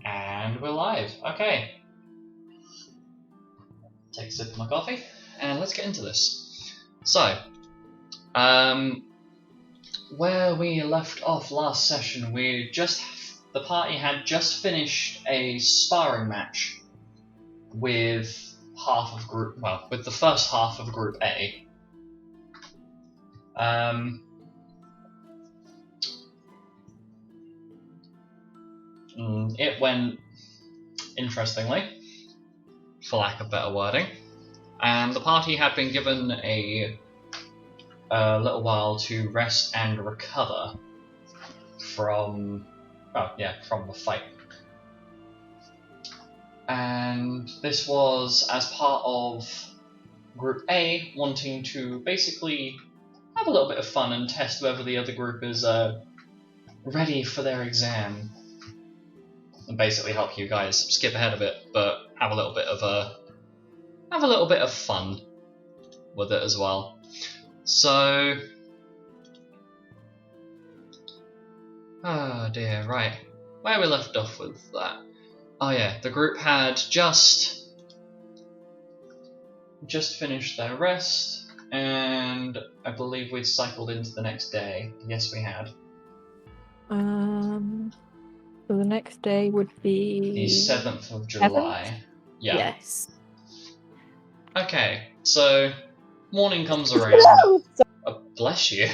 And we're live. Okay. Take a sip of my coffee, and let's get into this. So, where we left off last session, the party had just finished a sparring match with with the first half of Group A. It went interestingly, for lack of better wording, and the party had been given a little while to rest and recover from the fight. And this was as part of Group A wanting to basically have a little bit of fun and test whether the other group is ready for their exam, and basically help you guys skip ahead of it, but have a little bit of fun with it as well. So, oh dear, right, where we left off with that. Oh yeah, the group had just finished their rest, and I believe we'd cycled into the next day. Yes, we had. So the next day would be The 7th of July. 7th? Yeah. Yes. Okay, so morning comes around. Oh, bless you.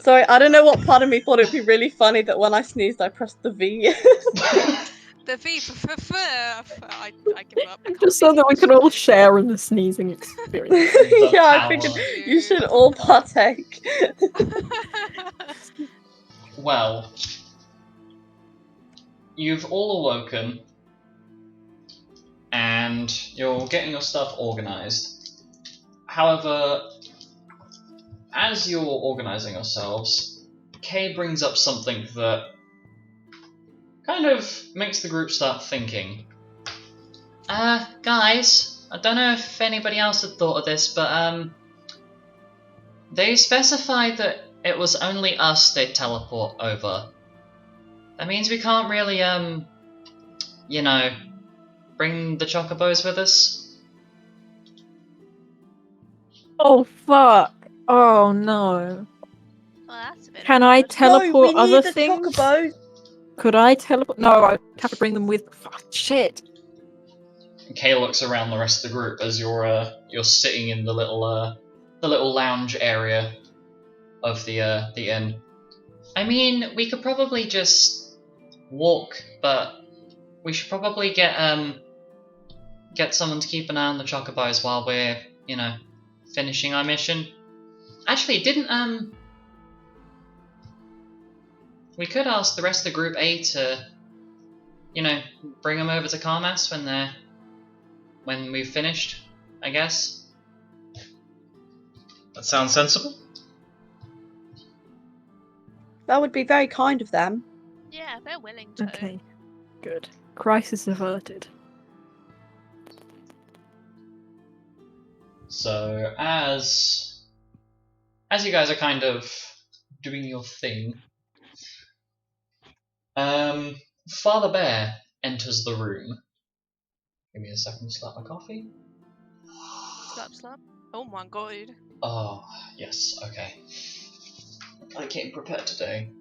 Sorry, I don't know what part of me thought it'd be really funny that when I sneezed I pressed the V. The V for I give up. Just so that we can all share in the sneezing experience. Yeah, I figured you should all partake. Well, you've all awoken, and you're getting your stuff organised. However, as you're organising yourselves, Kay brings up something that kind of makes the group start thinking. Guys, I don't know if anybody else had thought of this, but they specified that it was only us they'd teleport over. That means we can't really, bring the chocobos with us. Oh fuck! Oh no! Well, that's a bit Can I awkward. teleport No, we other need the things? chocobos. Could I teleport? No, I have to bring them with. Fuck, shit! Kay looks around the rest of the group as you're sitting in the little lounge area of the inn. I mean, we could probably just walk, but we should probably get someone to keep an eye on the chocobos while we're, finishing our mission. Actually, we could ask the rest of the group A to, bring them over to Carmass when we've finished, I guess. That sounds sensible. That would be very kind of them. Yeah, they're willing to. Okay, good. Crisis averted. So as you guys are kind of doing your thing, Father Bear enters the room. Give me a second to slap my coffee. Slap. Oh my god. Oh, yes, okay. I came prepared today.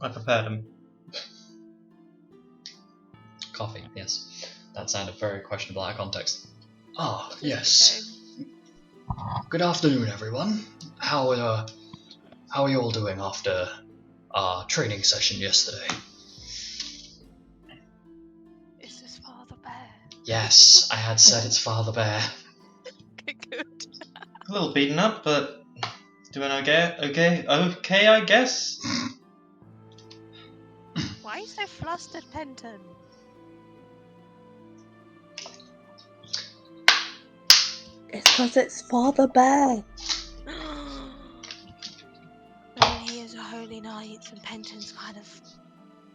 I prepared him. Coffee, yes. That sounded very questionable out of context. Ah, yes. Good afternoon, everyone. How are you all doing after our training session yesterday? Is this Father Bear? Yes, I had said it's Father Bear. Okay, good. A little beaten up, but doing okay, I guess. Why are you so flustered, Penton? It's because it's Father Bear. Well, he is a holy knight, and Penton's kind of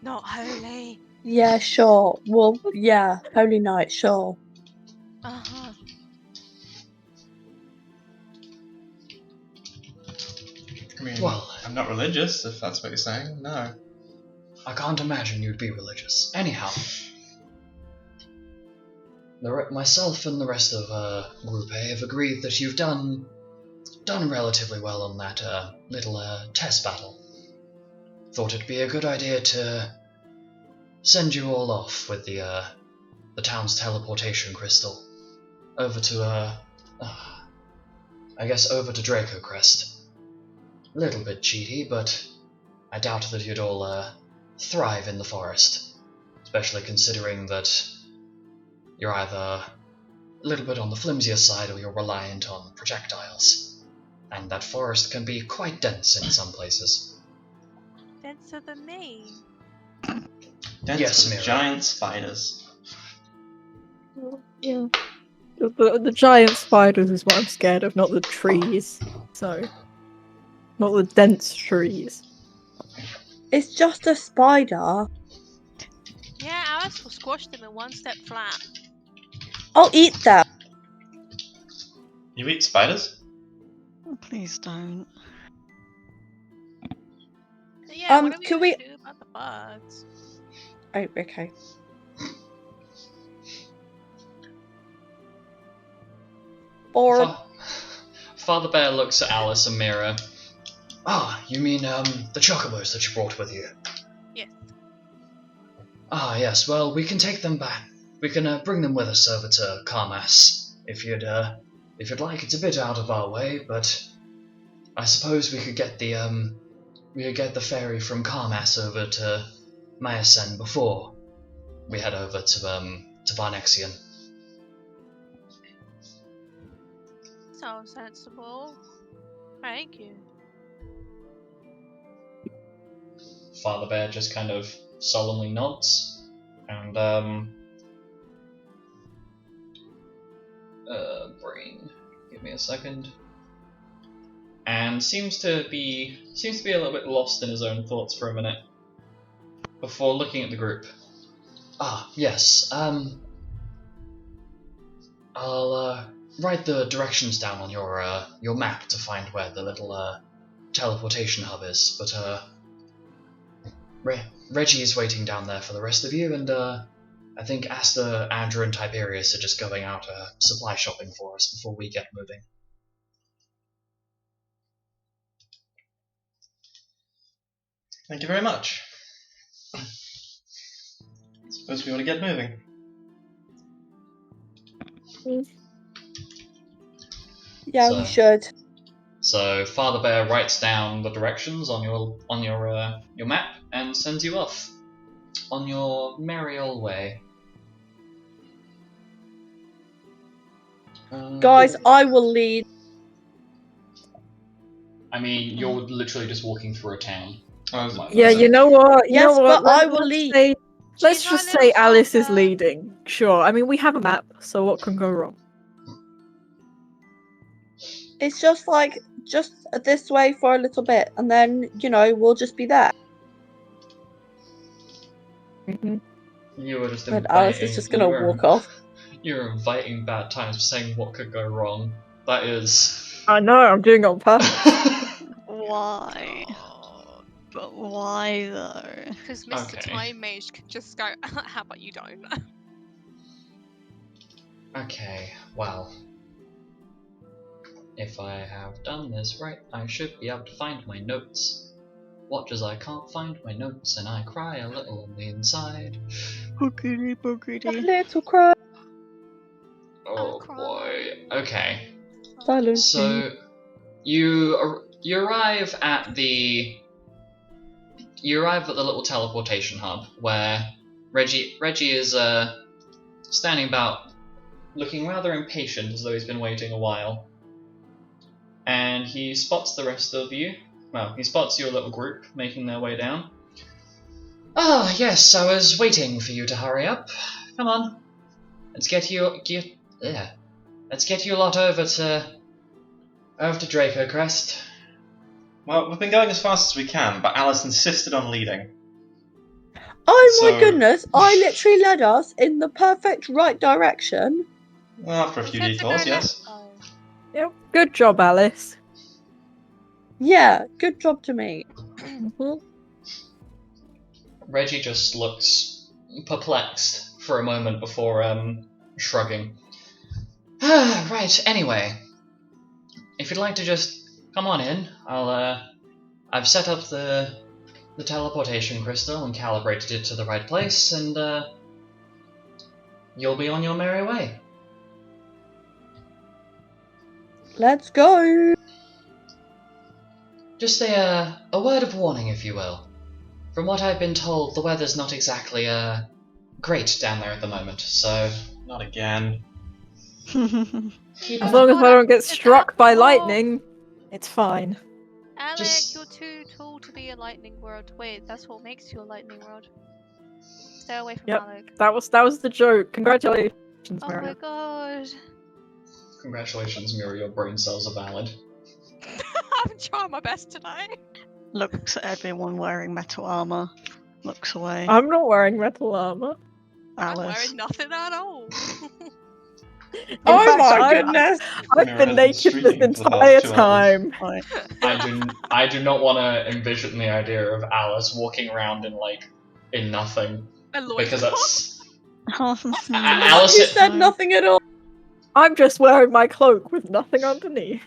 not holy. Yeah, sure. Well, yeah, Holy Night, sure. Uh-huh. I mean, Well, I'm not religious, if that's what you're saying. No. I can't imagine you'd be religious. Anyhow, myself and the rest of Group A have agreed that you've done relatively well on that little test battle. Thought it'd be a good idea to send you all off with the town's teleportation crystal over to I guess over to Dracocrest. A little bit cheaty, but I doubt that you'd all thrive in the forest, especially considering that you're either a little bit on the flimsier side or you're reliant on projectiles, and that forest can be quite dense in some places. Denser than me. Dense Yes, with Mira. giant spiders. Yeah. The giant spiders is what I'm scared of, not the trees. So, not the dense trees. It's just a spider. Yeah, Alice will squash them in one step flat. I'll eat them. You eat spiders? Oh, please don't. So yeah, what are we can gonna we- do about the bugs? Oh, okay. Bored. Father Bear looks at Alice and Mira. Ah, you mean the chocobos that you brought with you? Yes. Ah, yes. Well, we can take them back. We can bring them with us over to Carmass if you'd like. It's a bit out of our way, but I suppose we could get the ferry from Carmass over to Myasen before we head over to Varnexian. Sounds sensible. Thank you. Father Bear just kind of solemnly nods, and brain, give me a second, and seems to be a little bit lost in his own thoughts for a minute before looking at the group. Ah, yes. I'll write the directions down on your map to find where the little teleportation hub is, but Reggie's waiting down there for the rest of you, and I think Asta, Andrew, and Tiberius are just going out supply shopping for us before we get moving. Thank you very much. Suppose we want to get moving. Yeah, So- we should. So Father Bear writes down the directions on your map and sends you off on your merry old way. Guys, I will lead. I mean, you're literally just walking through a town. Yeah, you know what? Yes, but I will let's lead. say- Let's She's our just little say Alice is helper. leading. Sure. I mean, we have a map, so what can go wrong? It's just like, just this way for a little bit, and then, we'll just be there. You were just And inviting. Alice is just gonna walk off. You're inviting bad times, saying what could go wrong. That is. I know, I'm doing it on purpose. Why? But why though? Because Mr. Okay. Time Mage can just go, how about you don't? Okay, well. If I have done this right, I should be able to find my notes. Watch as I can't find my notes and I cry a little on the inside. Boogity A boogity. little cry. Oh cry. boy. Okay. Silence. So you arrive at the little teleportation hub where Reggie is standing about, looking rather impatient as though he's been waiting a while. And he spots the rest of you. Well, he spots your little group making their way down. Ah, yes, I was waiting for you to hurry up. Come on, let's get you lot over to Dracocrest. Well, we've been going as fast as we can, but Alice insisted on leading. Oh my So- goodness, I literally led us in the perfect right direction. Well, after a few Said to go detours, left, yes. though. Yep. Good job, Alice. Yeah, good job to me. Mhm. Reggie just looks perplexed for a moment before shrugging. Right, anyway. If you'd like to just come on in, I've set up the teleportation crystal and calibrated it to the right place, and you'll be on your merry way. Let's go. Just a word of warning, if you will. From what I've been told, the weather's not exactly great down there at the moment, so Not again. keep As an long as I don't get Is that struck by all? lightning, it's fine. Alec, Just- you're too tall to be a lightning rod. Wait, that's what makes you a lightning rod. Stay away from Yep. Alec. That was the joke. Congratulations, Oh Mary. my god. Congratulations, Mira, your brain cells are valid. I'm trying my best tonight. Looks at everyone wearing metal armor. Looks away. I'm not wearing metal armor. I'm Alice. wearing nothing at all. Oh fact, my goodness. I've Mira been has been naked this streaming for the entire past 2 hours. time. Right. I do not want to envision the idea of Alice walking around in nothing, A loincloth. because that's Alice- You said nothing at all. I'm just wearing my cloak with nothing underneath.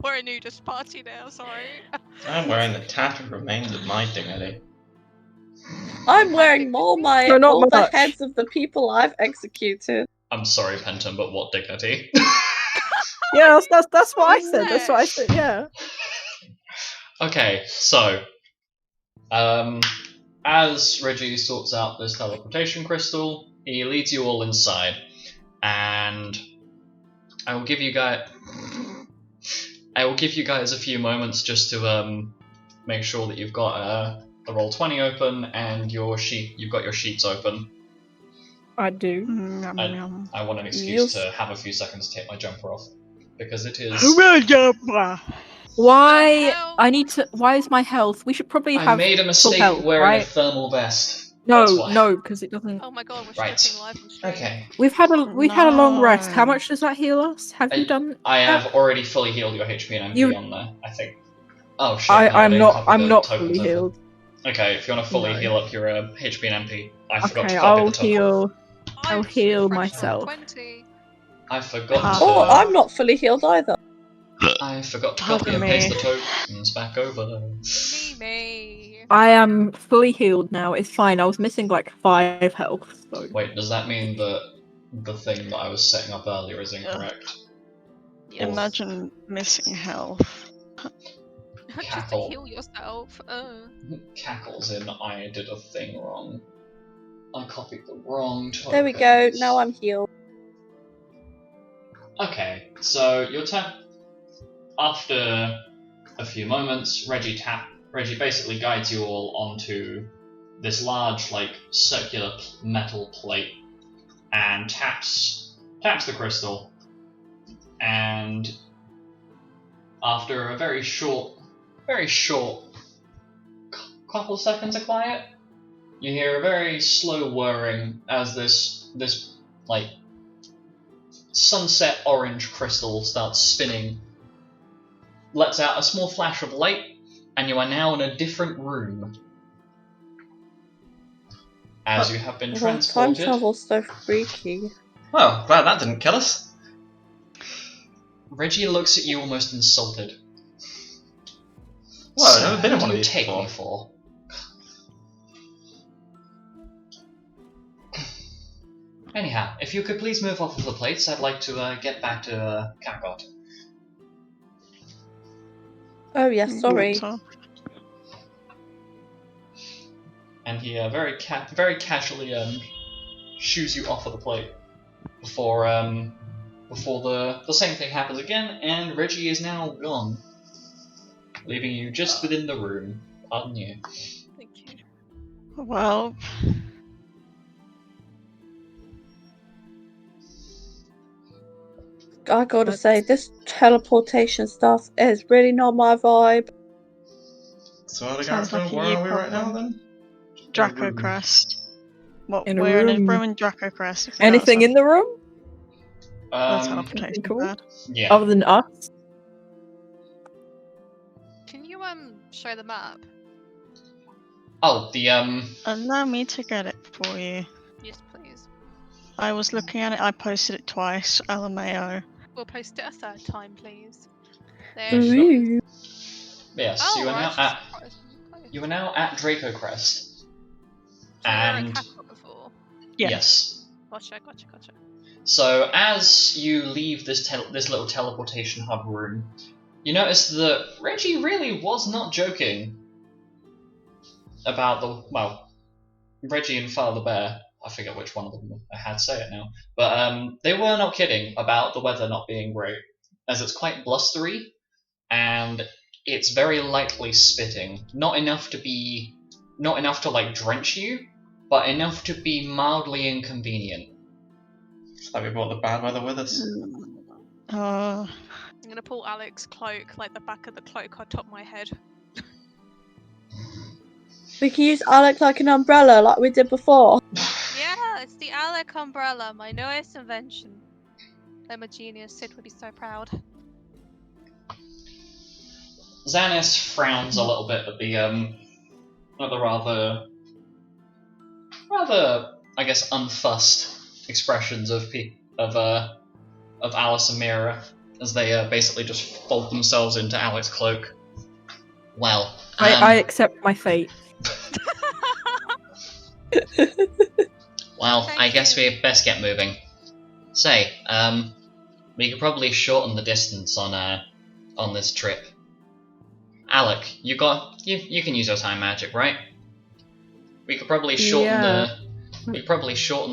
We're a nudist party now, sorry. I'm wearing the tattered remains of my dignity. I'm wearing all No, not all the much. heads of the people I've executed. I'm sorry, Penton, but what dignity? Yeah, that's what I What's said. That's what I that? said. Yeah. Okay, so as Reggie sorts out this teleportation crystal, he leads you all inside, and I will give you guys a few moments just to make sure that you've got the Roll20 open and you've got your sheets open. I do. I want an excuse You'll to have a few seconds to take my jumper off, because it is. Why? hell? I need to. Why is my health? We should probably I have. made a mistake health, wearing a right? thermal vest. That's No, why. no, because it doesn't. Oh my god, we're Right. stripping live on stream. Okay. We've had a long rest. How No. much does that heal us? Have you done? I that? have already fully healed your HP and MP You- on there, I think. Oh shit, no, I I'm didn't not. copy I'm the not tokens fully over. healed. Okay, if you want to fully No. heal up your HP and MP, I forgot Okay, to copy I'll the token. heal. I'm I'll heal fresh on myself. 20. I forgot Ah. to. Oh, I'm not fully healed either. I forgot to Pardon copy and me. paste the tokens back over. Me. I am fully healed now. It's fine. I was missing like 5 health. So. Wait, does that mean that the thing that I was setting up earlier is incorrect? Yes. Imagine missing health. Just to Cackle. heal yourself. Cackles in I did a thing wrong. I copied the wrong tokens. There we go. Now I'm healed. Okay, so your turn. After a few moments, Reggie basically guides you all onto this large, circular metal plate, and taps the crystal. And after a very short couple seconds of quiet, you hear a very slow whirring as this sunset orange crystal starts spinning, lets out a small flash of light, and you are now in a different room. As you have been Well, time transported. travel's so freaky. Well, glad that didn't kill us. Reggie looks at you almost insulted. Well, I've never been in who one do of you these take before. me for? Anyhow, if you could please move off of the plates, I'd like to get back to Kakot. Oh yes, sorry. Walks off. And he very casually shoos you off of the plate before the same thing happens again, and Reggie is now gone, leaving you just within the room. Pardon you. Thank you. Well, I gotta say, this teleportation stuff is really not my vibe. So other Sounds character, like a where you are we right now problem. then? Dracocrest. What? In a we're in a room. room in Dracocrest. Anything in the room Teleportation Cool. pad. Yeah. other than us? you show the map? Oh, the Allow me to get it for you. Yes, please. I was looking at it. I posted it twice. LMAO. We'll post it a third time, please. There she Ooh. is. yes, Oh, you are well, now that's at surprisingly close. you are now at Dracocrest. So we were at And Castle before. yes. Gotcha. So as you leave this little teleportation hub room, you notice that Reggie really was not joking about Reggie and Father Bear. I forget which one of them I had say it now, but they were not kidding about the weather not being great, as it's quite blustery and it's very lightly spitting. Not enough to like drench you, but enough to be mildly inconvenient. It's like we brought the bad weather with us. Uh, I'm gonna pull Alex's cloak, like the back of the cloak on top of my head. We can use Alec like an umbrella, like we did before. Yeah, it's the Alec umbrella, my newest invention. I'm a genius. Sid would be so proud. Xanis frowns a little bit at the rather I guess unfussed expressions of Alice and Mira as they basically just fold themselves into Alec's cloak. Well, I accept my fate. well, Thank I guess you. we best get moving. Say, we could probably shorten the distance on this trip. Alec, you can use your time magic, right? We could probably shorten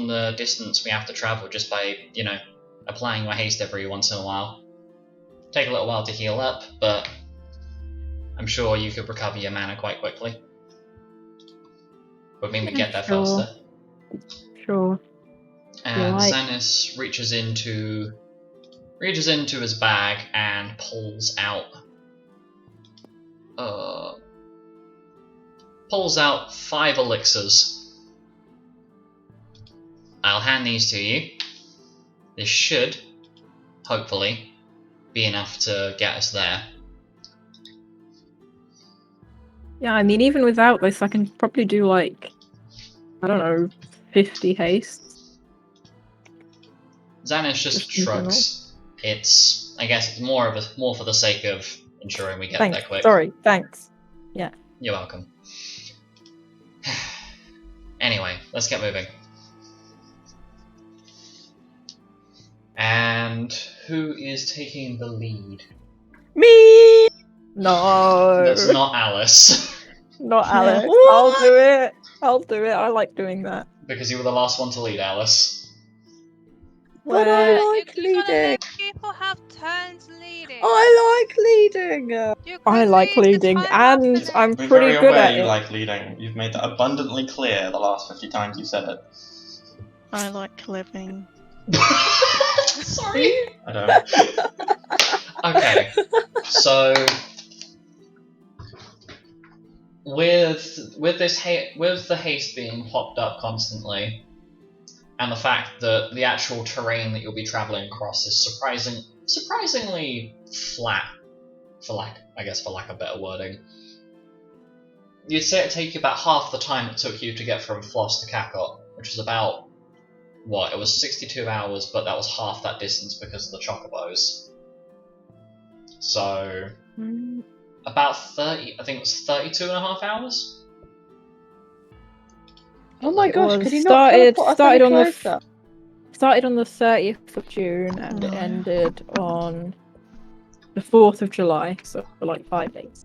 the distance we have to travel just by, applying your haste every once in a while. Take a little while to heal up, but I'm sure you could recover your mana quite quickly. Would mean we get there faster. Sure. And Right. Xanis reaches into his bag and pulls out 5 elixirs. I'll hand these to you. This should, hopefully, be enough to get us there. Yeah, I mean, even without this, I can probably do like, I don't know, 50 hastes. Xanis just shrugs. I guess it's more for the sake of ensuring we get Thanks. there quick. Sorry, thanks. You're welcome. Anyway, let's get moving. And who is taking the lead? Me! No, That's not Alice. not Alex. What? I'll do it. I like doing that. Because you were the last one to lead, Alice. But Where- I like You gotta leading. let people have turns leading. I like leading. You I could like lead the leading, time after and next. I'm We're pretty very good aware at you it. like leading. You've made that abundantly clear the last 50 times you said it. I like living. Sorry. I don't. Okay, so with the haste being popped up constantly, and the fact that the actual terrain that you'll be traveling across is surprisingly flat, for lack of better wording, you'd say it'd take you about half the time it took you to get from Floss to Kakot, which is about it was 62 hours, but that was half that distance because of the chocobos. So about 30, I think it was 32 and a half hours. Oh my gosh, was could you not teleport us started any on the closer? Started on the 30th of June and it No. ended on the 4th of July, so for like 5 days.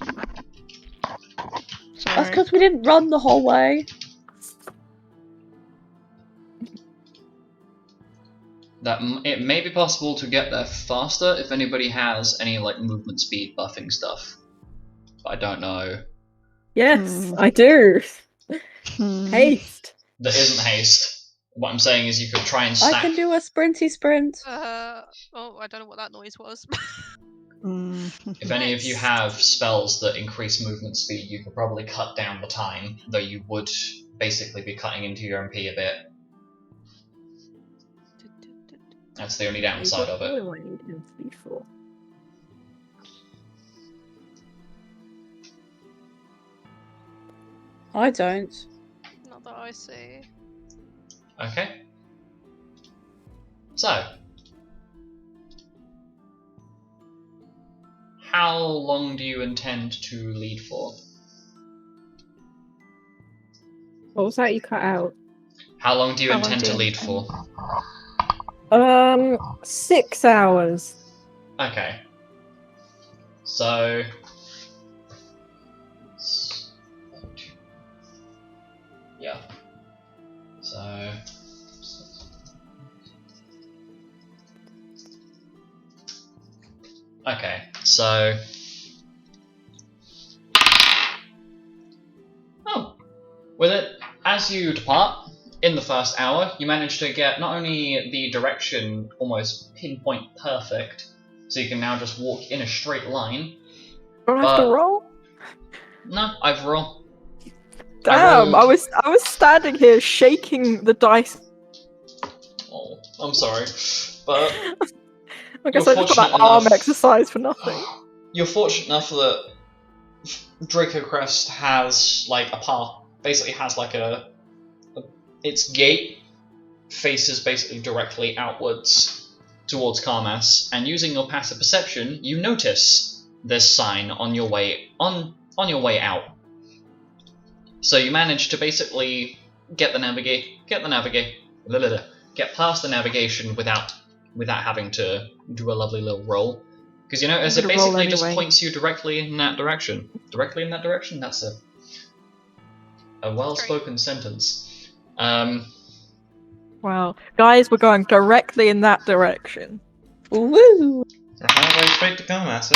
That's Sorry. because we didn't run the whole way. That it may be possible to get there faster if anybody has any like movement speed buffing stuff, but I don't know. Yes, I do. Haste. There isn't haste. What I'm saying is you could try and stack. I can do a sprinty sprint. I don't know what that noise was. If any of you have spells that increase movement speed, you could probably cut down the time, though you would basically be cutting into your MP a bit. That's the only downside of it. What do I need MP for? I don't. Not that I see. Okay. So, how long do you intend to lead for? What was that you cut out? How long do you How long intend do to you lead intend? for? 6 hours. Okay. So. Yeah. So. Okay, so. Oh! With it, as you depart, in the first hour, you manage to get not only the direction almost pinpoint perfect, so you can now just walk in a straight line. Do I have to But- roll? No, I've rolled. Damn, I rolled- was standing here shaking the dice. Oh, I'm sorry, but I guess You're I just got that fortunate arm enough- exercise for nothing. you're fortunate enough that Dracocrest has like a path. Basically, has like its gate faces basically directly outwards towards Carmass, and using your passive perception, you notice this sign on your way out. So you manage to basically get past the navigation without having to do a lovely little roll, because you notice I'm it gonna roll basically just anyway. points you directly in that direction. Directly in that direction. That's a well-spoken sentence. Wow. Guys, we're going directly in that direction. Woo! Halfway straight to Carmass, eh?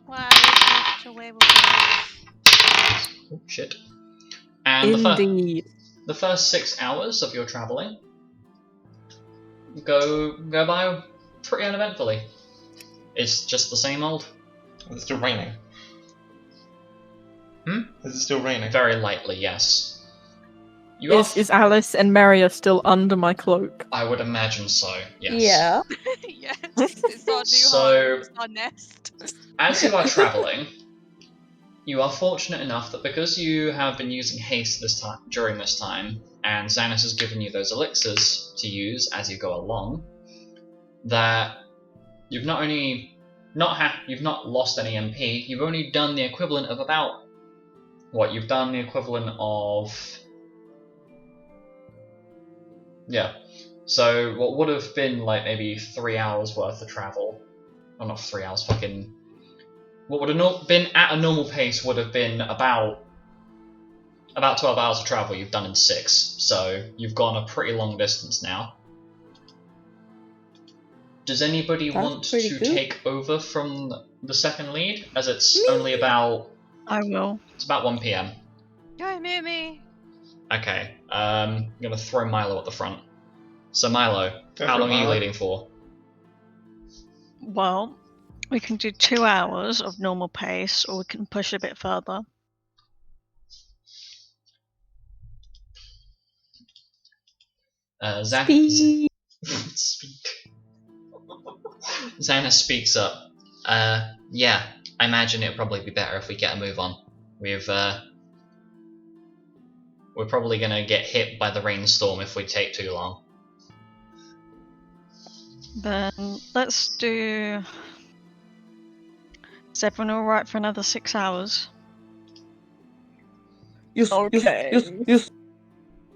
Wow, you're such a way before. Oh, shit. And Indeed. the first 6 hours of your travelling go by pretty uneventfully. It's just the same old. Is it still raining? Hmm? Is it still raining? Very lightly, yes. You are Is Alice and Maria still under my cloak? I would imagine so, yes. Yeah. Yes, it's our new So- home. It's our nest. As you are travelling, you are fortunate enough that because you have been using haste during this time, and Xanis has given you those elixirs to use as you go along, that you've not only you've not lost any MP, you've only done the equivalent of about what you've done the equivalent of. Yeah. So what would have been like maybe 3 hours worth of travel, or not 3 hours, fucking. What would have been at a normal pace would have been about 12 hours of travel you've done in 6. So you've gone a pretty long distance now. Does anybody That's want pretty to good. take over from the second lead? As it's only about I will. it's about 1 PM. Go near me. Okay. I'm gonna throw Milo at the front. So Milo, Go how for it, long are you Milo. leading for? Well, we can do 2 hours of normal pace, or we can push a bit further. Speed. Speak. Xana speaks up. Yeah, I imagine it'd probably be better if we get a move on. We're probably gonna get hit by the rainstorm if we take too long. Then let's do. Is everyone alright for another 6 hours? Yes, Okay. yes.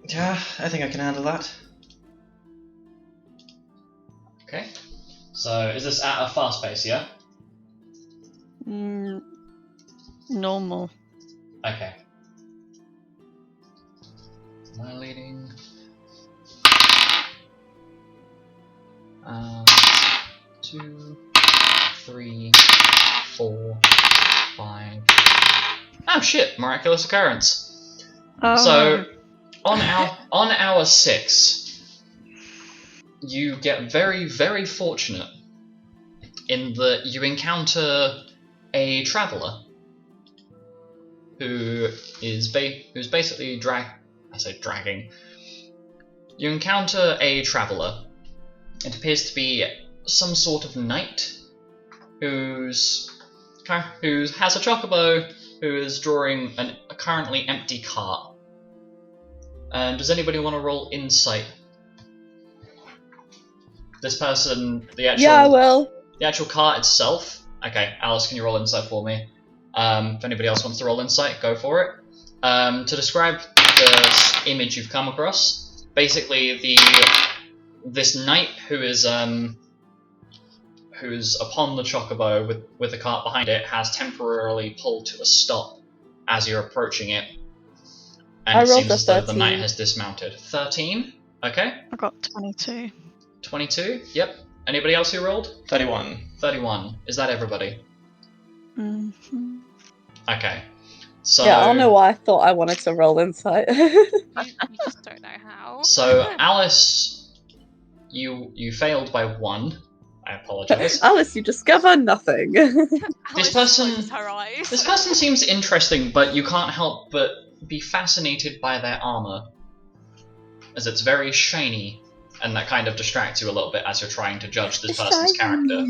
Yeah, I think I can handle that. Okay. So is this at a fast pace, yeah? Normal. Okay. Am I leading? 2, 3, 4, 5. Oh shit! Miraculous occurrence. Oh, So on hour 6, you get very, very fortunate in that you encounter a traveller who's basically dragging. You encounter a traveller. It appears to be some sort of knight who has a chocobo, who is drawing a currently empty cart. And does anybody want to roll insight? This person, the actual Yeah, I will. the actual cart itself. Okay, Alice, can you roll insight for me? If anybody else wants to roll insight, go for it. To describe the image you've come across, basically this knight who's upon the chocobo with the cart behind it has temporarily pulled to a stop as you're approaching it, and I it rolled seems a as though the 13. knight has dismounted. 13. Okay. I got 22. 22. Yep. Anybody else who rolled? 31. 31. Is that everybody? Mm-hmm. Okay. So Yeah, I don't know why I thought I wanted to roll insight. You just don't know how. So Alice, you failed by 1. I apologise. Alice, you discover nothing. Alice person- closes her eyes. This person seems interesting, but you can't help but be fascinated by their armor, as it's very shiny, and that kind of distracts you a little bit as you're trying to judge this person's character.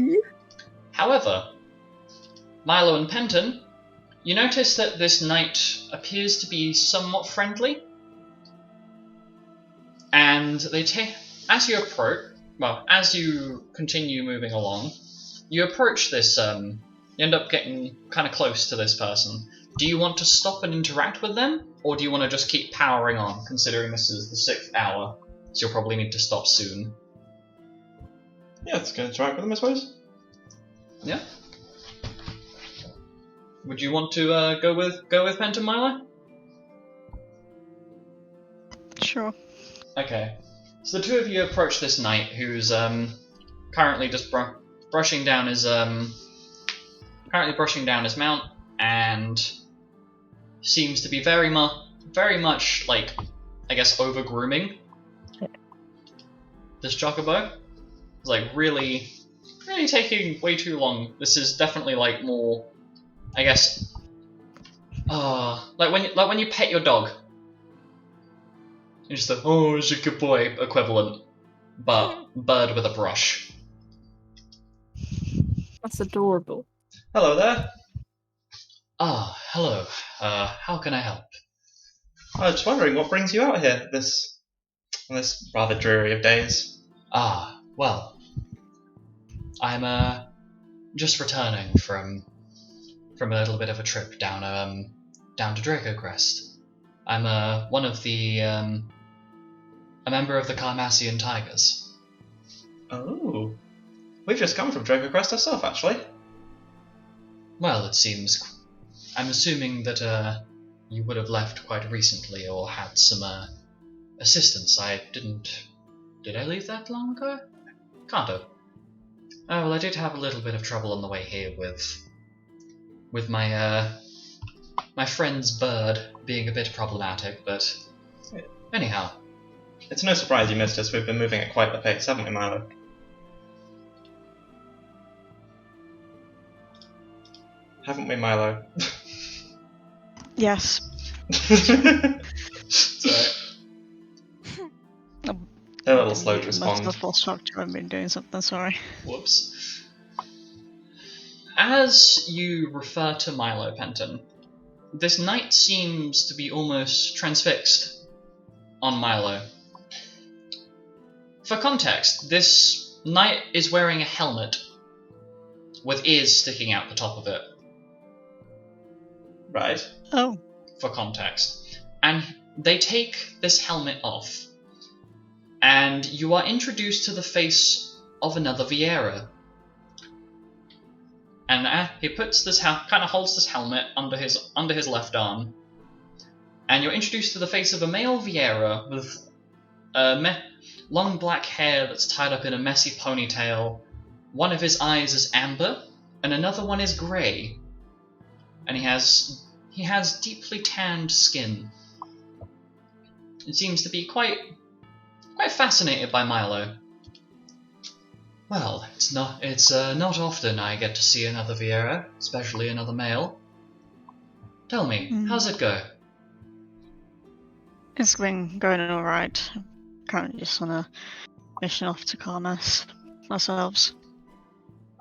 However, Milo and Penton, you notice that this knight appears to be somewhat friendly, and as you continue moving along, you approach this. You end up getting kind of close to this person. Do you want to stop and interact with them, or do you want to just keep powering on, considering this is the 6th hour, so you'll probably need to stop soon? Yeah, let's go interact with them, I suppose. Yeah. Would you want to go with Penton, Milo? Sure. Okay. So the two of you approach this knight who's currently just brushing down his mount, and seems to be very much like, I guess, over grooming this chocobo. It's like really taking way too long. This is definitely like more, I guess, like when you pet your dog. It's just the it's a good boy equivalent, but bird with a brush. That's adorable. Hello there. Ah, hello. How can I help? I was just wondering what brings you out here on this rather dreary of days. Ah, well, I'm just returning from a little bit of a trip down to Dracocrest. I'm a member of the Carmassian Tigers. Oh. We've just come from Dracocrest ourselves, actually. Well, it seems. I'm assuming that you would have left quite recently or had some assistance. I didn't. Did I leave that long ago? Can't have. Oh well, I did have a little bit of trouble on the way here with my my friend's bird being a bit problematic, but anyhow. It's no surprise you missed us. We've been moving at quite the pace, haven't we, Milo? Haven't we, Milo? Yes. Sorry. A little slow to Most respond. of the full structure, I've been doing something, sorry. Whoops. As you refer to Milo, Penton, this knight seems to be almost transfixed on Milo. For context, this knight is wearing a helmet with ears sticking out the top of it. Right. Oh. For context. And they take this helmet off, and you are introduced to the face of another Viera. And he puts this kind of holds this helmet under his left arm, and you're introduced to the face of a male Viera with long black hair that's tied up in a messy ponytail. One of his eyes is amber, and another one is grey. And he has deeply tanned skin. It seems to be quite fascinated by Milo. Well, it's not often I get to see another Viera, especially another male. Tell me, how's it go? It's been going alright. Currently just on a mission off to Carmass ourselves.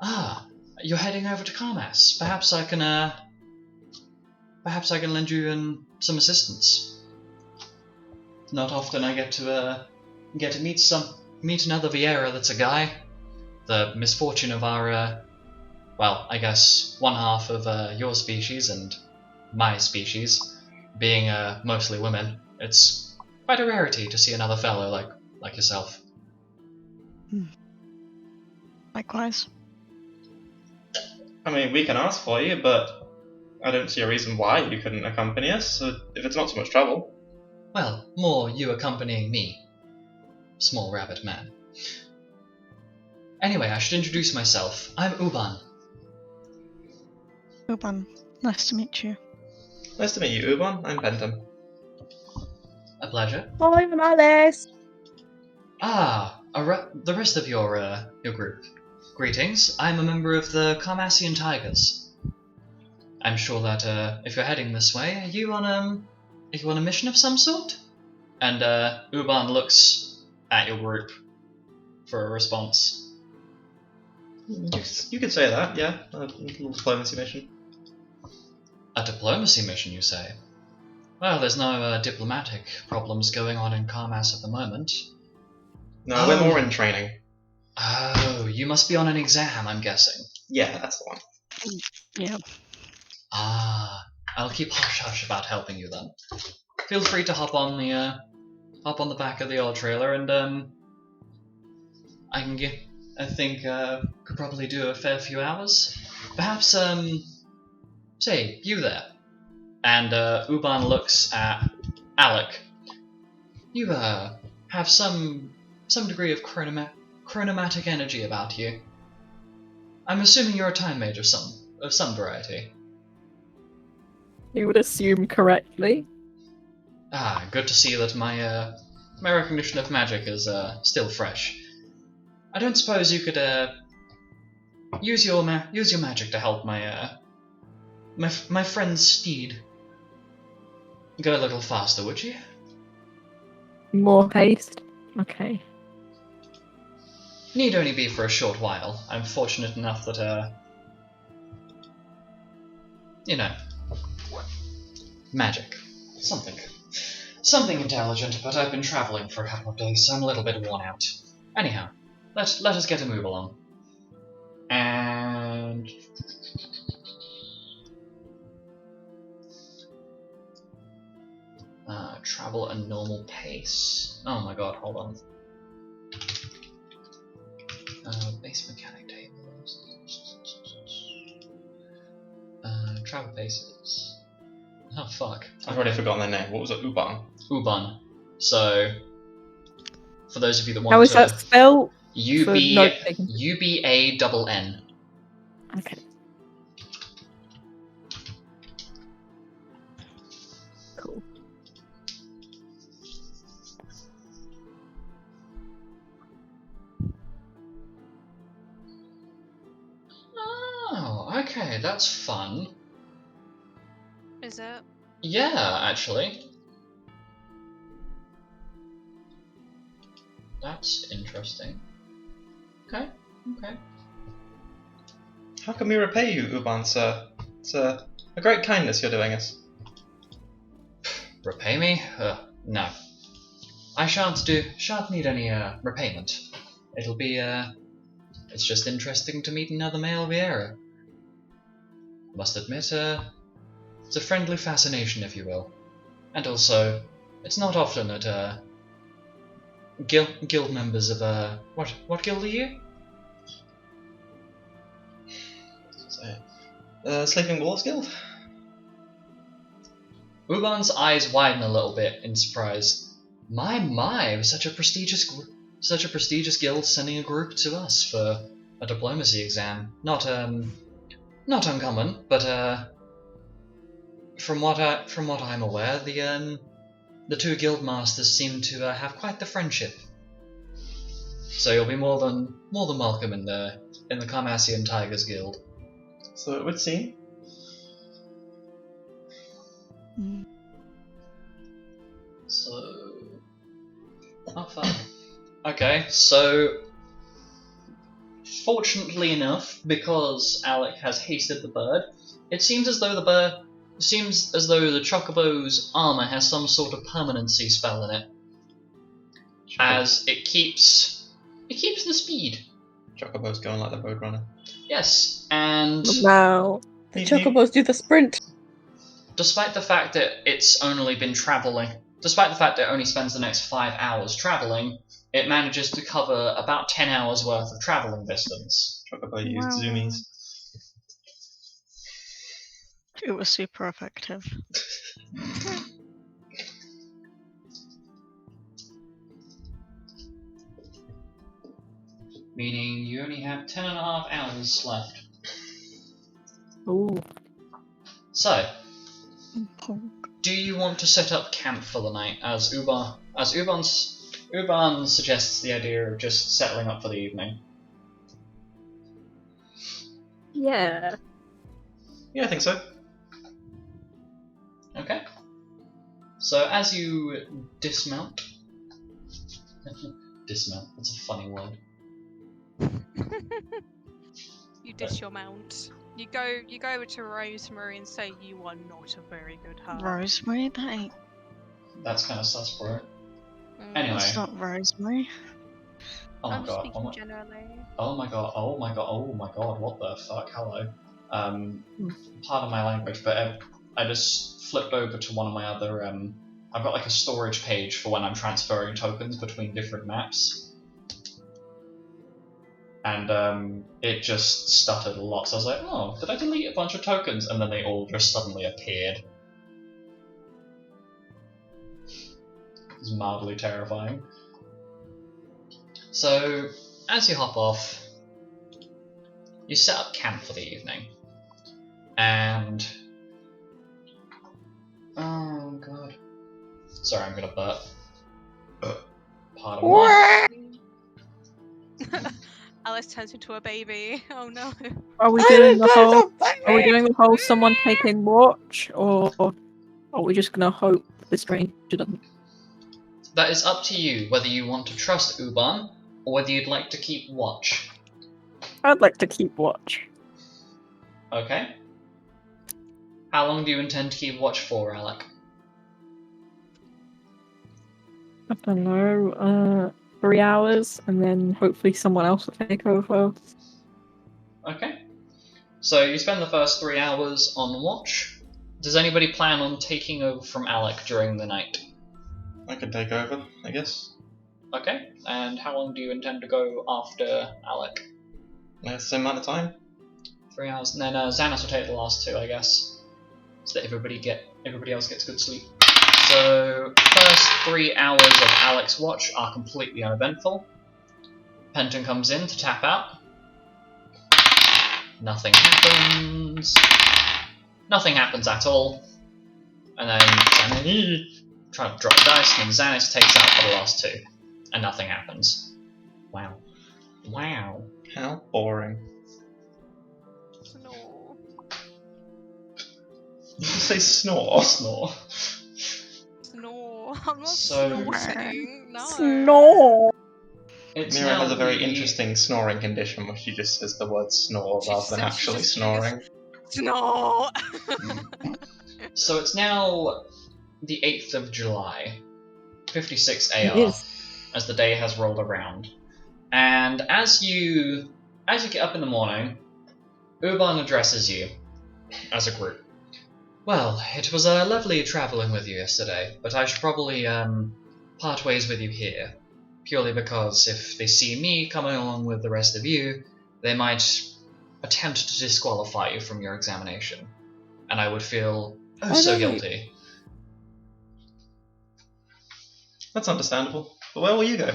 Ah, you're heading over to Carmass. Perhaps I can perhaps I can lend you some assistance. Not often I get to meet another Viera that's a guy. The misfortune of our, well, I guess one half of your species and my species being mostly women. It's quite a rarity to see another fellow like yourself. Likewise. I mean, we can ask for you, but I don't see a reason why you couldn't accompany us, so if it's not so much trouble. Well, more you accompanying me, small rabbit man. Anyway, I should introduce myself. I'm Ubann. Ubann, nice to meet you. Nice to meet you, Ubann. I'm Bentham. A pleasure. Hi, I'm Alice. Ah, the rest of your group. Greetings. I'm a member of the Carmassian Tigers. I'm sure that if you're heading this way, are you on a mission of some sort? And Ubann looks at your group for a response. You could say that, yeah. A little diplomacy mission. A diplomacy mission, you say? Well, there's no diplomatic problems going on in Carmass at the moment. No, we're more in training. Oh, you must be on an exam, I'm guessing. Yeah, that's the one. Yeah. Ah, I'll keep hush-hush about helping you then. Feel free to hop on the back of the old trailer and I think could probably do a fair few hours. Perhaps say, you there. And Ubann looks at Alec. You have some degree of chronomatic energy about you. I'm assuming you're a time mage of some variety. You would assume correctly. Ah, good to see that my recognition of magic is still fresh. I don't suppose you could use your magic to help my friend's steed go a little faster, would you? More haste. Okay. Need only be for a short while. I'm fortunate enough that magic. Something intelligent, but I've been travelling for a couple of days, so I'm a little bit worn out. Anyhow, let us get a move along. And... travel at normal pace. Oh my god, hold on. Base mechanic tables. Travel paces. Oh fuck. I've already forgotten their name. What was it? Ubann? Ubann. So, for those of you that want How is to... that spelled? UBANN. Okay. Cool. Oh, okay, that's fun. Is it? Yeah, actually. That's interesting. Okay. How can we repay you, Ubann, sir? It's a great kindness you're doing us. Repay me? No. I shan't need any repayment. It'll be it's just interesting to meet another male Viera. Must admit, it's a friendly fascination, if you will. And also, it's not often that guild members of what guild are you? Sleeping Wolves Guild? Ubann's eyes widen a little bit in surprise. My, such a prestigious guild sending a group to us for a diplomacy exam. Not uncommon, but from what I'm aware, the two guild masters seem to have quite the friendship. So you'll be more than welcome in the Carmassian Tigers Guild. So it would seem. So, oh fuck. Okay, so fortunately enough, because Alec has hasted the bird, it seems as though the It seems as though the Chocobo's armor has some sort of permanency spell in it, as it keeps the speed. Chocobo's going like the Roadrunner. Yes, and Wow. The You- chocobos do the sprint. despite the fact that it's only spends the next 5 hours traveling, it manages to cover about 10 hours worth of traveling distance. Chocobo used Wow. zoomies. It was super effective. Meaning you only have 10.5 hours left. Ooh. So, do you want to set up camp for the night, as Ubann suggests the idea of just settling up for the evening? Yeah. Yeah, I think so. Okay. So as you dismount, dismount. That's a funny word. You dish your mount. You go over to Rosemary and say you are not a very good heart. Rosemary? That ain't. That's kind of sus, bro. Mm. Anyway. That's not Rosemary. Oh my I'm god. speaking generally. Oh my god. Oh my god. Oh my god. What the fuck? Hello. Pardon my language, but I just flipped over to one of my other. I've got like a storage page for when I'm transferring tokens between different maps. And it just stuttered a lot, so I was like, oh, did I delete a bunch of tokens? And then they all just suddenly appeared. It was mildly terrifying. So, as you hop off, you set up camp for the evening. And... oh god. Sorry, I'm gonna burp. Pardon me. Alice turns into a baby. Oh no. Are we doing the whole someone taking watch, or are we just gonna hope the stranger doesn't? That is up to you, whether you want to trust Ubann, or whether you'd like to keep watch. I'd like to keep watch. Okay. How long do you intend to keep watch for, Alec? I don't know, 3 hours, and then hopefully someone else will take over. Okay. So you spend the first 3 hours on watch. Does anybody plan on taking over from Alec during the night? I can take over, I guess. Okay. And how long do you intend to go after Alec? Same amount of time. 3 hours. And then Xanas will take the last 2, I guess. So that everybody else gets good sleep. So, first 3 hours of Alec's watch are completely uneventful. Penton comes in to tap out. Nothing happens. Nothing happens at all. And then try to drop dice, and then Xanis takes out for the last 2. And nothing happens. Wow. Wow. How boring. Snore. Did you say snore? Snore. Snore. I'm not So- snorting. No. Snore. It's Mira now has a very the- interesting snoring condition where she just says the word snore She rather than says- she actually just- snoring. Snore. So it's now the 8th of July, 56 AR, It is. as the day has rolled around. And as you get up in the morning, Ubann addresses you as a group. Well, it was lovely travelling with you yesterday, but I should probably part ways with you here. Purely because if they see me coming along with the rest of you, they might attempt to disqualify you from your examination. And I would feel so no. guilty. That's understandable. But where will you go?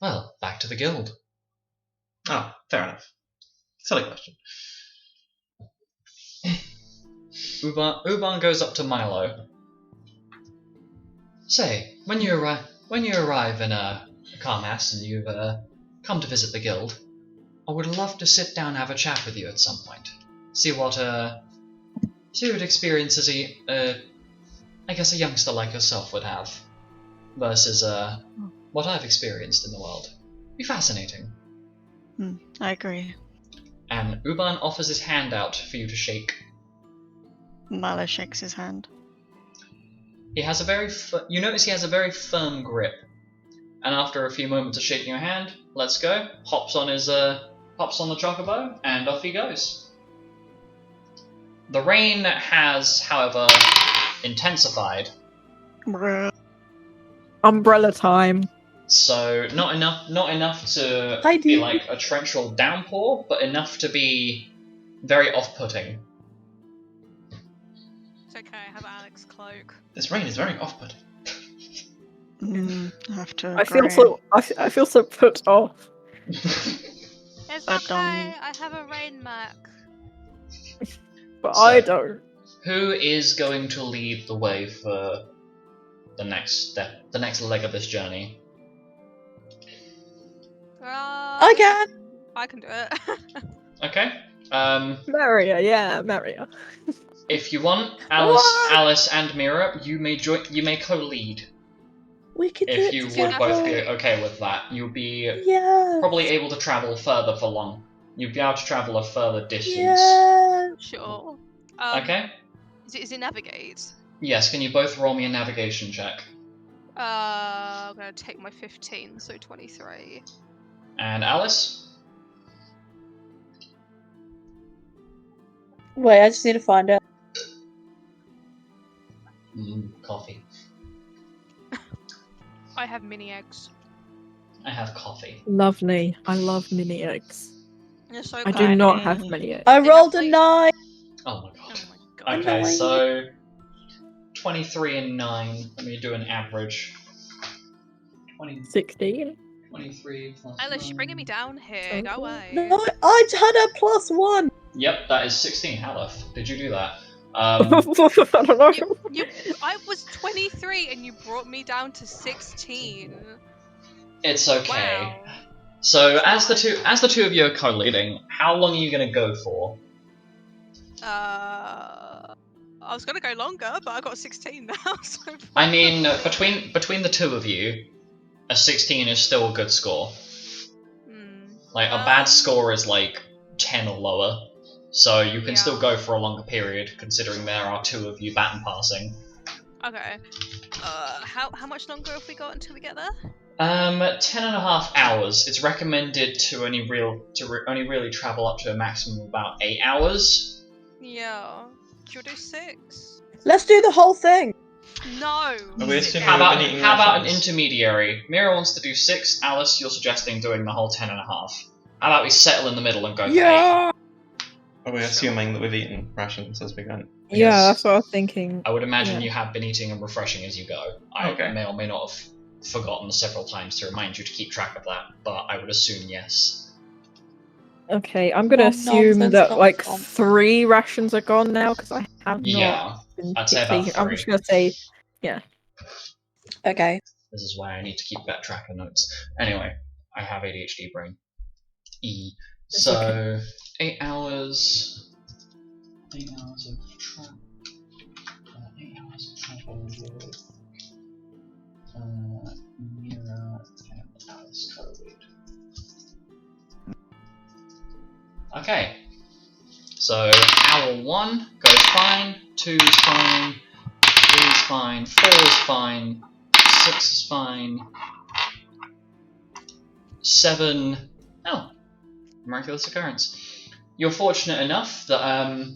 Well, back to the guild. Ah, fair enough. Silly question. Ubann goes up to Milo. Say, when you arrive in Carmass and you've come to visit the guild, I would love to sit down and have a chat with you at some point. See what experiences I guess a youngster like yourself would have, versus what I've experienced in the world. Be fascinating. I agree. And Ubann offers his hand out for you to shake. Milo shakes his hand. He has a very you notice he has a very firm grip, and after a few moments of shaking your hand, let's go. Hops on the chocobo, and off he goes. The rain has, however, intensified. Umbrella time. So not enough to Hi, be dude. like a torrential downpour, but enough to be very off-putting. It's okay, I have Alex's cloak. This rain is very off-putting. I have to I feel agree. I feel so put off. It's But, okay, I have a rain mac. But So- I don't. Who is going to lead the way for the next step, the next leg of this journey? I can. I can do it. Okay. Maria, yeah, Maria. If you want, Alice, What? Alice and Mira, you may join. You may co-lead We could do if it you would together. both be okay with that. You'll be Yeah. probably able to travel further for long. You'd be able to travel a further distance. Yeah. Sure. Okay. Is it navigate? Yes. Can you both roll me a navigation check? I'm gonna take my 15, so 23. And Alice. Wait, I just need to find it. Coffee. I have mini eggs. I have coffee. Lovely. I love mini eggs. They're so I good. do not have mini eggs. I They rolled have, a like- 9. Oh my Oh god. my god. Okay, Annoying. so 23 and 9. Let me do an average. 20, 16. 23 plus Alice, you're bringing me 9. down here. Go Okay. away. No, I had a +1. Yep, that is 16. Aleph, did you do that? I don't know. I was 23 and you brought me down to 16. It's okay. Wow. So as the two of you are co-leading, how long are you gonna go for? I was gonna go longer, but I got 16 now. So I mean, probably- between the two of you, a 16 is still a good score. Hmm. Like a bad score is like 10 or lower, so you can Yeah. still go for a longer period, considering there are two of you baton passing. Okay. How much longer have we got until we get there? 10.5 hours. It's recommended to only really travel up to a maximum of about 8 hours. Yeah. Should we do 6? Let's do the whole thing. No. Are we assuming How we've about been eating how about an rations? intermediary? Mira wants to do 6. Alice, you're suggesting doing the whole 10.5. How about we settle in the middle and go for 8? Yeah. Are we assuming that we've eaten rations as we went? Yeah, Yes. that's what I was thinking. I would imagine Yeah. you have been eating and refreshing as you go. I Okay. may or may not have forgotten several times to remind you to keep track of that, but I would assume yes. Okay, I'm gonna Oh, assume nonsense, that like Tom. 3 rations are gone now because I have not Yeah, been I'd say about particularly- I'm 3. just gonna say Okay. This is why I need to keep that track of notes. Anyway, I have ADHD brain. It's So, 8 hours. 8 hours of travel. 8 hours of travel with Mira and Alice co-lead. Okay. So, hour 1 goes fine, 2 is fine, 3 is fine, 4 is fine, 6 is fine, 7... Oh, miraculous occurrence. You're fortunate enough that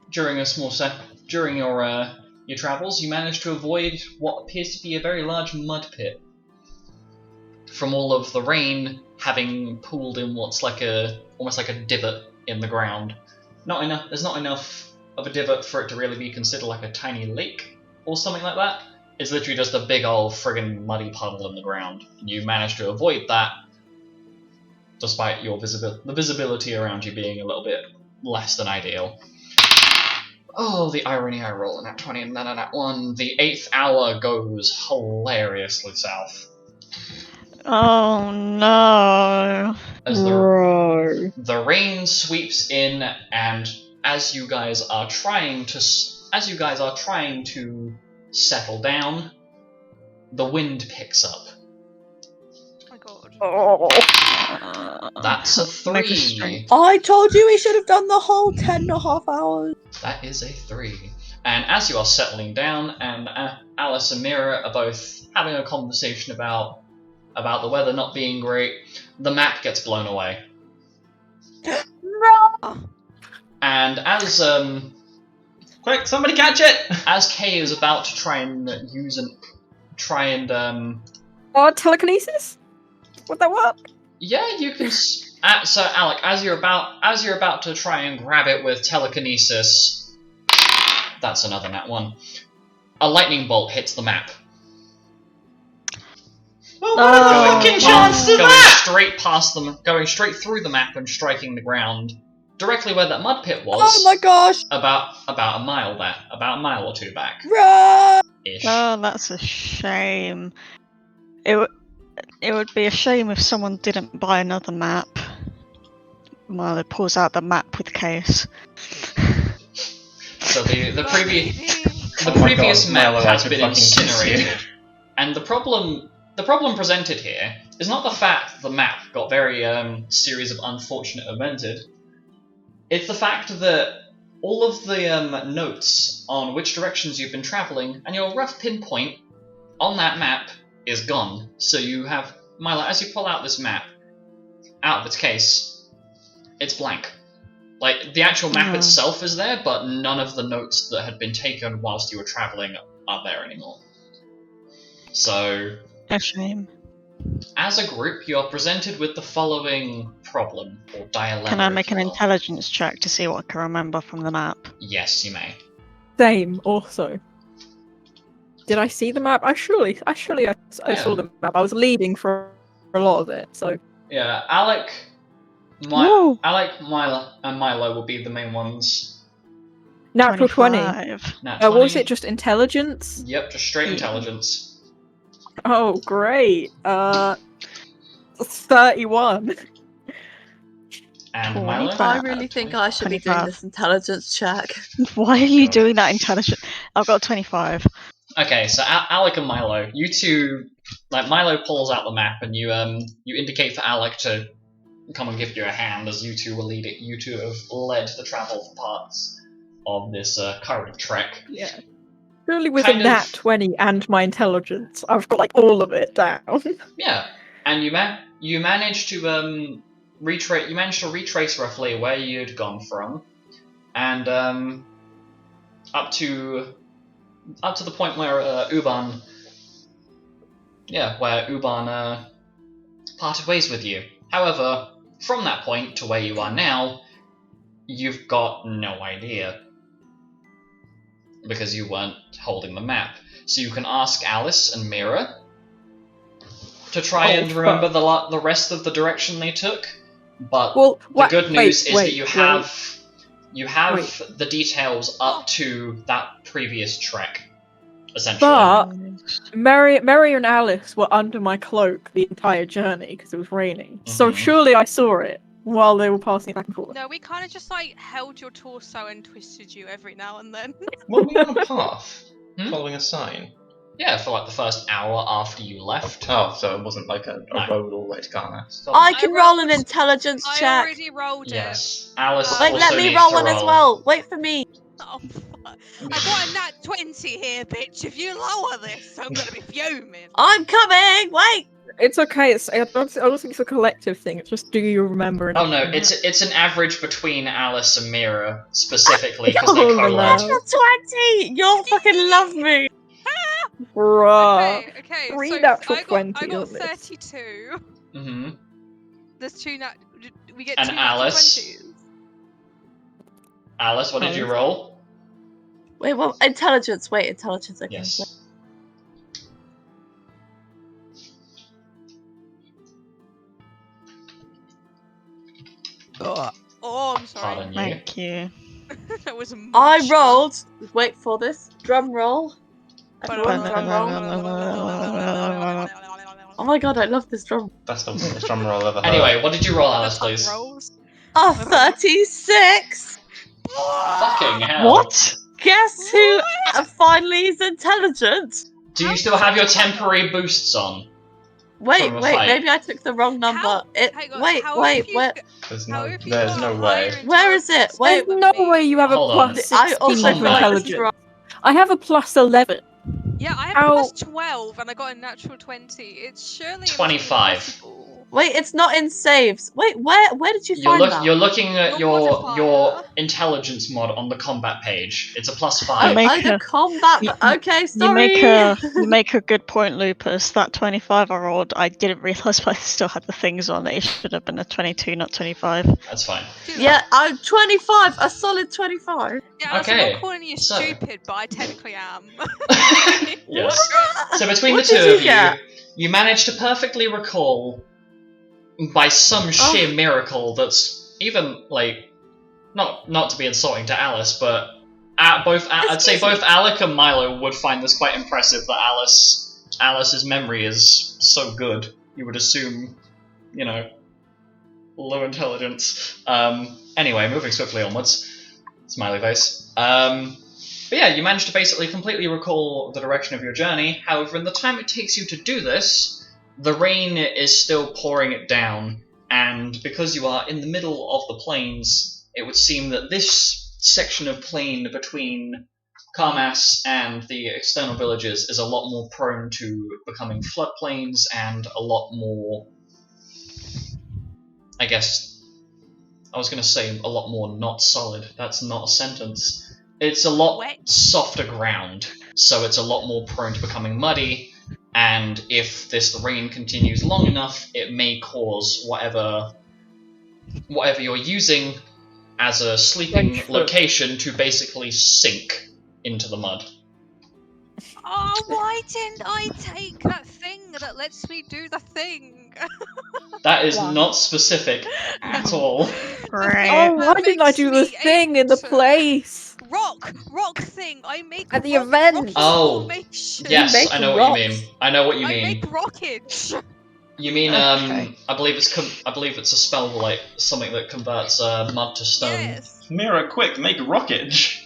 during your travels, you managed to avoid what appears to be a very large mud pit from all of the rain having pooled in what's almost like a divot in the ground. There's not enough of a divot for it to really be considered like a tiny lake or something like that. It's literally just a big old friggin' muddy puddle in the ground. And you managed to avoid that despite the visibility around you being a little bit less than ideal. Oh, the irony I roll in that 20 and then in that 1. The 8th hour goes hilariously south. Oh no. As bro. the rain sweeps in, and as you guys are trying to settle down, the wind picks up. Oh my god. Oh. That's a Make a 3. strength. I told you we should have done the whole 10.5 hours. That is a 3. And as you are settling down, and Alice and Mira are both having a conversation about the weather not being great, the map gets blown away. And as Quick, somebody catch it! as Kay is about to try and Telekinesis? Would that work? yeah, you can. So Alec, as you're about to try and grab it with telekinesis, that's another nat 1. A lightning bolt hits the map, Well, what are the fucking chances of going that? straight past them, going straight through the map and striking the ground directly where that mud pit was. Oh my gosh! About a mile there, about a mile or two back. Run! Ish. Oh, that's a shame. It would be a shame if someone didn't buy another map. Milo pulls out the map with case. So the previous Oh my previous God, map Milo, I has could been fucking kiss you. incinerated, and the problem presented here is not the fact that the map got very series of unfortunate evented. It's the fact that all of the notes on which directions you've been traveling and your rough pinpoint on that map is gone. So you have Milo, as you pull out this map out of its case, it's blank. Like, the actual map itself is there, but none of the notes that had been taken whilst you were travelling are there anymore. So, A shame. as a group, you are presented with the following problem, or dilemma. Can I if make you an will. intelligence check to see what I can remember from the map? Yes, you may. Same, also. Did I see the map? I saw the map. I was leading for a lot of it, so... Yeah, Alec, Woo! Milo, and Milo will be the main ones. Natural 20. 25. Nat What was 20. it, just intelligence? Yep, just straight Yeah. intelligence. Oh, great. 31. And 25. Milo? I really think I should be doing 25. this intelligence check. Why are you God. doing that intelligent? I've got 25. Okay, so Alec and Milo, you two, like Milo pulls out the map and you indicate for Alec to come and give you a hand as you two will lead it. You two have led the travel parts of this current trek. Yeah. Surely with Kind a of- nat 20 and my intelligence, I've got like all of it down. Yeah, and you managed to retrace roughly where you'd gone from, and up to the point where Ubann parted ways with you. However, from that point to where you are now, you've got no idea because you weren't holding the map. So you can ask Alice and Mira to try and remember the rest of the direction they took. But Well, the good news is that wait, you have the details up to that previous trek, essentially. But Mary and Alice were under my cloak the entire journey because it was raining. So Mhm. surely I saw it while they were passing back and forth. No, we kind of just like held your torso and twisted you every now and then. Were we on a path? Hmm? Following a sign? Yeah, for like the first hour after you left. Oh, so it wasn't like a No. road all the way to Carmass. I can roll an rolled- intelligence I check. already rolled it. Yes, Alice Wait, also Let me needs roll to one as well. Wait for me. Oh, fuck. I got a nat 20 here, bitch. If you lower this, I'm gonna be fuming. I'm coming. Wait. It's okay. I don't think it's a collective thing. It's just do you remember? Oh enough no, of it? it's an average between Alice and Mira specifically because Oh, they no. co-led. Natural 20. You'll fucking love me. Bruh. Okay, three so natural I 20 got on this. 32. Mm-hmm. There's two we get And two Alice? natural 20s. Alice, what did you roll? Wait, well, intelligence. Wait, intelligence. Okay. Yes. Oh, I'm sorry. Pardon you. Thank you. That was a I munch. rolled. Wait for this. Drum roll. I rolled a drum roll. Oh my god, I love this drum. That's the worst drum roll I've ever heard. Anyway, what did you roll, Alice, That's please? rolls. Oh, 36. Fucking hell. What? Guess who finally is intelligent? Do you still have your temporary boosts on? Wait, from a fight. maybe I took the wrong number. Hang on, how have you Where? There's How no, have you there's got no a way. higher Where is it? intelligence Wait, There's than no way me? you have a Hold on. plus I 16 also with feel like this is intelligence. wrong. I have a plus 11. Yeah, I have How- plus 12 and I got a natural 20. It's surely it must be 25. impossible. Wait, it's not in saves. Wait, where did you find that? You're looking at Your your modifier. intelligence mod on the combat page. It's a plus Oh, 5. Make the a- combat. you- Okay, You sorry. make a good point, Lupus. That 25 I rolled, I didn't realise I still had the things on it. It should have been a 22, not 25. That's fine. Dude, Yeah, I'm 25. A solid 25. Yeah, I'm Okay, not calling you so- stupid, but I technically am. Yes. So between What the two did you of get? you managed to perfectly recall, by some sheer miracle, that's even like not to be insulting to Alice, but I'd say both Alec and Milo would find this quite impressive that Alice's memory is so good. You would assume, low intelligence. Anyway, moving swiftly onwards. Smiley face. But yeah, you managed to basically completely recall the direction of your journey. However, in the time it takes you to do this, the rain is still pouring it down, and because you are in the middle of the plains, it would seem that this section of plain between Carmass and the external villages is a lot more prone to becoming floodplains and a lot more, I guess, I was going to say a lot more not solid. That's not a sentence. It's a lot Wet. softer ground, so it's a lot more prone to becoming muddy, and if this rain continues long enough, it may cause whatever you're using as a sleeping French foot. location to basically sink into the mud. Oh, why didn't I take that thing that lets me do the thing? That is Wow. not specific at all. Right. Oh, why didn't I do the thing in the place? Rock thing. I make At the rock event. rocky Oh, formation. Yes, make I know what you rocks. mean. I know what you I mean. make rockage. You mean Okay. I believe it's a spell like something that converts mud to stone. Yes, Mira, quick, make rockage.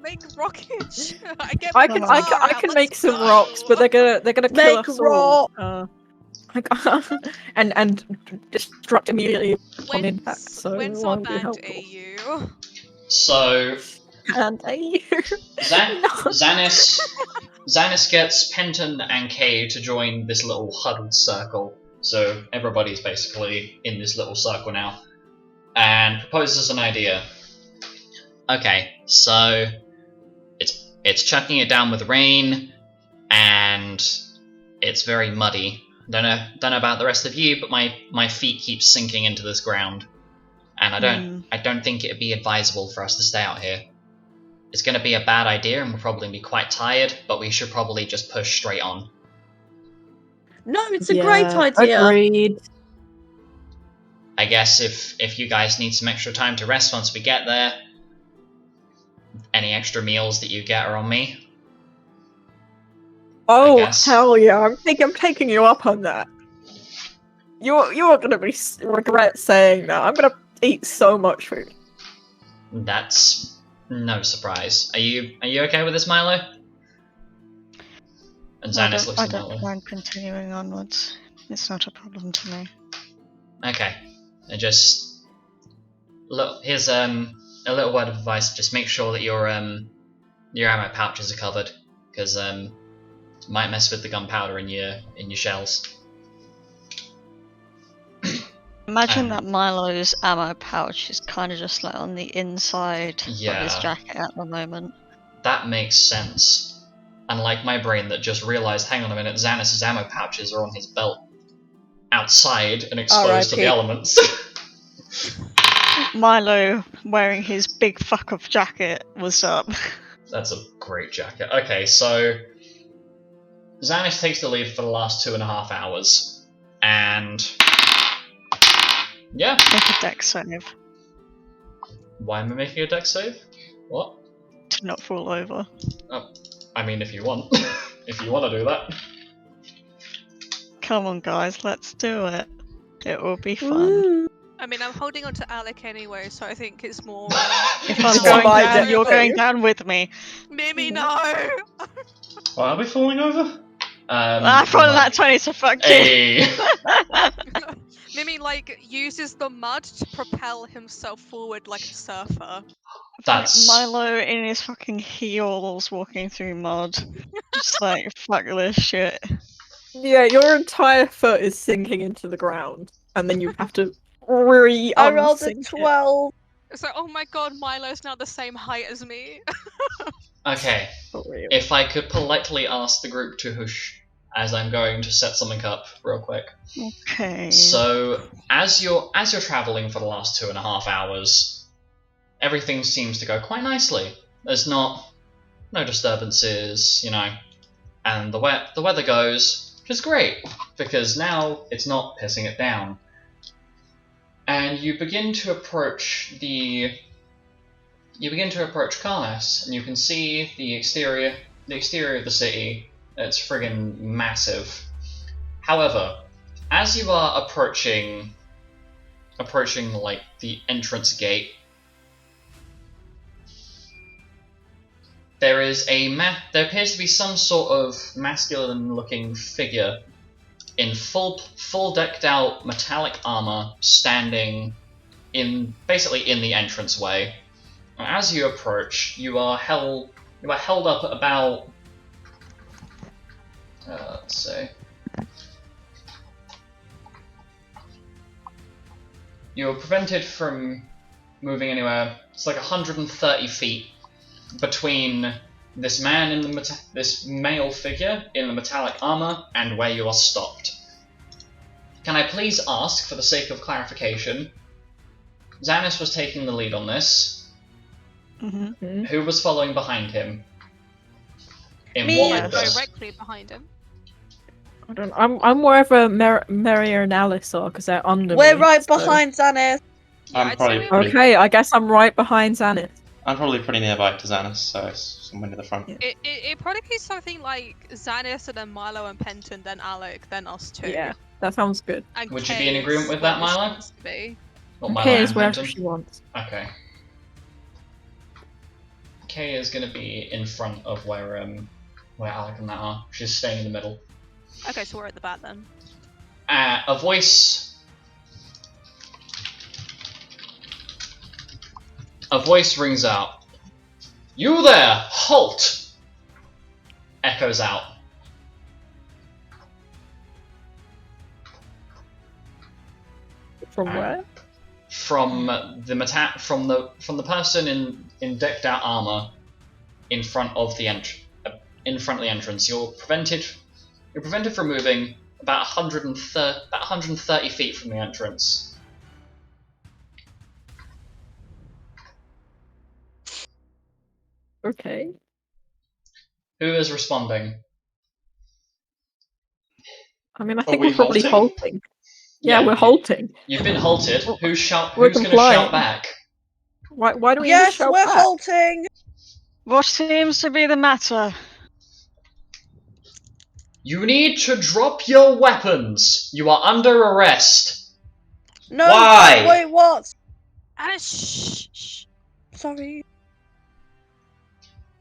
make rockage. I get I my can guitar I out, can let's make some go. rocks, but they're gonna kill Make us all. rock. And destruct immediately upon When's, impact. So when's it our won't be band helpful. AU? So And Xanis gets Penton and Kay to join this little huddled circle. So everybody's basically in this little circle now, and proposes an idea. Okay, so it's chucking it down with rain, and it's very muddy. Don't know about the rest of you, but my feet keep sinking into this ground, and I don't think it'd be advisable for us to stay out here. It's going to be a bad idea, and we'll probably be quite tired, but we should probably just push straight on. No, it's a great idea. Agreed. I guess if you guys need some extra time to rest once we get there, any extra meals that you get are on me. Oh guess. hell yeah! I'm taking you up on that. You're gonna regret saying that. I'm gonna eat so much food. That's no surprise. Are you okay with this, Milo? And Xanis looks I at don't Milo. mind continuing onwards. It's not a problem to me. Okay. And just look. Here's a little word of advice. Just make sure that your ammo pouches are covered, because it might mess with the gunpowder in your shells. Imagine that Milo's ammo pouch is kind of just like on the inside of Yeah. his jacket at the moment. That makes sense. Unlike my brain that just realised, hang on a minute, Xanis' ammo pouches are on his belt, outside and exposed to the R.I.P. elements. Milo wearing his big fuck off jacket was up. That's a great jacket. Okay, so Xanis takes the lead for the last 2.5 hours, and yeah. Make a deck save Why am I making a dex save? What? to not fall over. I mean, if you want, if you want to do that. Come on, guys, let's do it. It will be fun. Woo. I mean, I'm holding on to Alec anyway, so I think it's more. If I'm It's going my down, deck you're save. going down with me. Mimi, no. Why are we falling over? I thought that 20 to fuck you. Hey. Mimi like uses the mud to propel himself forward like a surfer. That's Milo in his fucking heels walking through mud. Just like, fuck this shit. Yeah, your entire foot is sinking into the ground, and then you have to I rolled a unsink it. 12. It's like, oh my god, Milo's now the same height as me. okay. For real. If I could politely ask the group to hush, as I'm going to set something up real quick. Okay. So, as you're traveling for the last 2.5 hours, everything seems to go quite nicely. There's no disturbances, you know, and the weather goes, which is great because now it's not pissing it down. And you begin to approach Carmass, and you can see the exterior of the city. It's friggin' massive. However, as you are approaching like the entrance gate, there appears to be some sort of masculine-looking figure in full decked out metallic armor standing basically in the entranceway. As you approach, you are held up at about let's see. You're prevented from moving anywhere. It's like 130 feet between this male figure in the metallic armor and where you are stopped. Can I please ask, for the sake of clarification, Xanis was taking the lead on this. Mm-hmm. Who was following behind him? In Me. what Like order? directly behind him. I don't. I'm wherever Mary and Alice are because they're under We're me, right so- behind Xanis. Yeah, I'm I'd probably say we- pretty, Okay, I guess I'm right behind Xanis. I'm probably pretty nearby to Xanis, so it's somewhere near the front. Yeah. It probably be something like Xanis and then Milo and Penton, then Alec, then us two. Yeah, that sounds good. And Would you be in Kay agreement is with that, where she Milo? wants to be. Or Milo Kay and is wherever Penton? she wants. Okay. Kay is going to be in front of where Alec and that are. She's staying in the middle. Okay, so we're at the back then. A voice rings out. You there! Halt! Echoes out. From where? From the person in decked out armor in front of the entrance. You're prevented from moving about 130 feet from the entrance. Okay. Who is responding? I mean, I Are think we we're probably halting? halting. Yeah, we're halting. You've been halted. We're Who's going to complying. shout back? Why do we need to Yes, shout we're back? halting. What seems to be the matter? You need to drop your weapons. You are under arrest. No. Why? Wait, what? Alice, shh. Sorry.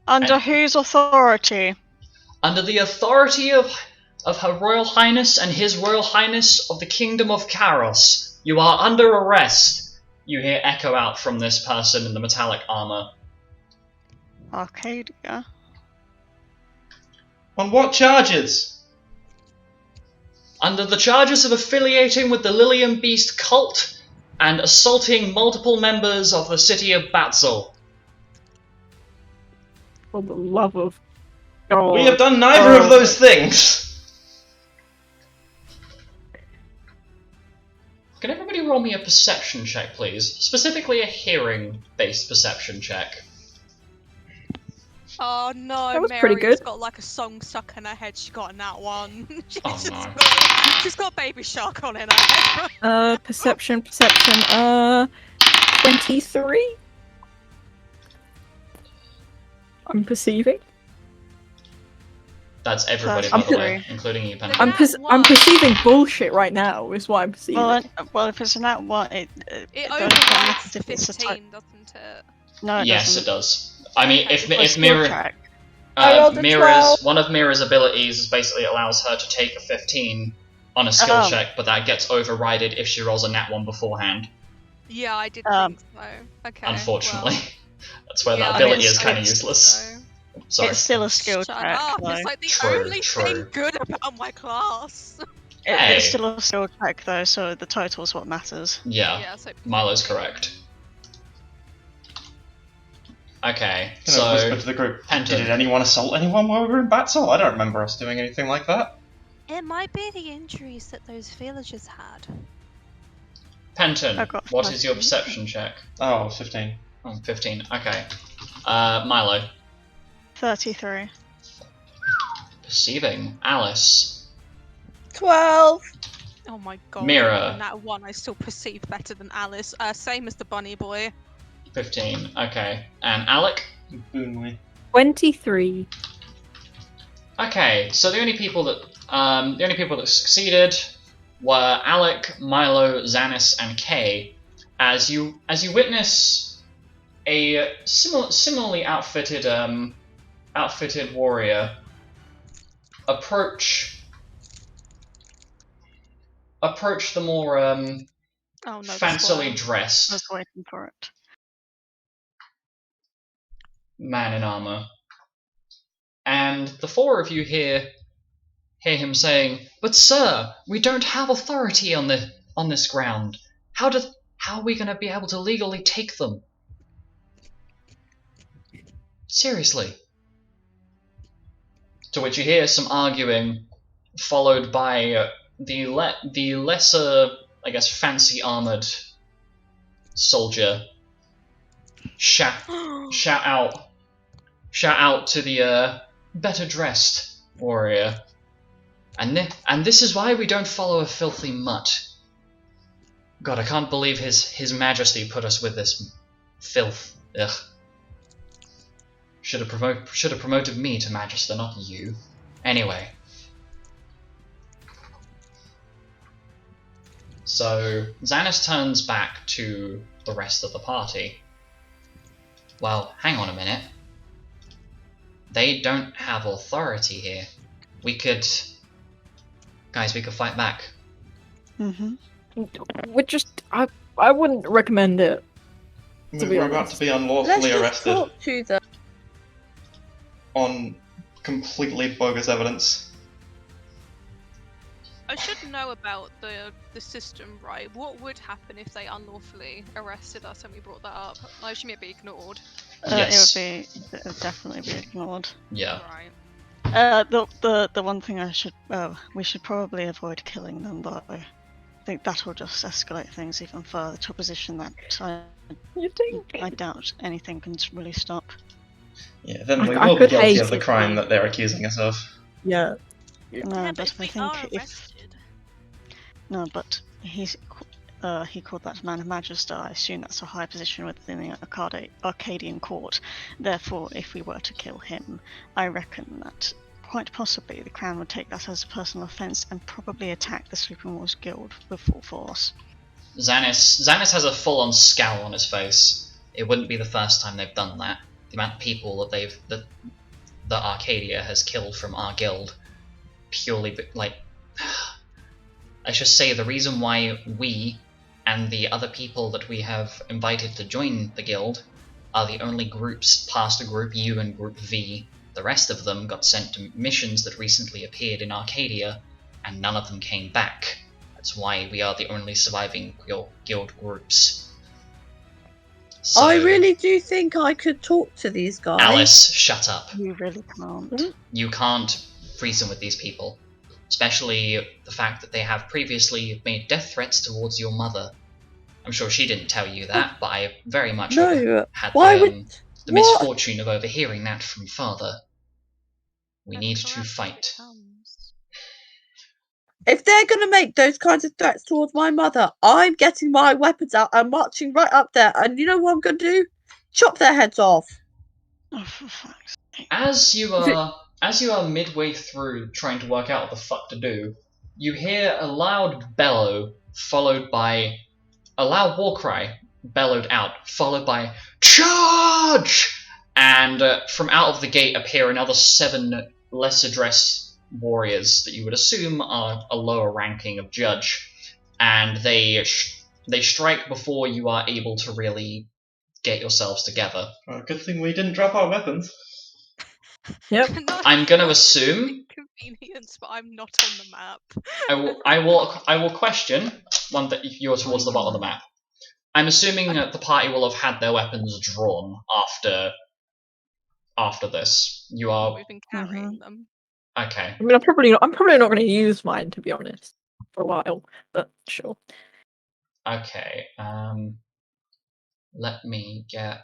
Under whose authority? Under the authority of Her Royal Highness and His Royal Highness of the Kingdom of Karos, you are under arrest. You hear echo out from this person in the metallic armor. Arcadia. On what charges? Under the charges of affiliating with the Lilium Beast cult and assaulting multiple members of the city of Batzel. For the love of God. We have done neither of those things. Can everybody roll me a perception check, please? Specifically a hearing-based perception check. Oh no, That was Mary's pretty good. got like a song stuck in her head. She got in that one. Oh, no. She's got Baby Shark on in her head. Perception. 23. I'm perceiving. That's everybody, I'm by the way, sorry. including you, Penny. I'm One. perceiving bullshit right now. Is what I'm perceiving. Well, if it's an at one, It don't overrides if it's a type. 15, doesn't it? No, it Yes, doesn't. it does. I mean, Okay. if It's a skill Mirror, check. I rolled a 12. One of Mira's abilities is basically allows her to take a 15 on a skill Oh. check, but that gets overrided if she rolls a nat 1 beforehand. Yeah, I did Um, think so. Okay. Unfortunately, well, that's where yeah, that I ability mean, is kind of it's- useless. so- Sorry. It's still a skill Shut check, up! though. It's like the True, only true. thing good about my class. Hey. It's still a skill check, though, so the total's what matters. Yeah, Yeah, so Milo's correct. Okay, Can I whisper so to the group, Penton. did anyone assault anyone while we were in battle? I don't remember us doing anything like that. it might be the injuries that those villagers had. Penton, I got what is your 13. perception check? Oh, 15. Oh, 15. Okay. Milo. 33. Perceiving. Alice. 12. Oh my god. Mira. And that one I still perceive better than Alice. Same as the bunny boy. 15. Okay. And Alec? Boonley. 23. Okay, so the only people that succeeded were Alec, Milo, Xanis, and Kay. As you witness a similarly outfitted warrior approach the more Oh no. the fancily squirrel. I dressed was waiting for it. man in armor. And the four of you hear him saying, "But sir, we don't have authority on this ground. How are we going to be able to legally take them? Seriously." To which you hear some arguing, followed by the lesser, I guess, fancy armored soldier shout out to the better dressed warrior. And this is why we don't follow a filthy mutt. God, I can't believe his majesty put us with this filth. Ugh. Should have promoted me to magister, not you. Anyway. So Xanis turns back to the rest of the party. Well, hang on a minute. They don't have authority here. We could fight back. Mm-hmm. I wouldn't recommend it. To be We're about honest. to be Let's unlawfully just arrested talk to them. on completely bogus evidence. I should know about the system, right? What would happen if they unlawfully arrested us and we brought that up? I assume it'd be ignored. Yes. It would definitely be ignored. Yeah. Right. The one thing we should probably avoid killing them, though. I think that will just escalate things even further to a position that You think? I doubt anything can really stop. Yeah, then we I will be could guilty hate of the it, crime but- that they're accusing us of. Yeah. No, Yeah, but if I we think are if arrested. no, but he called that man a magister. I assume that's a high position within the Arcadian court. Therefore, if we were to kill him, I reckon that quite possibly the Crown would take that as a personal offence and probably attack the Sleeping Wolves Guild with full force. Xanis has a full-on scowl on his face. It wouldn't be the first time they've done that. The amount of people that Arcadia has killed from our guild, purely let's just say the reason why we and the other people that we have invited to join the guild are the only groups past Group U and Group V. The rest of them got sent to missions that recently appeared in Arcadia, and none of them came back. That's why we are the only surviving guild groups. So, I really do think I could talk to these guys. Alice, shut up. You really can't. Mhm. You can't reason with these people. Especially the fact that they have previously made death threats towards your mother. I'm sure she didn't tell you that, but I very much No, had why the would... what? misfortune of overhearing that from father. We And need to corrupt fight. becomes. If they're going to make those kinds of threats towards my mother, I'm getting my weapons out and marching right up there. And you know what I'm going to do? Chop their heads off. Oh, for fuck's sake. As you are midway through trying to work out what the fuck to do, you hear a loud bellow followed by a loud war cry bellowed out, followed by "Charge!" And from out of the gate appear another 7 lesser dressed warriors that you would assume are a lower ranking of judge, and they strike before you are able to really get yourselves together. Well, good thing we didn't drop our weapons. Yep. No, I'm gonna not assume inconvenience, but I'm not on the map. I will question one that you're towards the bottom of the map. I'm assuming that the party will have had their weapons drawn after this. You are We've been carrying them. okay. I mean, I'm probably not going to use mine, to be honest, for a while. But sure. Okay. Let me get.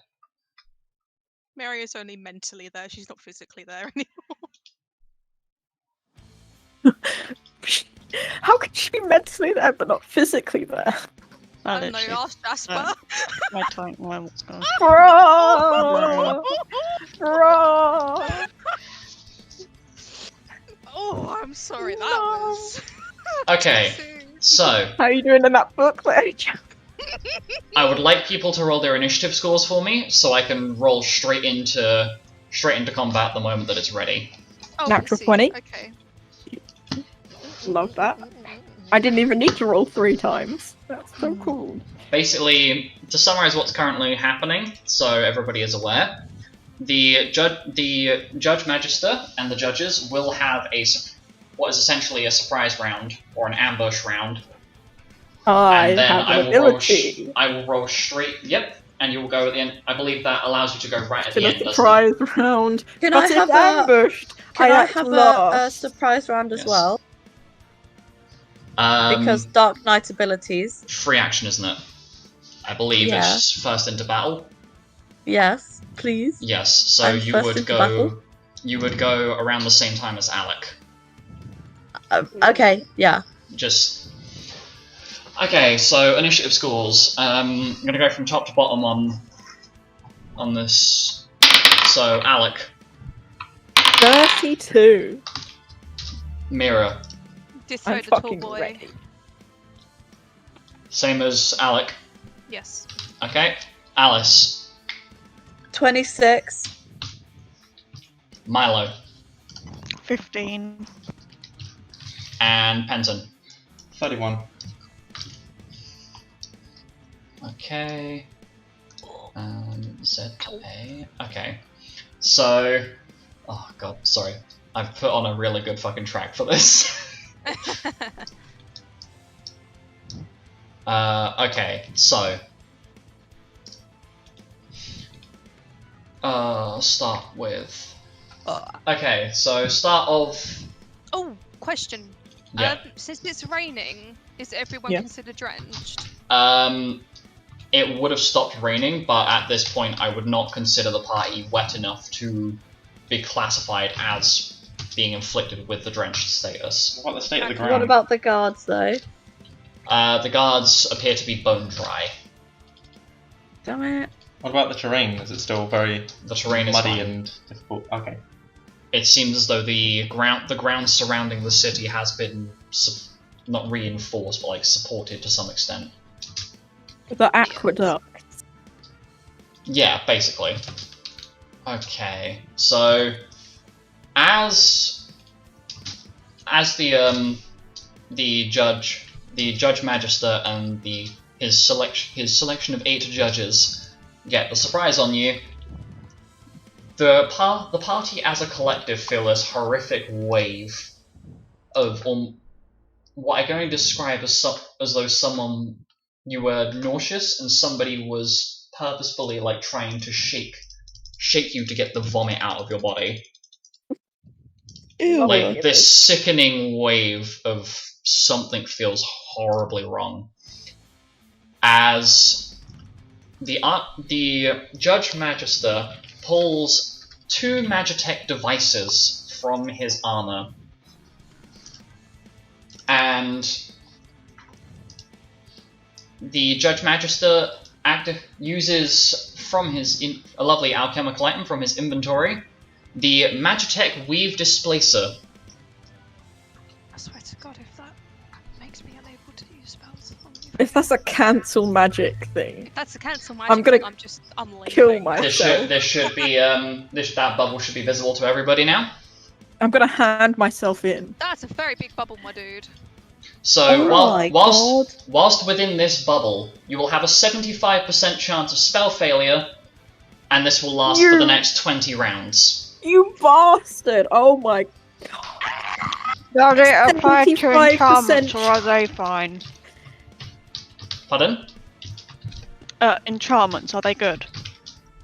Mary is only mentally there. She's not physically there anymore. How could she be mentally there but not physically there? I don't know. Ask Jasper. My time, what's going on? Bro! Bro! Oh, I'm sorry. That No. was. Okay. So How are you doing in that book there? I would like people to roll their initiative scores for me, so I can roll straight into combat the moment that it's ready. Oh, Natural I see. 20. Okay. Love that. I didn't even need to roll 3 times. That's so cool. Basically, to summarize what's currently happening, so everybody is aware, the judge magister and the judges will have what is essentially a surprise round or an ambush round. I And then have an ability. I will roll straight. Yep, and you will go at the end. I believe that allows you to go right at To the the end. surprise round. Can But I if have ambushed, Can I act have a last. surprise round as Yes. well? Doesn't it? Because Dark Knight abilities. Free action, isn't it? I believe Yeah. it's first into battle. Yes, please. Yes, so I'm you first would into go. battle. You would go around the same time as Alec. Okay, yeah. Just. Okay, so initiative scores. I'm gonna go from top to bottom on this. So Alec, 32. Mira, Ditto I'm the tall fucking boy. ready. same as Alec. Yes. Okay, Alice, 26. Milo, 15. and Penton. 31. Okay. ZA. Okay. So. Oh god, sorry. I've put on a really good fucking track for this. Okay, so. Start with. Okay, so start of. Oh, question. Yeah. Since it's raining, is everyone Yeah. considered drenched? It would have stopped raining, but at this point I would not consider the party wet enough to be classified as being inflicted with the drenched status. What about the state of the Okay. ground? What about the guards, though? The guards appear to be bone dry. Damn it. What about the terrain? Is it still very The terrain is muddy fine. and difficult? Okay. It seems as though the ground surrounding the city has been not reinforced, but like supported to some extent. The aqueduct. Yeah, basically. Okay, so as the judge magister and his selection of 8 judges get the surprise on you, the party as a collective feel this horrific wave of what I'm going to describe as though you were nauseous and somebody was purposefully like trying to shake you to get the vomit out of your body. Ew. Like this sickening wave of something feels horribly wrong. As the Judge Magister pulls 2 Magitech devices from his armor, and the Judge Magister uses from a lovely alchemical item from his inventory, the Magitech Weave Displacer. I swear to God, if that makes me unable to use spells on you. If that's a cancel magic thing, If that's a cancel magic, I'm gonna I'm leaving. kill myself. This should be that bubble should be visible to everybody now. I'm gonna hand myself in. That's a very big bubble, my dude. So Oh my whilst within this bubble, you will have a 75% chance of spell failure, and this will last for the next 20 rounds. You bastard! Oh my. Does it apply to 75%. enchantments, or are they fine? Pardon? Enchantments, are they good?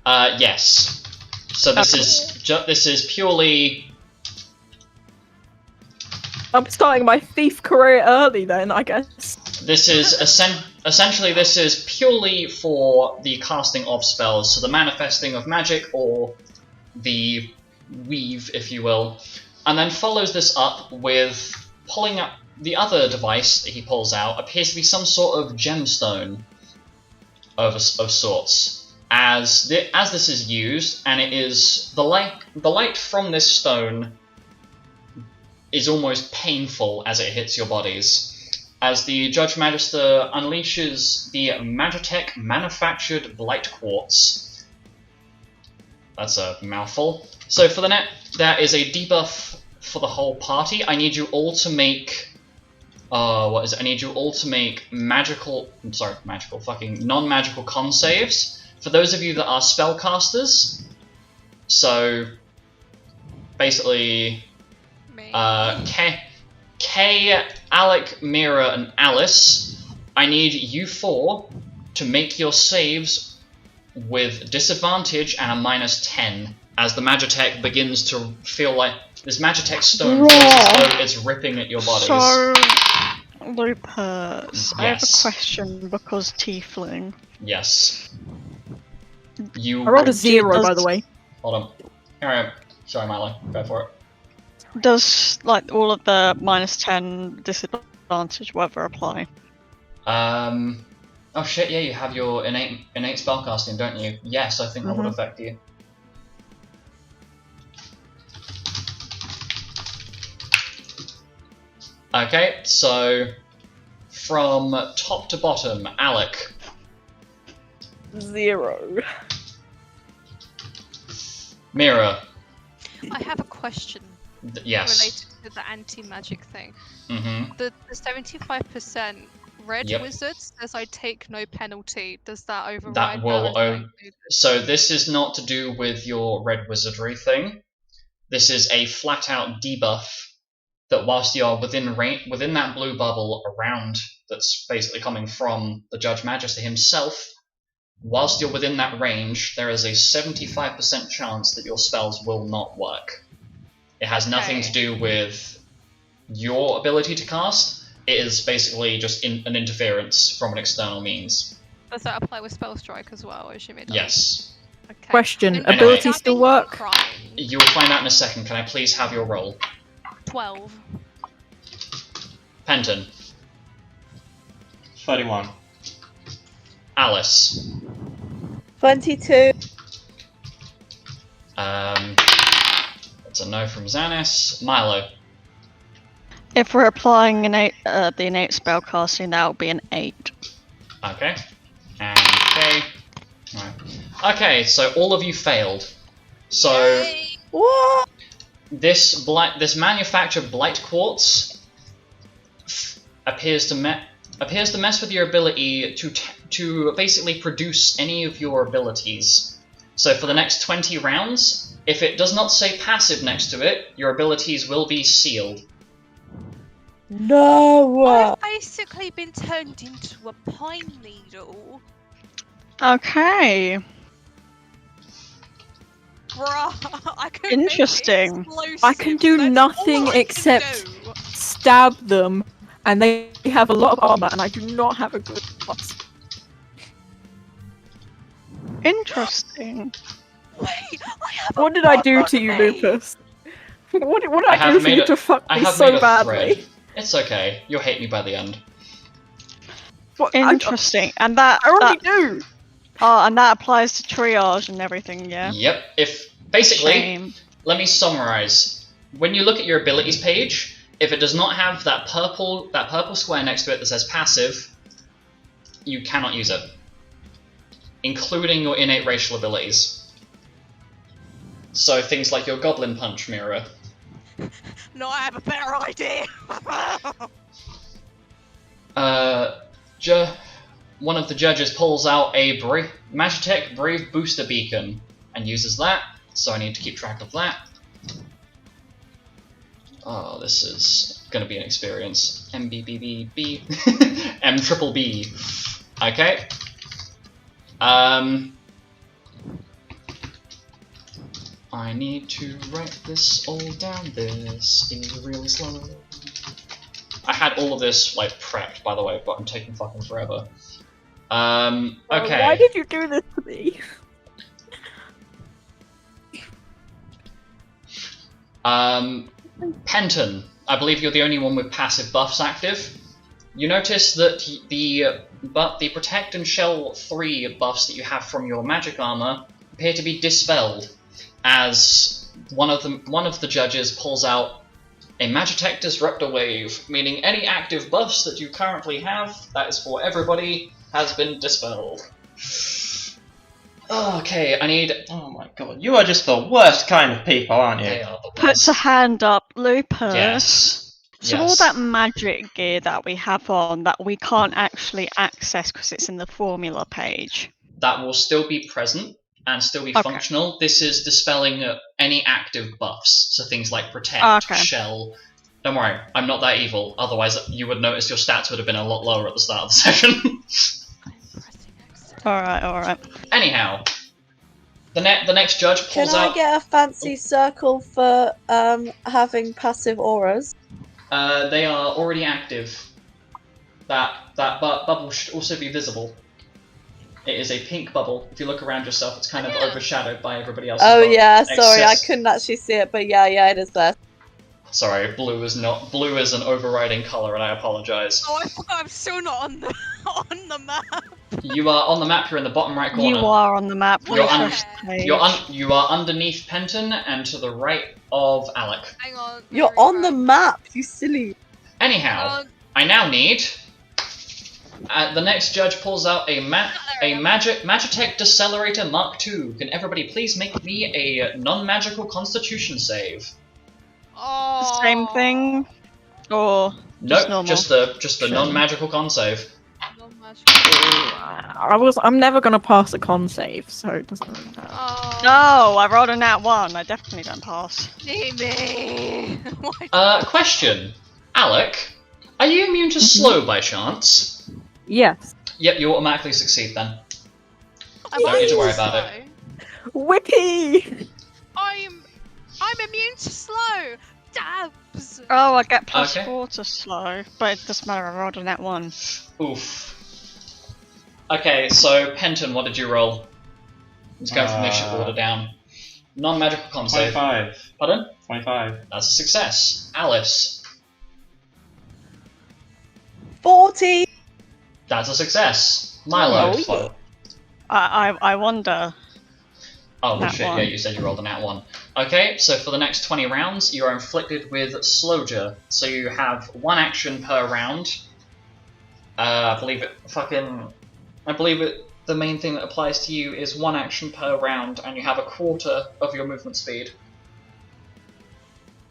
Yes. So this is purely. I'm starting my thief career early then, I guess. This is essentially this is purely for the casting of spells, so the manifesting of magic or the weave, if you will, and then follows this up with pulling up the other device that he pulls out. Appears to be some sort of gemstone of sorts. As this is used, and it is the light from this stone is almost painful as it hits your bodies. As the Judge Magister unleashes the Magitech manufactured Blight Quartz. That's a mouthful. So for the net, there is a debuff for the whole party. I need you all to make I need you all to make non-magical con saves. For those of you that are spellcasters, so basically Kay, Alec, Mira, and Alice, I need you four to make your saves with disadvantage and a -10 as the Magitech begins to feel like this Magitech stone feels as though it's ripping at your bodies. So, Lupus, I have a Yes. question because tiefling. Yes. I rolled a 0, by the way. Hold on. Here I am. Sorry, Milo. Go for it. Does like all of the -10 disadvantage whatever apply? Oh shit, yeah, you have your innate spellcasting, don't you? Yes, I think that would affect you. Okay, so from top to bottom, Alec. 0. Mira. I have a question Yes. related to the anti-magic thing. Mm-hmm. The 75% red Yep. wizard says I take no penalty. Does that override That will. or is that included? So this is not to do with your red wizardry thing. This is a flat-out debuff that whilst you are within that blue bubble around, that's basically coming from the Judge Magister himself. Whilst you're within that range, there is a 75% chance that your spells will not work. It has nothing to do with your ability to cast. It is basically just an interference from an external means. Does that apply with spell strike as well? I assume it does. Yes. Okay. Question, And ability stabbing still or work? crying? You will find out in a second. Can I please have your roll? 12. Penton. 31. Alice. 22. That's a no from Xanis. Milo. If we're applying the innate spellcasting, that would be an 8. Okay. And Kay. Right. Okay, so all of you failed. So Yay! What? this manufactured Blight Quartz appears to mess with your ability to basically produce any of your abilities. So for the next 20 rounds, if it does not say passive next to it, your abilities will be sealed. No. I've basically been turned into a pine needle. Okay. Bruh, I can make Interesting. I can do explosives, that's nothing all I can except do. stab them, and they have a lot of armor, and I do not have a good plus. Interesting. Wait, I have What did I do to you, Lupus? What did I do for you to fuck I me have so made a badly? thread. It's okay. You'll hate me by the end. What, Interesting. And that I already do. and that applies to triage and everything, yeah. Yep. If basically, Shame. let me summarize. When you look at your abilities page, if it does not have that purple square next to it that says passive, you cannot use it, including your innate racial abilities. So things like your Goblin Punch, Mira. No, I have a better idea. One of the judges pulls out a Magitech Brave Booster Beacon and uses that, so I need to keep track of that. Oh, this is going to be an experience. MBBBB. MBBB. Okay. I need to write this all down. This is really slow. I had all of this like prepped, by the way, but I'm taking fucking forever. Okay. Why did you do this to me? Penton, I believe you're the only one with passive buffs active. You notice that the Protect and Shell 3 buffs that you have from your magic armor appear to be dispelled, as one of the judges pulls out a Magitech Disruptor Wave, meaning any active buffs that you currently have, that is for everybody, has been dispelled. Okay, I need... Oh my god, you are just the worst kind of people, aren't you? They are the Puts a worst. hand up, Lupus. Yes. So all that magic gear that we have on that we can't actually access because it's in the formula page. That will still be present and still be functional. This is dispelling any active buffs, so things like Protect, Shell. Don't worry, I'm not that evil, otherwise you would notice your stats would have been a lot lower at the start of the session. Alright. Anyhow, the next judge pulls Can I out... get a fancy circle for having passive auras? They are already active. That bubble should also be visible. It is a pink bubble. If you look around yourself, it's kind of overshadowed by everybody else's. Oh yeah, sorry, I couldn't actually see it, but yeah, it is there. Sorry, blue is an overriding color, and I apologize. Oh, I forgot I'm still not on the map. You are on the map. You're in the bottom right corner. You are on the map. You are underneath Penton and to the right of Alec. Hang on. You're on the map, you silly. Anyhow, I now need. The next judge pulls out a Magitech Decelerator Mark II. Can everybody please make me a non-magical Constitution save? Oh. Same thing, or Nope, normal? just the non-magical con save. I'm never gonna pass a con save, so it doesn't really matter. Oh. No, I rolled a nat 1. I definitely don't pass. Me. Question, Alec, are you immune to slow by chance? Yes. Yep, you automatically succeed then. Am Don't I need to worry slow? about it. Whippy! I'm immune to slow. Dabs. Oh, I get plus Okay. 4 to slow, but it doesn't matter, I rolled a nat 1. Oof. Okay, so Penton, what did you roll? Let's go from initiative order down. Non-magical con save. 25. Pardon? 25. That's a success. Alice. 40. That's a success. Milo. Oh, I wonder. Oh Nat shit, one. yeah, you said you rolled a nat 1. Okay, so for the next 20 rounds, you are inflicted with Slowja. So you have 1 action per round. I believe the main thing that applies to you is 1 action per round, and you have a quarter of your movement speed.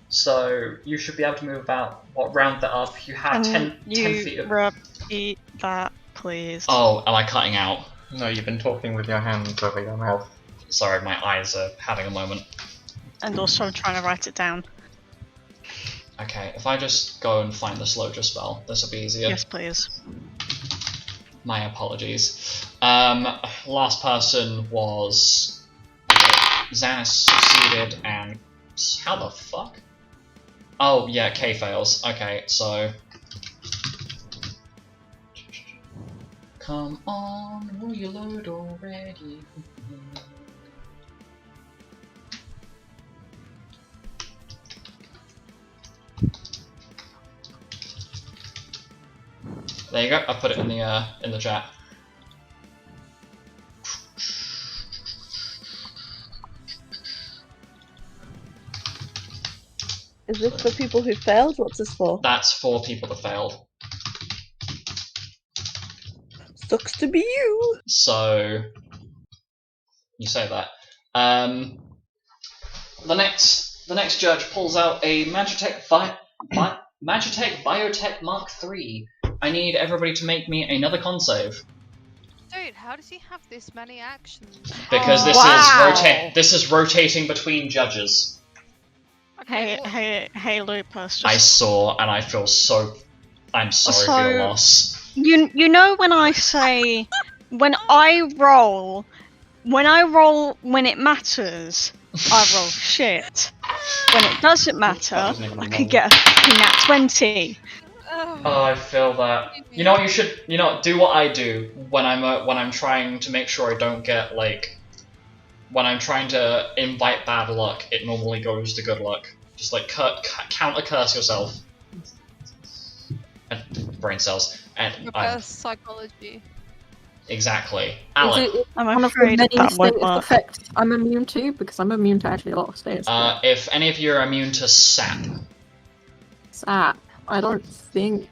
So you should be able to move about, round that up. You have 10 feet of... repeat that, please? Oh, am I cutting out? No, you've been talking with your hands over your mouth. Sorry, my eyes are having a moment. And also I'm trying to write it down. Okay, if I just go and find the Slowja spell, this will be easier. Yes, please. My apologies. Last person was Xanis succeeded, and how the fuck? Oh yeah, K fails. Okay, so come on, will you load already? There you go. I put it in the chat. Is this for people who failed? What's this for? That's for people that failed. Sucks to be you. So you say that. The next judge pulls out a Magitech Biotech Mark III. I need everybody to make me another con save. Dude, how does he have this many actions? Because Wow. this is rotating between judges. Okay, Hey, Lupus. I saw, and I feel I'm sorry for your loss. You know when I say when I roll when it matters, I roll shit. When it doesn't matter, That wasn't even a I could roll. get a fucking nat 20. Oh, I feel that. You know what you should? You know, do what I do when I'm trying to make sure I don't get like. When I'm trying to invite bad luck, it normally goes to good luck. Just like counter curse yourself. And brain cells. And reverse psychology. exactly. Alec, I'm One of the afraid many that won't status work. effects I'm immune to, because I'm immune to actually a lot of status. if any of you are immune to sap, Sap. I don't think.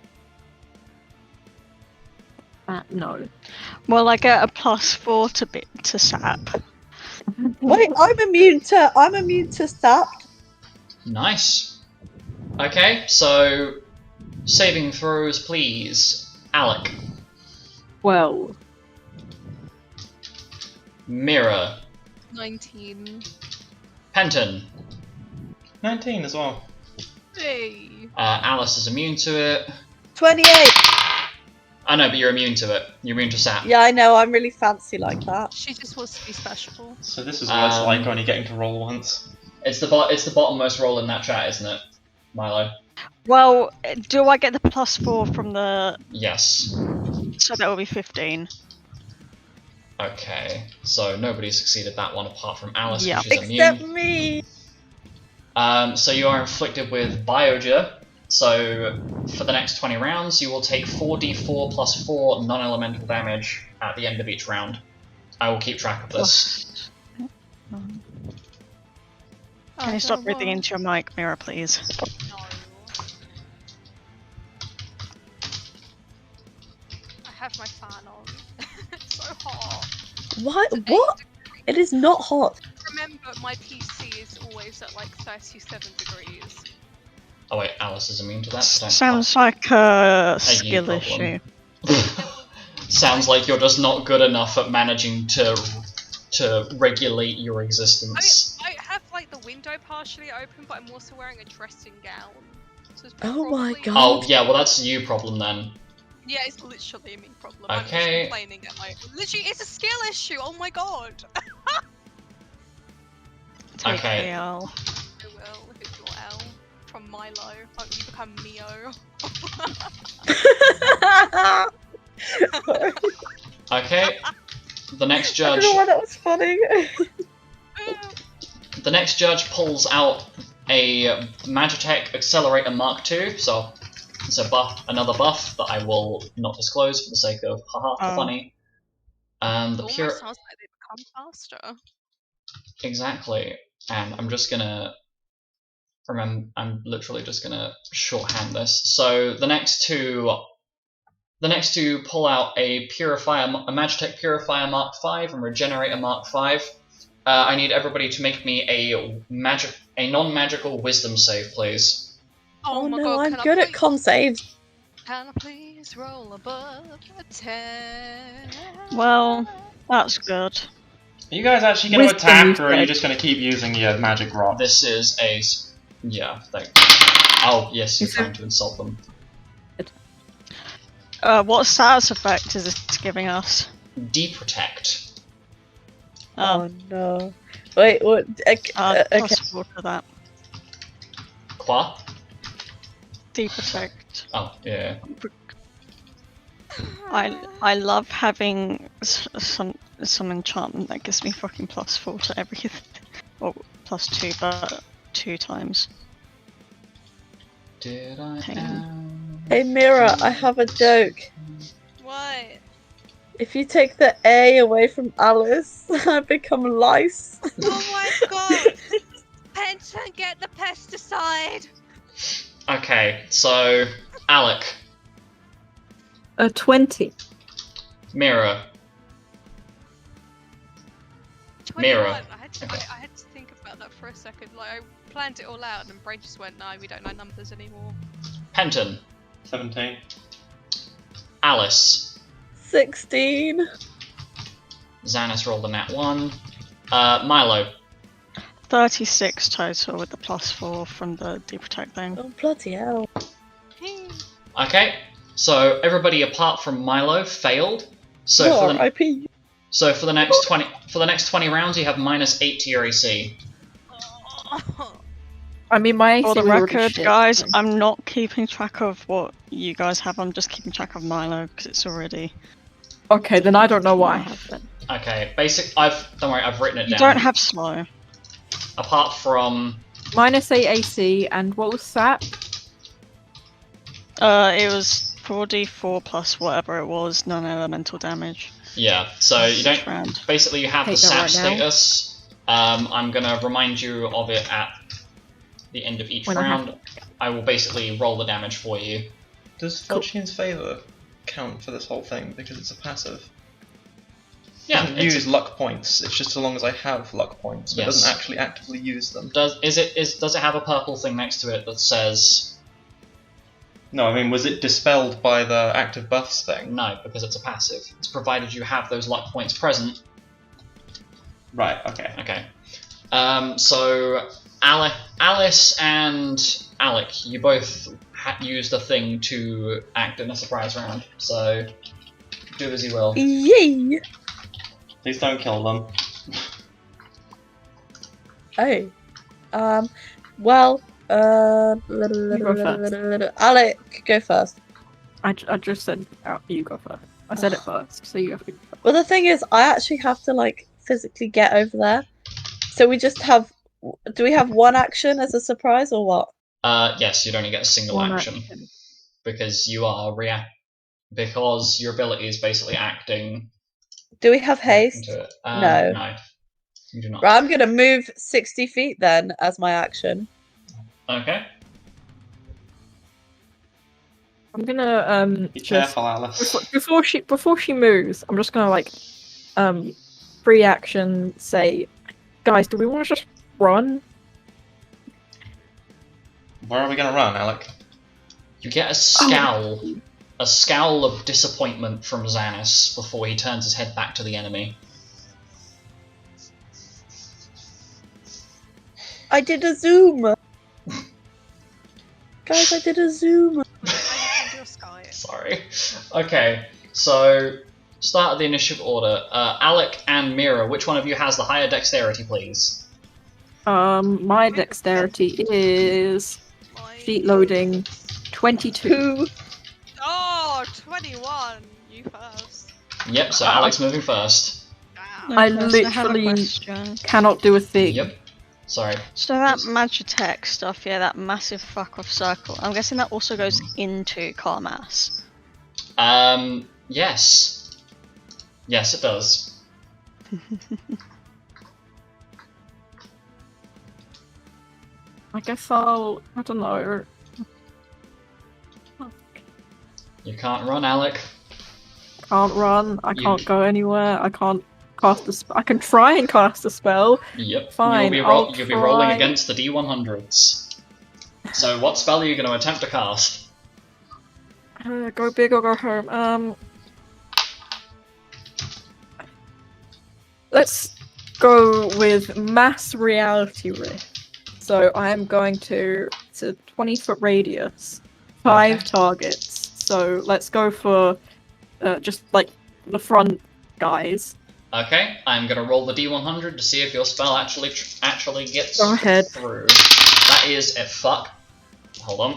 No. Well, I get a +4 to sap. Wait, I'm immune to sap. nice. Okay, so saving throws, please. Alec, 12. Mira, 19. Penton. 19 as well. Hey. Alice is immune to it. 28. I know, but you're immune to it. You're immune to sap. Yeah, I know. I'm really fancy like that. She just wants to be special. So this is what it's like only getting to roll once. It's the bottommost roll in that chat, isn't it, Milo? Well, do I get the +4 from the? Yes. So that will be 15. Okay, so nobody succeeded that one apart from Alice, Yeah. which is Except immune. me. So you are inflicted with Bioja. So for the next 20 rounds, you will take 4d4 plus 4 non-elemental damage at the end of each round. I will keep track of this. Can you stop breathing into your mic, Mira, please? No. I have my fan on. It's so hot. What? It's What? 8 degrees. It is not hot. Remember, my PC is always at like 37 degrees. Oh wait, Alice is immune to that. So don't Sounds like a you skill problem. issue. Sounds like you're just not good enough at managing to regulate your existence. I have like the window partially open, but I'm also wearing a dressing gown. So it's Oh my probably- God. Oh yeah, well that's a you problem then. Yeah, it's literally a me problem. Okay. I'm just complaining at my. Literally, it's a skill issue. Oh my god. Take Okay. the L. I will if it's your L from Milo. Oh, you become Mio. Okay. The next I don't judge. know why that was funny. The next judge pulls out a Magitech Accelerator Mark II. So it's a buff, another buff that I will not disclose for the sake of haha Oh. funny. And the Almost pure sounds like they become faster. exactly. And I'm just gonna I'm literally just gonna shorthand this. So the next two pull out a Magitech Purifier Mark V and Regenerator Mark V. I need everybody to make me a non-magical Wisdom save, please. Oh my no, god, I'm can good I at con saves. Can I please roll above a 10? Well, that's good. Are you guys actually going to Wisdom, attack, you or are you said. just going to keep using your magic rock? This is a yeah. Oh yes, you're trying to insult them. What status effect is this giving us? Deprotect. Oh no. Wait, what? Okay. Possible for that. Qua? Deprotect. Oh yeah. I love having some enchantment that gives me fucking +4 to everything. Or +2, but 2 times. Did I? Hey Mira, I have a joke. What? If you take the A away from Alice, I become lice. Oh my god! Penton, get the pesticide! Okay, so Alec. 20. Mira. 21. Mira. I had to think about that for a second. Like, I planned it all out, and then brain just went, no, we don't know numbers anymore. Penton. 17. Alice. 16. Xanis rolled a nat 1. Milo. 36 total with the +4 from the deprotect thing. Oh, bloody hell. Okay, so everybody apart from Milo failed. So No, for the RIP. so for the next 20 rounds, you have -8 to your AC. I mean, my AC For the was already record, shit, guys, so- I'm not keeping track of what you guys have. I'm just keeping track of Milo because it's already. Okay, then I don't know what I have then. Okay, don't worry, I've written it You down. don't have slow. Apart from -8 AC, and what was that? It was 4d4 plus whatever it was, non-elemental damage. yeah, so you don't. Each round. Basically, you have the Take that SAP right now. status. I'm gonna remind you of it at the end of each When I have round. I will basically roll the damage for you. Does Fortune's Favour count for this whole thing because it's a passive? Yeah, It doesn't it's use luck points. It's just so long as I have luck points, but it Yes. doesn't actually actively use them. does it have a purple thing next to it that says No, I mean, was it dispelled by the active buffs thing? no because it's a passive? It's provided you have those luck points present. Right. Okay. Okay. So Alice and Alec, you both used a thing to act in a surprise round. So do as you will. Yay! Please don't kill them. Oh. Well, go first. Alec, go first. I just said you go first. I said it first, so you have to go first. Well, the thing is, I actually have to, like, physically get over there. So we just have... Do we have one action as a surprise, or what? Yes, you'd only get a single One action because you are because your ability is basically acting. Do we have haste? into it. No. No, you do not. Right, I'm going to move 60 feet then as my action. Okay. I'm gonna Be just careful, Alice. before she moves, I'm just gonna like free action say, guys, do we want to just run? Where are we gonna run, Alec? You get a scowl of disappointment from Xanis before he turns his head back to the enemy. I did a zoom! Guys, I did a zoom! Sorry. Okay, so start of the initiative order. Alec and Mira, which one of you has the higher dexterity, please? My dexterity is sheet loading 22. Oh, 21! You first. Yep, so Alec's moving first. Wow. I Okay, so have a literally question. cannot do a thing. Yep. Sorry. So that Magitech stuff, yeah, that massive fuck off circle. I'm guessing that also goes into Carmass. Yes. Yes, it does. I guess I don't know. You can't run, Alec. Can't run. I can't go anywhere. I can't cast a spell. I can try and cast a spell. Yep. Fine, You'll I'll be rolling try. against the D100s. So what spell are you going to attempt to cast? Go big or go home. Let's go with mass reality rift. So I am going to. It's a 20-foot radius, 5 Okay. targets. So let's go for just like the front guys. Okay, I'm going to roll the D100 to see if your spell actually gets Go ahead. through. That is a fuck. Hold on.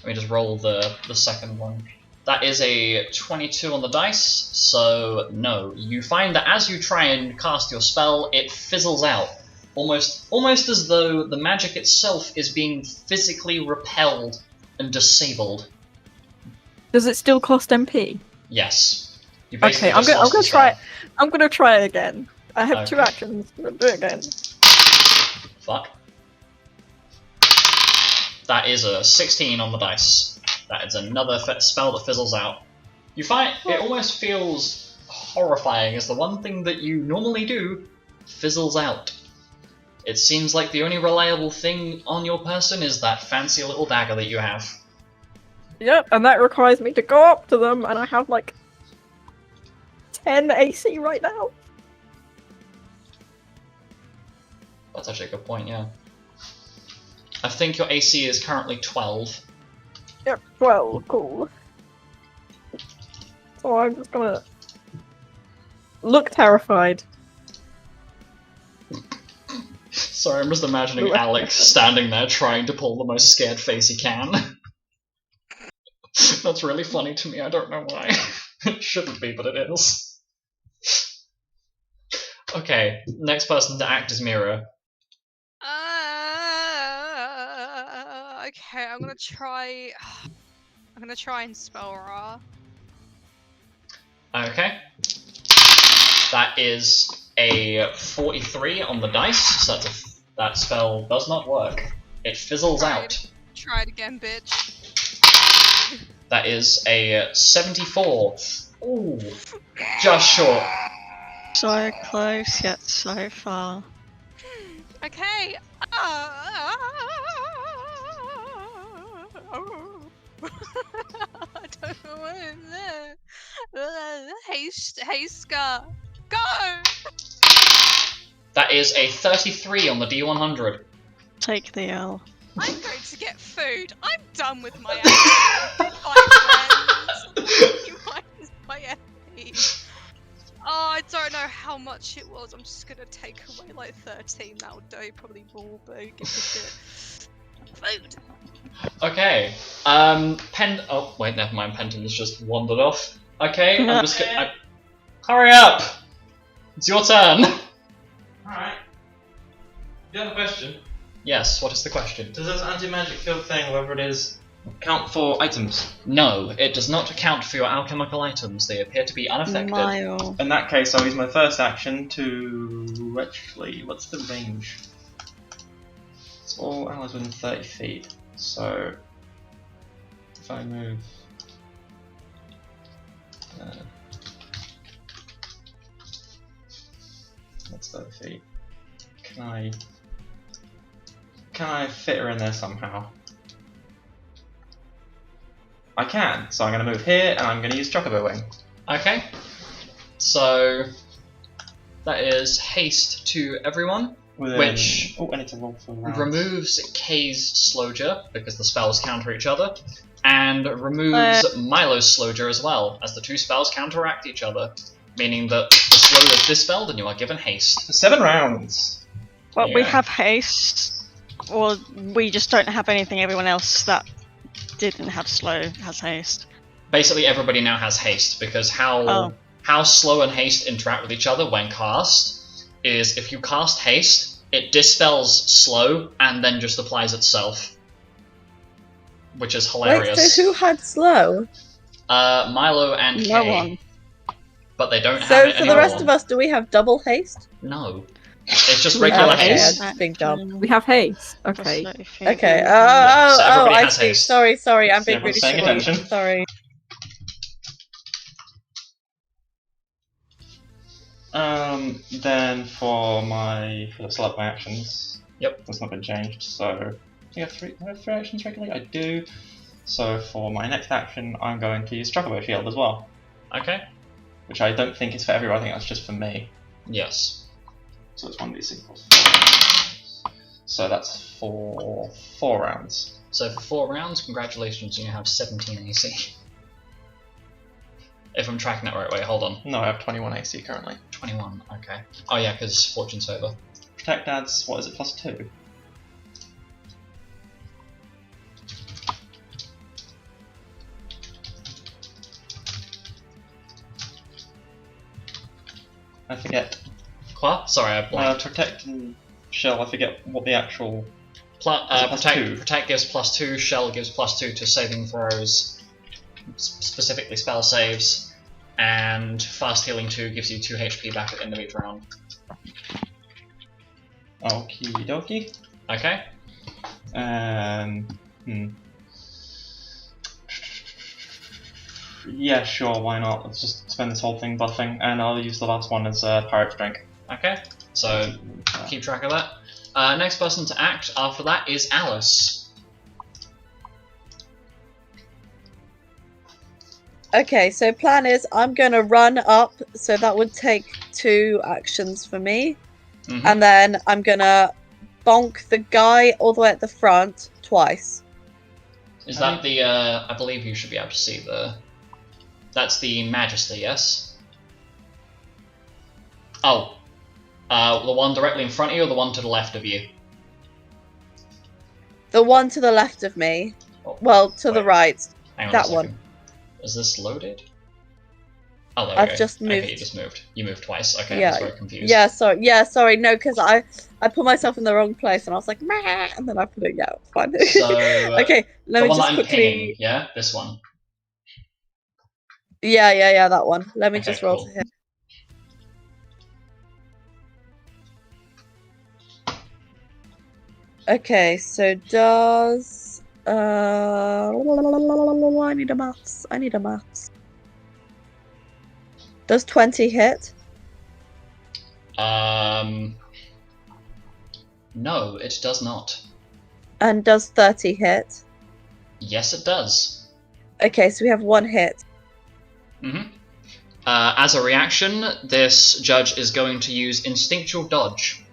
Let me just roll the second one. That is a 22 on the dice, so no. You find that as you try and cast your spell, it fizzles out. Almost as though the magic itself is being physically repelled and disabled. Does it still cost MP? Yes. You basically Okay, I'm just gonna lost the try. spell. I'm gonna try it again. I have 2 Okay. actions. I'm gonna do it again. Fuck. That is a 16 on the dice. That is another spell that fizzles out. You find it almost feels horrifying as the one thing that you normally do fizzles out. It seems like the only reliable thing on your person is that fancy little dagger that you have. Yep, and that requires me to go up to them, and I have like 10 AC right now. That's actually a good point, yeah. I think your AC is currently 12. Yep, well, cool. So I'm just gonna look terrified. Sorry, I'm just imagining Ooh, Alex standing there trying to pull the most scared face he can. That's really funny to me, I don't know why. It shouldn't be, but it is. Okay, next person to act is Mira. Okay, I'm gonna try. I'm gonna try and spell Ra. Okay. That is a 43 on the dice, so that spell does not work. It fizzles out. Try it again, bitch. That is a 74. Ooh, just short. So close, yet so far. Okay. I don't know what is there. Hey, Scar. Go! That is a 33 on the D100. Take the L. I'm going to get food. I'm done with my actions. Goodbye, friends. You minus my FP. Oh, I don't know how much it was. I'm just gonna take away like 13. That'll do. Probably more, but who gives a shit? Food. Okay. Oh wait, never mind. Penton's just wandered off. Okay, I'm just gonna. Hurry up! It's your turn. Alright. You have a question? Yes. What is the question? Does this anti-magic field thing, whatever it is, count for items? No, it does not account for your alchemical items. They appear to be unaffected. Mile. In that case, I'll use my first action to... Actually, what's the range? It's all allies within 30 feet. So... If I move... that's 30 feet. Can I fit her in there somehow? I can, so I'm going to move here and I'm going to use Chocobo Wing. Okay. So that is haste to everyone, which I need to roll for rounds. removes Kay's Sloger because the spells counter each other, and removes Milo's Sloger as well, as the two spells counteract each other, meaning that the Sloger is dispelled and you are given haste. For 7 rounds. Well, we Yeah. have haste, or we just don't have anything. Everyone else that didn't have slow has haste. Basically, everybody now has haste because how slow and haste interact with each other when cast is if you cast haste, it dispels slow and then just applies itself, which is hilarious. Wait, so who had slow? Milo and No Kay, one. but they don't have So it for the rest anymore. of us, do we have double haste? No, it's just We regular have haste. I'm being dumb. We have haste. For Okay. 30 feet. Okay. Yeah, so everybody I has see. haste. Sorry. I'm So being everyone's really paying silly. attention. Sorry. Then for the select my actions. Yep. That's not been changed. So I have three actions regularly. I do. So for my next action, I'm going to use Chocobo Shield as well, Okay. which I don't think is for everyone. I think that's just for me. Yes. So it's 1d6 plus 4. So that's for 4 rounds. So for 4 rounds, congratulations, you have 17 AC. If I'm tracking that right, wait, hold on. No, I have 21 AC currently. 21, okay. Oh yeah, because Fortune's over. Protect adds, what is it, plus 2? I forget. Quoi? Sorry, I blanked. Protect and Shell, I forget what the actual... plus Protect, 2? Protect gives +2, Shell gives +2 to saving throws, specifically spell saves, and Fast Healing 2 gives you 2 HP back at the end of each round. Okie dokie. Okay? Yeah, sure, why not? Let's just spend this whole thing buffing, and I'll use the last one as Pirate's Drink. Okay, so keep track of that. Next person to act after that is Alice. Okay, so plan is I'm gonna run up, so that would take 2 actions for me. Mhm. And then I'm gonna bonk the guy all the way at the front twice. Is that the, I believe you should be able to see the... That's the Magister, yes? Oh. The one directly in front of you or the one to the left of you? The one to the left of me. Oh, Well, to the wait. right. Hang on That a second. one. Is this loaded? Oh, there we I've go. just moved. Okay, you just moved. You moved twice. Okay, I Yeah, was very confused. Yeah, sorry, no, because I put myself in the wrong place and I was like, meh, and then I put it, yeah, it's fine. So, okay, let the me one just that I'm quickly. pinging, yeah? This one. Yeah, that one. Let me Okay, just roll cool. to hit. Okay, so does I need a maths. Does 20 hit? No, it does not. And does 30 hit? Yes, it does. Okay, so we have 1 hit. Mm-hmm. As a reaction, this judge is going to use instinctual dodge.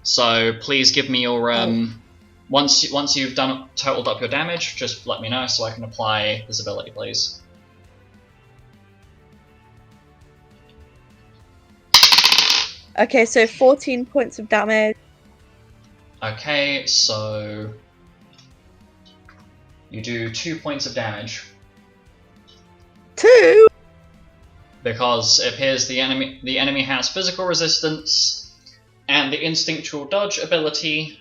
So please give me your once you've totaled up your damage, just let me know so I can apply this ability, please. Okay, so 14 points of damage. Okay, so you do 2 points of damage. 2? Because it appears the enemy has physical resistance, and the instinctual dodge ability,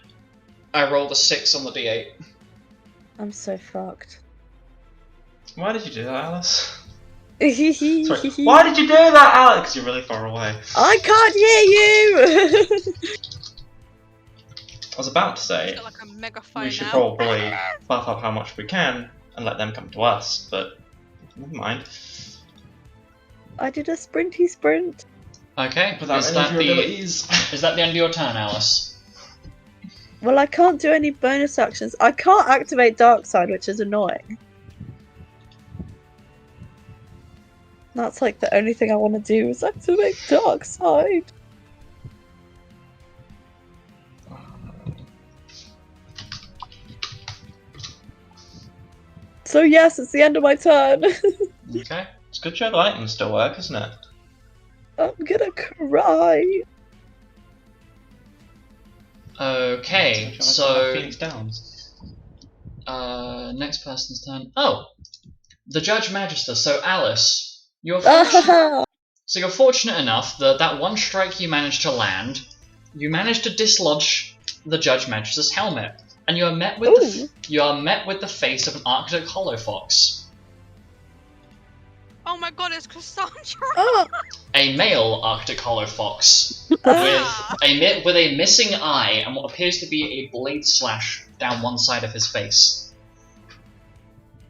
I rolled a 6 on the d8. I'm so fucked. Why did you do that, Alice? Sorry, Sorry, why did you do that, Alex? You're really far away. I can't hear you! I was about to say, Got like a megaphone we should now. probably buff up how much we can and let them come to us, but never mind. I did a sprinty sprint. Okay, Without is any that of your the abilities. is that the end of your turn, Alice? Well, I can't do any bonus actions. I can't activate Dark Side, which is annoying. That's like the only thing I want to do is activate Dark Side. So yes, it's the end of my turn. Okay. It's good your items still work, isn't it? I'm gonna cry. Okay, Shall I so Phoenix Downs? next person's turn. Oh, the Judge Magister. So Alice, you're fortunate. So you're fortunate enough that that one strike you managed to land, you managed to dislodge the Judge Magister's helmet, and you are met with the face of an Arctic hollow fox. Oh my god, it's Cassandra! Oh, A male Arctic hollow fox Ah. with a missing eye and what appears to be a blade slash down one side of his face.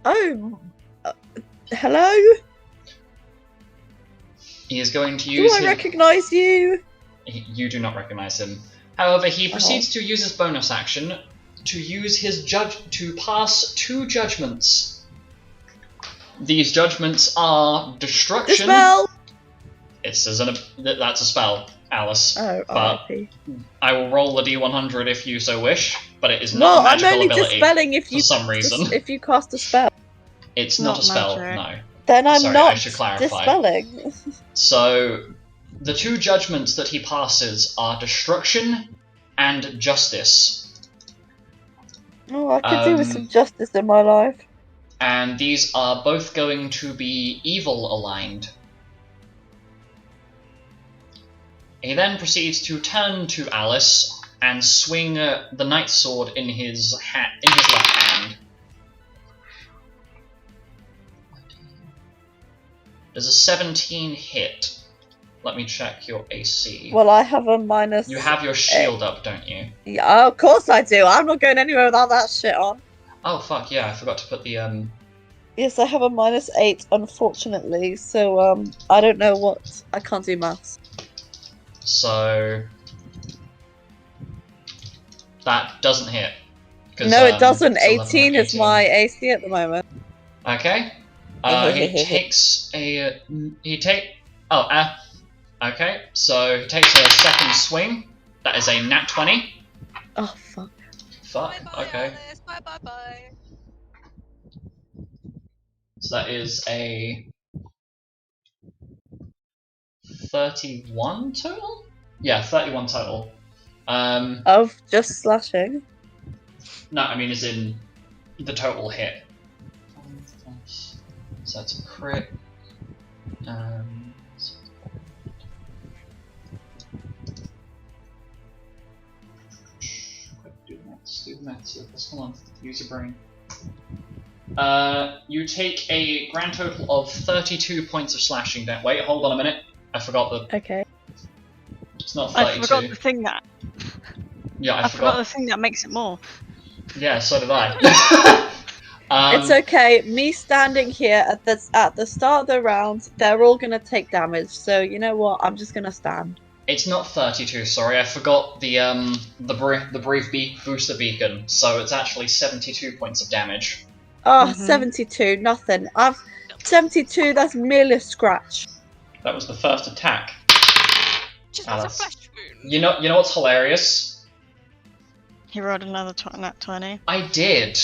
oh. Hello? He is going to Do use I recognise you? You do not recognize him. However, he proceeds to use his bonus action to use his to pass 2 judgments. These judgments are destruction. Dispel! That's a spell, Alice. Oh, but RIP. I will roll a d100 if you so wish, but it is not Well, a magical I'm only ability dispelling if for you some reason. if you cast a spell. It's Not not a spell, magic. no. Then I'm Sorry, not I should clarify. dispelling. So, the 2 judgments that he passes are destruction and justice. Oh, I could do with some justice in my life. And these are both going to be evil aligned. He then proceeds to turn to Alice and swing the Knight's Sword in his left hand. Does a 17 hit? Let me check your AC. Well, I have a minus. You have your shield up, don't you? Yeah, of course I do. I'm not going anywhere without that shit on. Oh fuck yeah! I forgot to put the Yes, I have a -8, unfortunately. So I don't know what. I can't do maths. So that doesn't hit. 'Cause, No, it doesn't. it's 11 or 18 is my AC at the moment. Okay. He takes a. He take. Oh, okay. So he takes a second swing. That is a nat 20. Oh fuck. Fuck. Bye bye, Okay. Alice. Bye bye bye. So that is a 31 total. Yeah, 31 total. Of just slashing. No, I mean as in the total hit. So that's a crit. Do the maths, Lucas. Come on, use your brain. You take a grand total of 32 points of slashing damage. Wait, hold on a minute. I forgot the. Okay. It's not 32. I forgot the thing that. Yeah, I I forgot forgot. the thing that makes it more. Yeah, so did I. It's okay. Me standing here at the start of the round, they're all gonna take damage. So you know what? I'm just gonna stand. It's not 32. Sorry, I forgot the brief booster beacon. So it's actually 72 points of damage. Oh, 72, nothing. 72. That's merely a scratch. That was the first attack. Just Alice. was a flesh wound. You know what's hilarious? He rolled another nat 20. I did.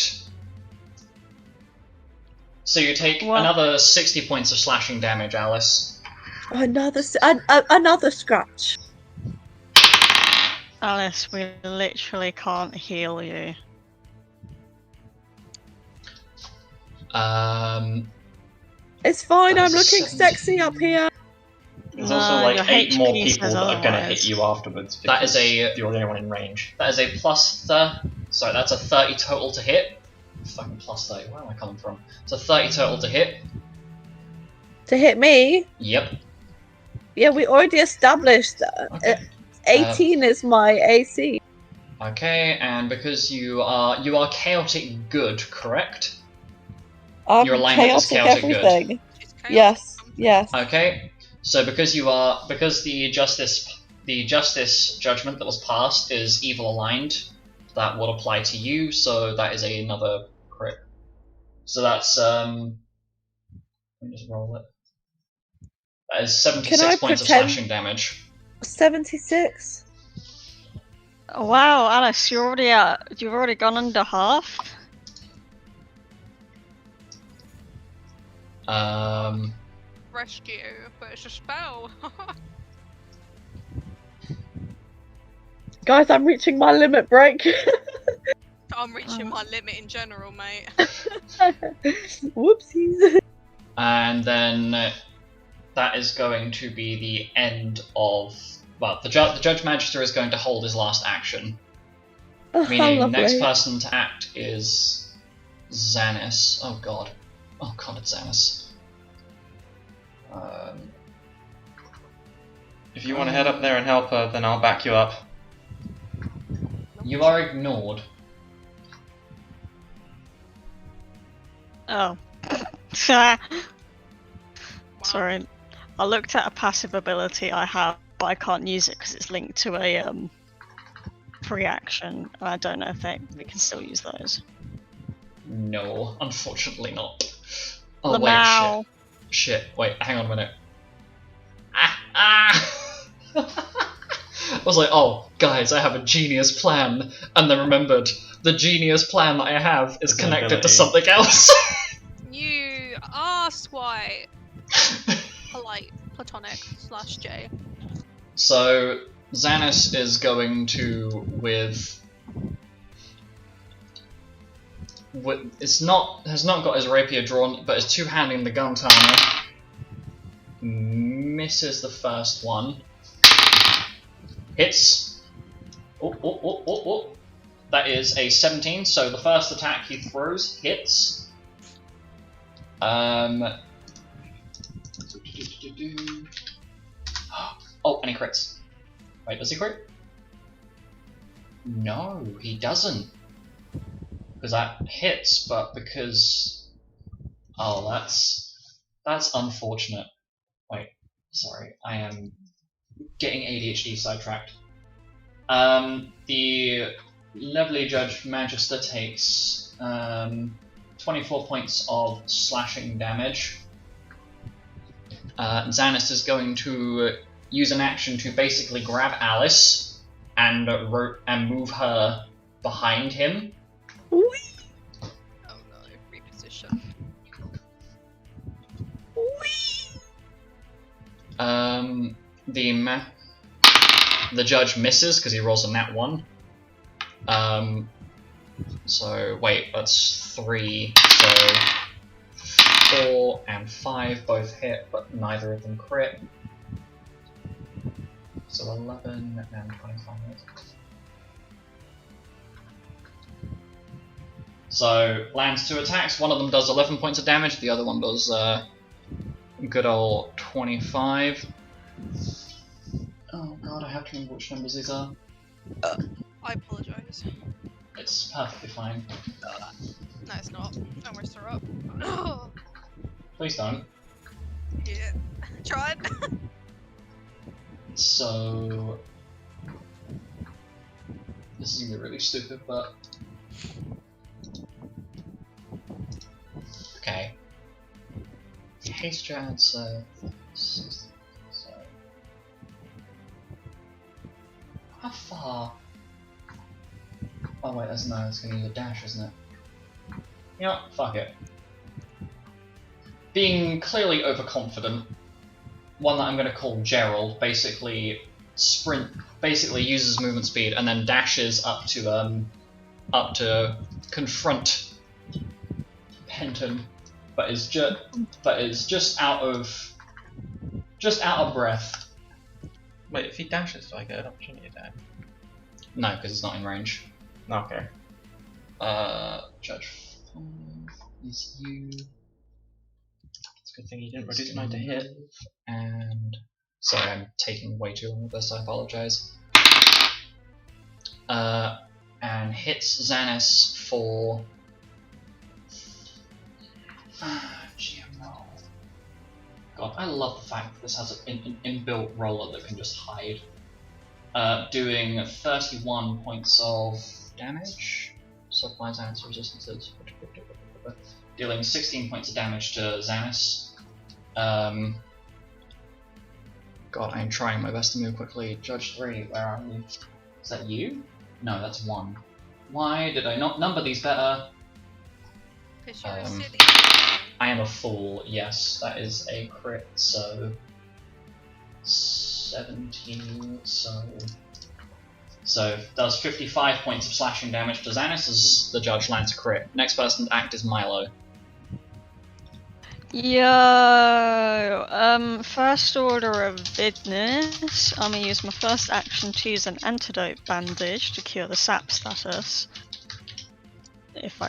So you take another 60 points of slashing damage, Alice. Another scratch. Alice, we literally can't heal you. It's fine. I'm That's looking 17. sexy up here. There's No, also like your 8 more HP people says that are going to otherwise. hit you afterwards. That is because you're the only one in range. That is a plus 30. Sorry, that's a 30 total to hit. Fucking plus 30. Where am I coming from? It's a 30 total to hit. To hit me? Yep. Yeah, we already established. Okay. 18 is my AC. Okay, and because you are chaotic good, correct? I'm Your alignment is chaotic everything. good. Yes, yes. Okay, so because the justice judgment that was passed is evil aligned, that would apply to you. So that is another crit. So that's let me just roll it. That is 76 points of slashing damage. 76. Wow, Alice, you've already gone under half. Rescue, but it's a spell. Guys, I'm reaching my limit break. I'm reaching my limit in general, mate. Whoopsies. And then that is going to be the end of. Well, the Judge Magister is going to hold his last action. Oh, Meaning, next person to act is Xanis. Oh god. Oh god, it's Xanis. If you want to head up there and help her, then I'll back you up. You are ignored. Oh. Sorry. I looked at a passive ability I have, but I can't use it because it's linked to a free action, and I don't know if we can still use those. No, unfortunately not. Oh Lamau. wait, shit. Wait, hang on a minute. I was like, oh, guys, I have a genius plan, and then remembered the genius plan that I have is connected to something else. You are Swite. Polite, platonic / J. So Xanis is going to has not got his rapier drawn, but is two-handing the gun-timer. Misses the first one. Hits. Oh. That is a 17, so the first attack he throws hits. Oh, and he crits. Wait, does he crit? No, he doesn't. Because that hits, but because Oh, that's unfortunate. Wait, sorry, I am getting ADHD sidetracked. The lovely Judge Magister takes 24 points of slashing damage. Xanis is going to use an action to basically grab Alice and move her behind him. Oh no, reposition. The judge misses because he rolls a nat 1. So wait, that's 3. So 4 and 5 both hit, but neither of them crit. So 11 and 25. So lands 2 attacks. One of them does 11 points of damage. The other one does good old 25. Oh god, I have to remember which numbers these are. I apologise. It's perfectly fine. No, it's not. Don't mess her up. Please don't. Yeah. Tried. So this is gonna be really stupid, but okay. Haste adds 60. So how far? Oh wait, that's no. It's gonna use a dash, isn't it? You know what? Fuck it. Being clearly overconfident, one that I'm going to call Gerald basically uses movement speed and then dashes up to confront Penton, but is just out of breath. Wait, if he dashes, do I get an opportunity attack? No, because he's not in range. Okay. Judge 5 is you. It's a good thing he didn't reduce mine to hit. And sorry, I'm taking way too long with this. I apologize. And hits Xanis for. GMO. God, I love the fact that this has an inbuilt roller that can just hide. Doing 31 points of damage. So applies Xanis resistances. Dealing 16 points of damage to Xanis. God, I'm trying my best to move quickly. Judge 3, where are you? Is that you? No, that's 1. Why did I not number these better? Because you're a silly. I am a fool, yes, that is a crit, so 17, so does 55 points of slashing damage to Xanis as the judge lands a crit. Next person to act is Milo. Yo, first order of business. I'm gonna use my first action to use an antidote bandage to cure the sap status. If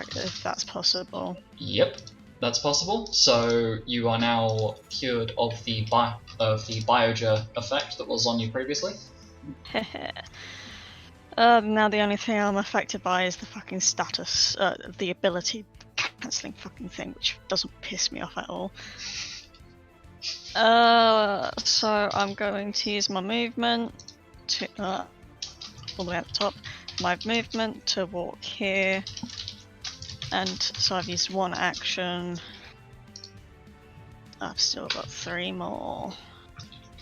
that's possible. Yep, that's possible. So you are now cured of the Bioja effect that was on you previously. Now the only thing I'm affected by is the fucking status, the ability cancelling fucking thing, which doesn't piss me off at all. So I'm going to use my movement to all the way at the top. My movement to walk here, and so I've used 1 action. I've still got 3 more.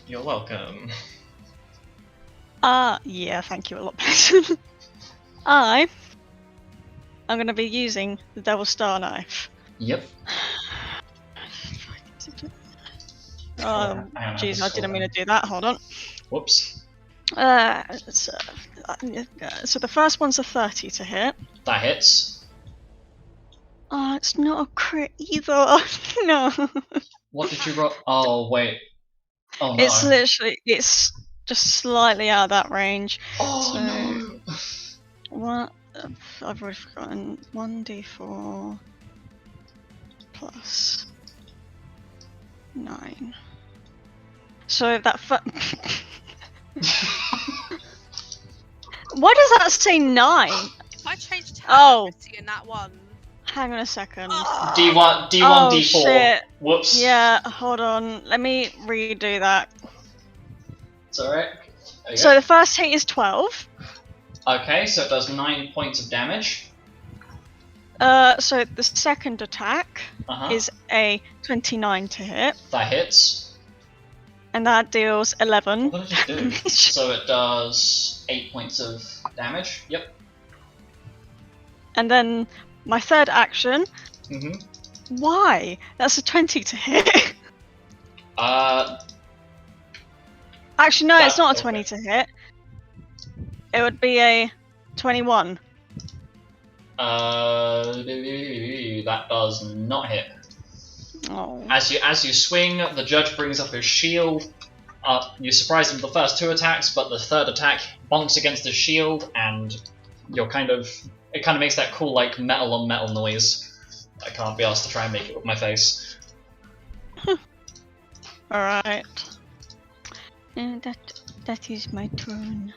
You're welcome. Yeah, thank you a lot better. I'm going to be using the Devil Star Knife. Yep. Jeez, I didn't mean to do that. Hold on. Whoops. So the first one's a 30 to hit. That hits. Oh, it's not a crit either. No. What did you roll? Oh, wait. Oh, no. It's literally, it's just slightly out of that range. Oh, so, no. What? I've already forgotten. 1d4 plus 9. So that why does that say 9? I changed Oh. in that one. Hang on a second. D1, Oh, D4. shit. Whoops. Yeah, hold on. Let me redo that. It's alright. There you So the first hit is 12. go. Okay, so it does 9 points of damage. So the second attack is a 29 to hit, That hits. and that deals 11. What did it do? So it does 8 points of damage. Yep. And then my third action. Mm-hmm. Why? That's a 20 to hit. Actually, no, it's not a 20 to hit. It would be a 21. That does not hit. Oh. As you swing, the judge brings up his shield. You surprise him with the first 2 attacks, but the third attack bonks against his shield, and it kind of makes that cool like metal on metal noise. I can't be asked to try and make it with my face. Alright. That is my turn.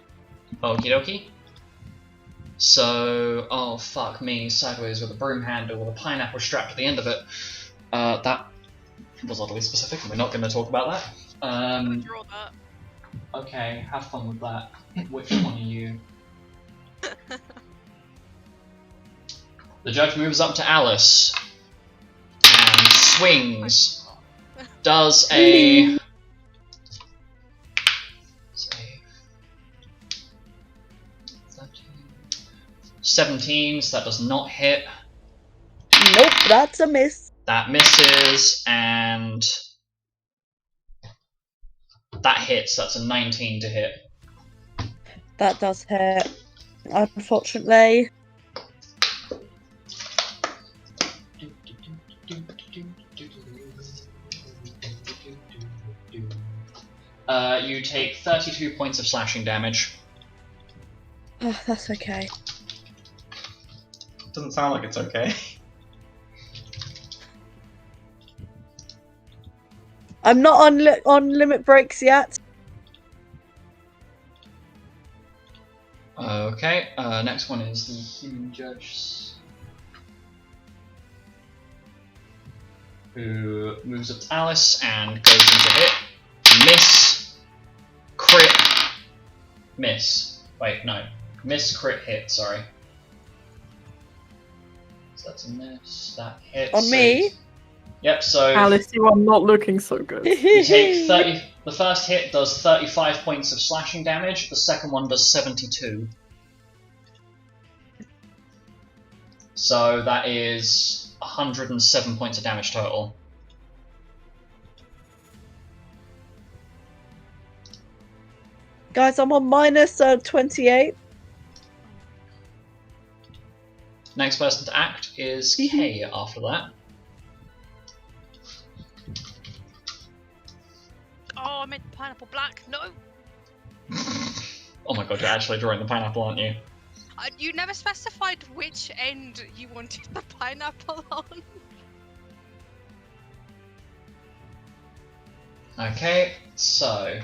Okie dokie. So, oh fuck me, sideways with a broom handle with a pineapple strapped to the end of it. That was oddly specific, and we're not going to talk about that. Draw that. Okay, have fun with that. Which one are you? The judge moves up to Alice and swings. Does a 17, so that does not hit. Nope, that's a miss. That misses, and that hits. That's a 19 to hit. That does hit. Unfortunately. You take 32 points of slashing damage. Oh, that's okay. Doesn't sound like it's okay. I'm not on limit breaks yet. Okay, next one is the human judge, who moves up to Alice and goes into hit. Miss, crit, miss. Wait, no. Miss, crit, hit, sorry. So that's a miss, that hits. On me? Yep, so Alice, you are not looking so good. you take 30. The first hit does 35 points of slashing damage, the second one does 72. So that is 107 points of damage total. Guys, I'm on minus 28. Next person to act is Kay after that. Oh, I made the pineapple black. No. Oh my god, you're actually drawing the pineapple, aren't you? You never specified which end you wanted the pineapple on. Okay, so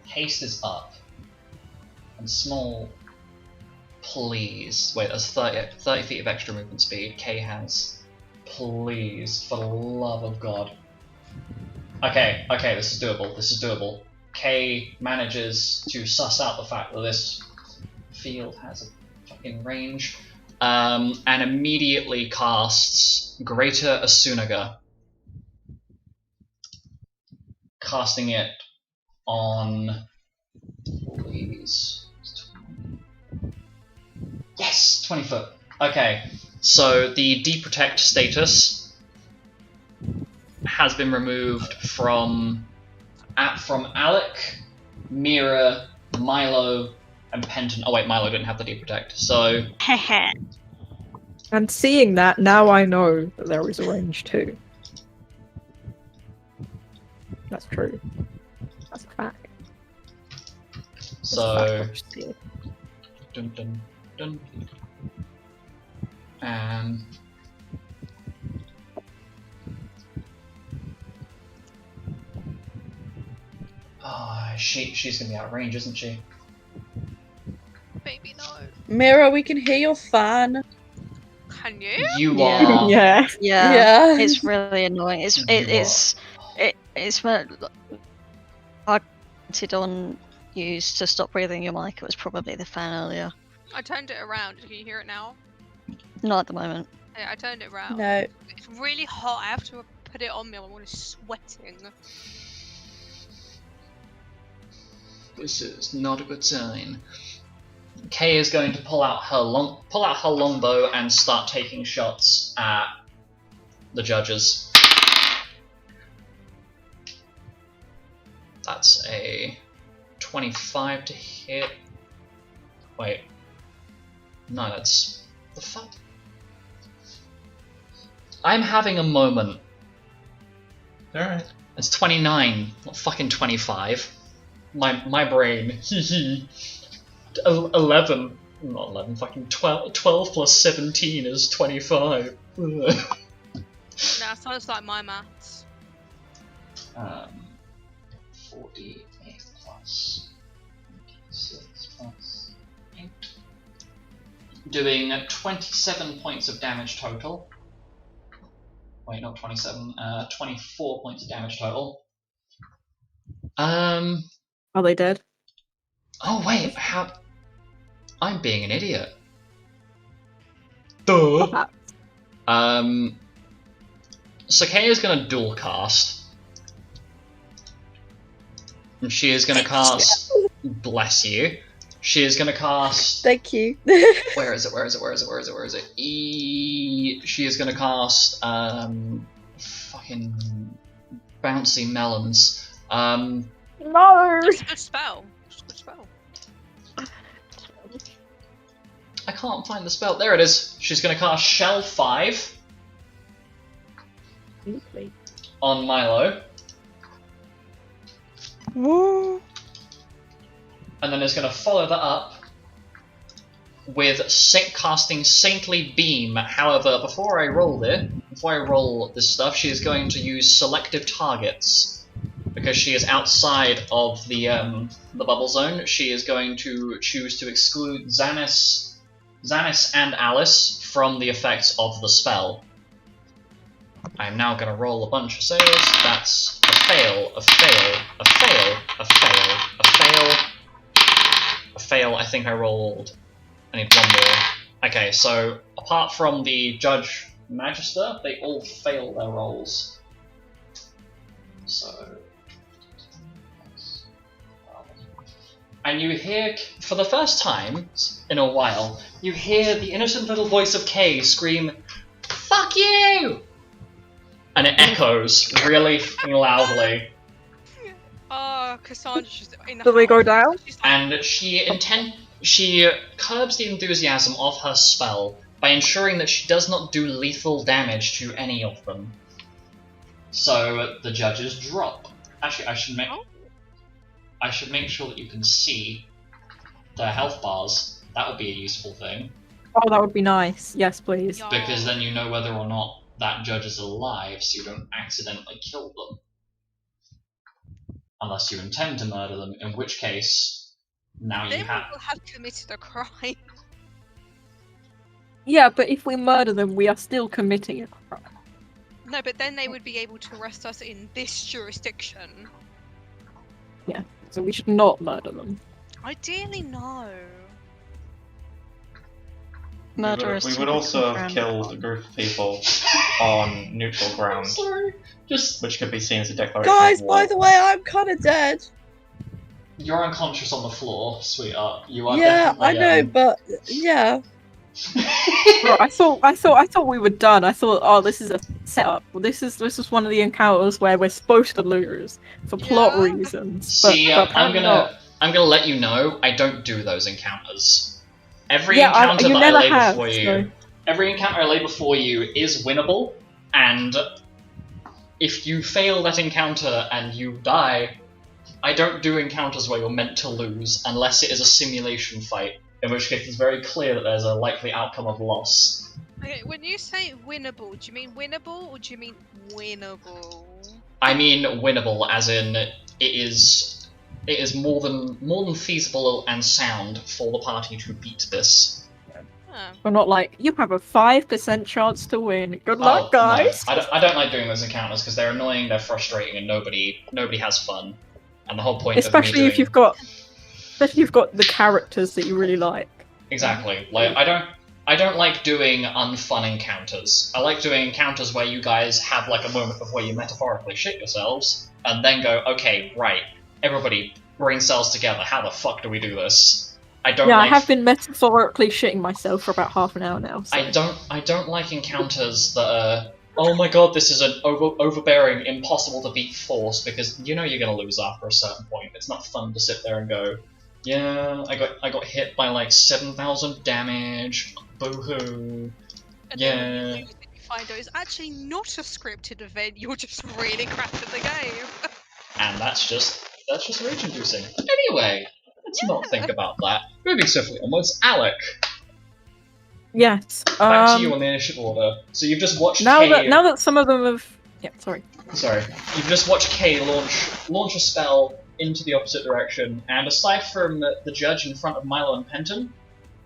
haste is up. And small, please. Wait, that's 30 feet of extra movement speed. Kay has. Please, for the love of God. Okay, this is doable. This is doable. Kay manages to suss out the fact that this field has a fucking range, and immediately casts Greater Asunaga. Casting it on, please. Yes, 20 foot. Okay, so the deprotect status has been removed from Alec, Mira, Milo, and Penton. Oh wait, Milo didn't have the deprotect. So And seeing that, now I know that there is a range too. That's true. That's a fact. so dun dun dun. And she's gonna be out of range, isn't she? Maybe no. Mira, we can hear your fan. Can you? You Yeah. are. Yeah. Yeah. It's really annoying. It's targeted on used to stop breathing your mic. It was probably the fan earlier. I turned it around. Can you hear it now? Not at the moment. Yeah, I turned it around. No. It's really hot. I have to put it on me. I'm already sweating. This is not a good sign. Kay is going to pull out her longbow and start taking shots at the judges. That's a 25 to hit. Wait. No, that's the fuck. I'm having a moment. Alright. It's 29, not fucking 25. My brain. 11. Not 11, fucking 12 plus 17 is 25. Nah, sounds like my maths. 48 plus 6 plus 8. Doing 27 points of damage total. Wait, not 27, 24 points of damage total. Are they dead? Oh wait, how? I'm being an idiot. Duh. So Kay is gonna dual cast. And she is gonna cast. Bless you. She is gonna cast. Thank you. Where is it? She is gonna cast. Fucking bouncy melons. No. It's a good spell. It's a good spell. I can't find the spell. There it is. She's gonna cast Shell 5 on Milo. Woo! And then is going to follow that up with casting Saintly Beam. However, before I roll this stuff, she is going to use selective targets. Because she is outside of the bubble zone, she is going to choose to exclude Xanis and Alice from the effects of the spell. I am now going to roll a bunch of saves. That's a fail, a fail, a fail, a fail, a fail, a fail. I think I rolled. I need one more. Okay, so apart from the Judge Magister, they all fail their rolls. So. And you hear, for the first time in a while, you hear the innocent little voice of Kay scream, "Fuck you!" And it echoes really loudly. Oh, Cassandra's just in the Do they go house. down? She's like, And she curbs the enthusiasm of her spell by ensuring that she does not do lethal damage to any of them. So the judges drop. Actually, I should make sure that you can see their health bars. That would be a useful thing, Oh, that would be nice. Yes, please. "Yo." because then you know whether or not that judge is alive, so you don't accidentally kill them. Unless you intend to murder them, in which case, now you Then we have. will have committed a crime. Yeah, but if we murder them, we are still committing a crime. No, but then they would be able to arrest us in this jurisdiction. So we should not murder them. Ideally, no. Murderous. We would also have killed a group of people on neutral ground, Sorry, just which could be seen as a declaration Guys, of war. by the way, I'm kind of dead. you're unconscious on the floor, sweetheart. You are Yeah, definitely. I know, but yeah. Bro, I thought we were done. I thought, oh, this is a setup. Well, this is one of the encounters where we're supposed to lose for plot Yeah. reasons. See, but I'm not. gonna let you know. I don't do those encounters. Every Yeah, encounter you that I never lay have, before you, so- every encounter I lay before you is winnable, and if you fail that encounter and you die, I don't do encounters where you're meant to lose unless it is a simulation fight, in which case it's very clear that there's a likely outcome of loss. Okay, when you say winnable, do you mean winnable or do you mean winnable? I mean winnable, as in it is more than feasible and sound for the party to beat this. We're not like, you have a 5% chance to win. Good luck, guys. No. I don't like doing those encounters because they're annoying, they're frustrating, and nobody has fun. And the whole point Especially of me doing... if you've got the characters that you really like. Exactly. Like I don't like doing unfun encounters. I like doing encounters where you guys have like a moment of where you metaphorically shit yourselves, and then go, okay, right, everybody, brain cells together. How the fuck do we do this? I have been metaphorically shitting myself for about half an hour now. So. I don't like encounters that are, oh my god, this is an overbearing, impossible to beat force, because you know you're gonna lose after a certain point. It's not fun to sit there and go, yeah, I got hit by like 7,000 damage. Boo-hoo. And Yeah. then when you find out it's actually not a scripted event, you're just really crap at the game. And that's just rage-inducing. Anyway, let's not think about that. Moving swiftly onwards, Alec. Yes. Back to you on the initiative order. So you've just watched now Kay... that some of them have... Yeah, sorry. Sorry. You've just watched Kay launch a spell into the opposite direction, and aside from the judge in front of Milo and Penton,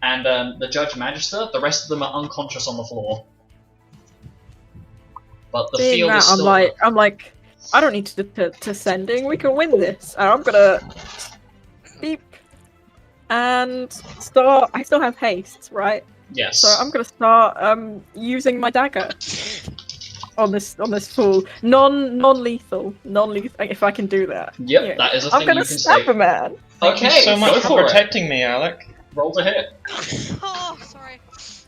and the Judge Magister, the rest of them are unconscious on the floor. But the Seeing field that, is still... I'm like, I don't need to sending. We can win this. And I'm gonna beep and start. I still have haste, right? Yes. So I'm gonna start using my dagger on this fool. Non-lethal, if I can do that. Yep, Yeah. that is a I'm thing gonna you can stab say. a man. Thank Okay, you so much go for for it. protecting me, Alec. Roll to hit. Oh, sorry.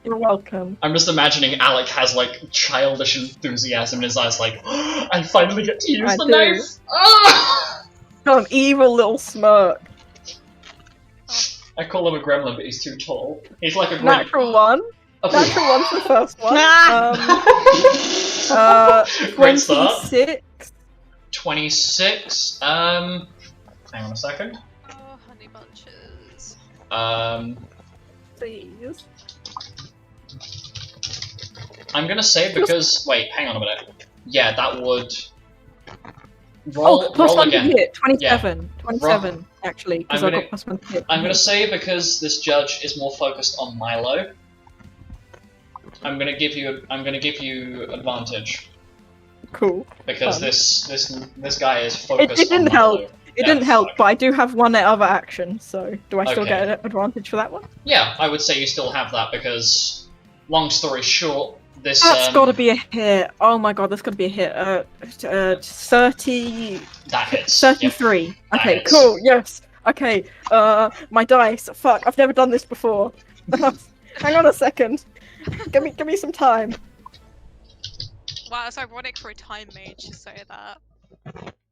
You're welcome. I'm just imagining Alec has like childish enthusiasm in his eyes, like, I finally get to use I the do. knife! Ah! Got an evil little smirk. I call him a gremlin, but he's too tall. He's like a gremlin. Natural one. Natural one for the first one. Great start. 26. 26. Hang on a second. Oh, honey bunches. Please. I'm gonna say because wait, hang on a minute. Yeah, that would roll plus roll one again. to hit. 27. 27 actually, because I I'm gonna- got plus one to hit. I'm gonna say because this judge is more focused on Milo. I'm gonna give you advantage Cool. because Fun. this guy is focused. It didn't on Milo. help. It Yeah, didn't help, fine. but I do have one other action, so do I still Okay. get an advantage for that one? Yeah, I would say you still have that because, long story short, this That's gotta be a hit. Oh my god, that's gotta be a hit. 30... that hits. 33. Yep, that Okay, hits. cool, yes. Okay, my dice. Fuck, I've never done this before. Hang on a second. Give me some time. Wow, it's ironic for a time mage to say that.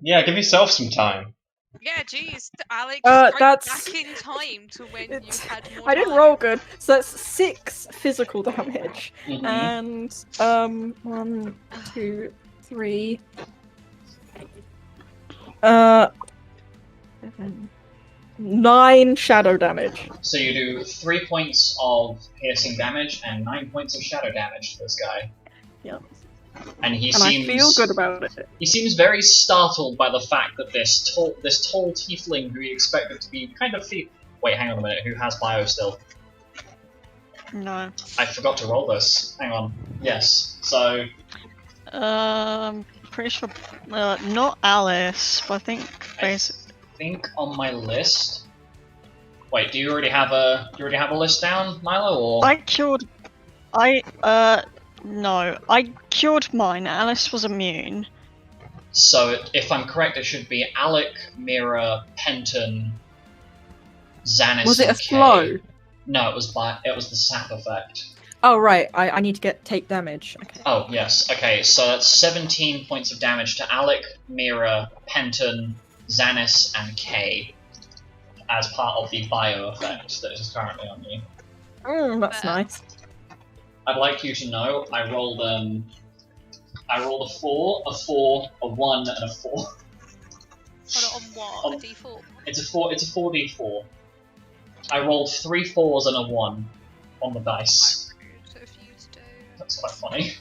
Yeah, give yourself some time. Yeah, jeez, Alex, That's- back in time to when you It's- had more I didn't time. roll good, so that's 6 physical damage. Mhm. And 1, 2, 3. 7, 9 shadow damage. So you do 3 points of piercing damage and 9 points of shadow damage to this guy. Yep. And he And seems I feel good about it. He seems very startled by the fact that this tall tiefling who he expected to be kind of Wait, hang on a minute. Who has bio still? No. I forgot to roll this. Hang on. Yes. So Pretty sure not Alice, but I think basically. think on my list. Wait, do you already have a list down, Milo? Or No, I cured mine. Alice was immune. so if I'm correct, it should be Alec, Mira, Penton, Xanis. Was it a and Kay. slow? No, it was the sap effect. Oh right, I need to take damage. Okay. Oh, yes. Okay, so that's 17 points of damage to Alec, Mira, Penton, Xanis, and Kay as part of the bio effect that is currently on you. That's nice. I'd like you to know I rolled a 4, a 4, a 1, and a 4. Hold it on what? A D4? It's a 4d4. I rolled 3 4s and a 1 on the dice. Quite rude of you to do. That's quite funny.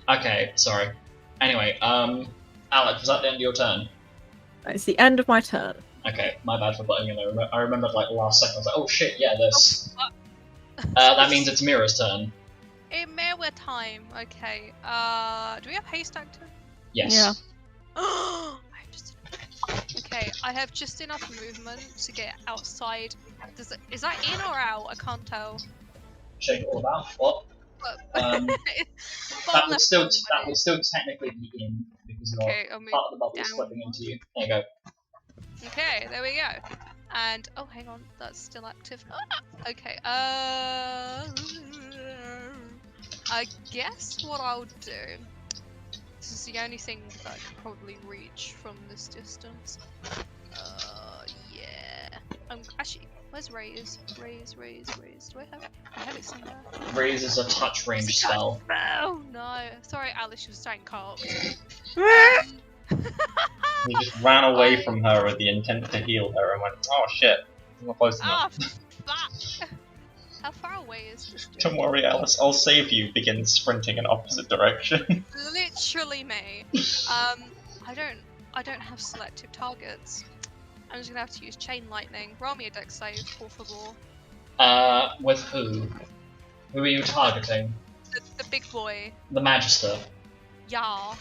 Okay, sorry. Anyway, Alec, was that the end of your turn? It's the end of my turn. Okay, my bad for butting in. I remembered like last second. I was like, oh shit, yeah, this. Oh, That means it's Mira's turn. In Mirror time. Okay. Do we have haste active? Yes. Yeah. I have just. Okay, I have just enough movement to get outside. Is that in or out? I can't tell. Shake it all about. What? But, That would still technically be in because you're Okay, I'll move part of the bubble down slipping one. into you. There you go. Okay, there we go. And oh, hang on, that's still active. Okay. I guess what I'll do. This is the only thing that I can probably reach from this distance. Yeah. Actually, where's Raise? Raise. Do I have it somewhere? Raise is a touch range It's a touch spell. Oh no! Sorry, Alice, you were saying carp. He just ran away from her with the intent to heal her and went, oh shit, I'm not close enough. Fuck! How far away is this dude? Don't worry, Alice, I'll save you. Begins sprinting in opposite direction. Literally me. I don't have selective targets. I'm just gonna have to use chain lightning. Roll me a dex save, por favor. With who? Who are you targeting? The big boy. The Magister. Yeah.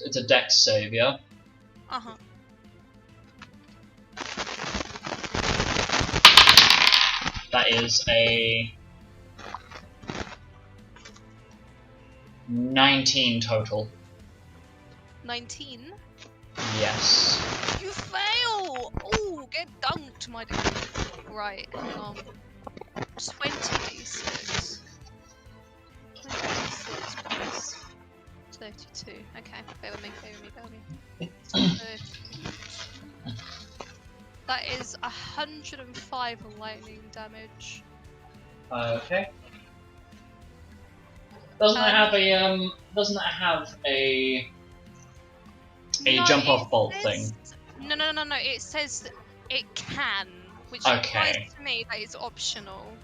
It's a dex save, yeah? Uh-huh. That is a 19 total. 19. Yes. You fail! Oh, get dunked, my dude. Right, hang on. 20d6. 20d6 plus 32. Okay, bear with me. 32. That is 105 lightning damage. Okay. Doesn't it have a No, jump off it bolt says- thing? No. It says it can, which Okay. implies to me that it's optional.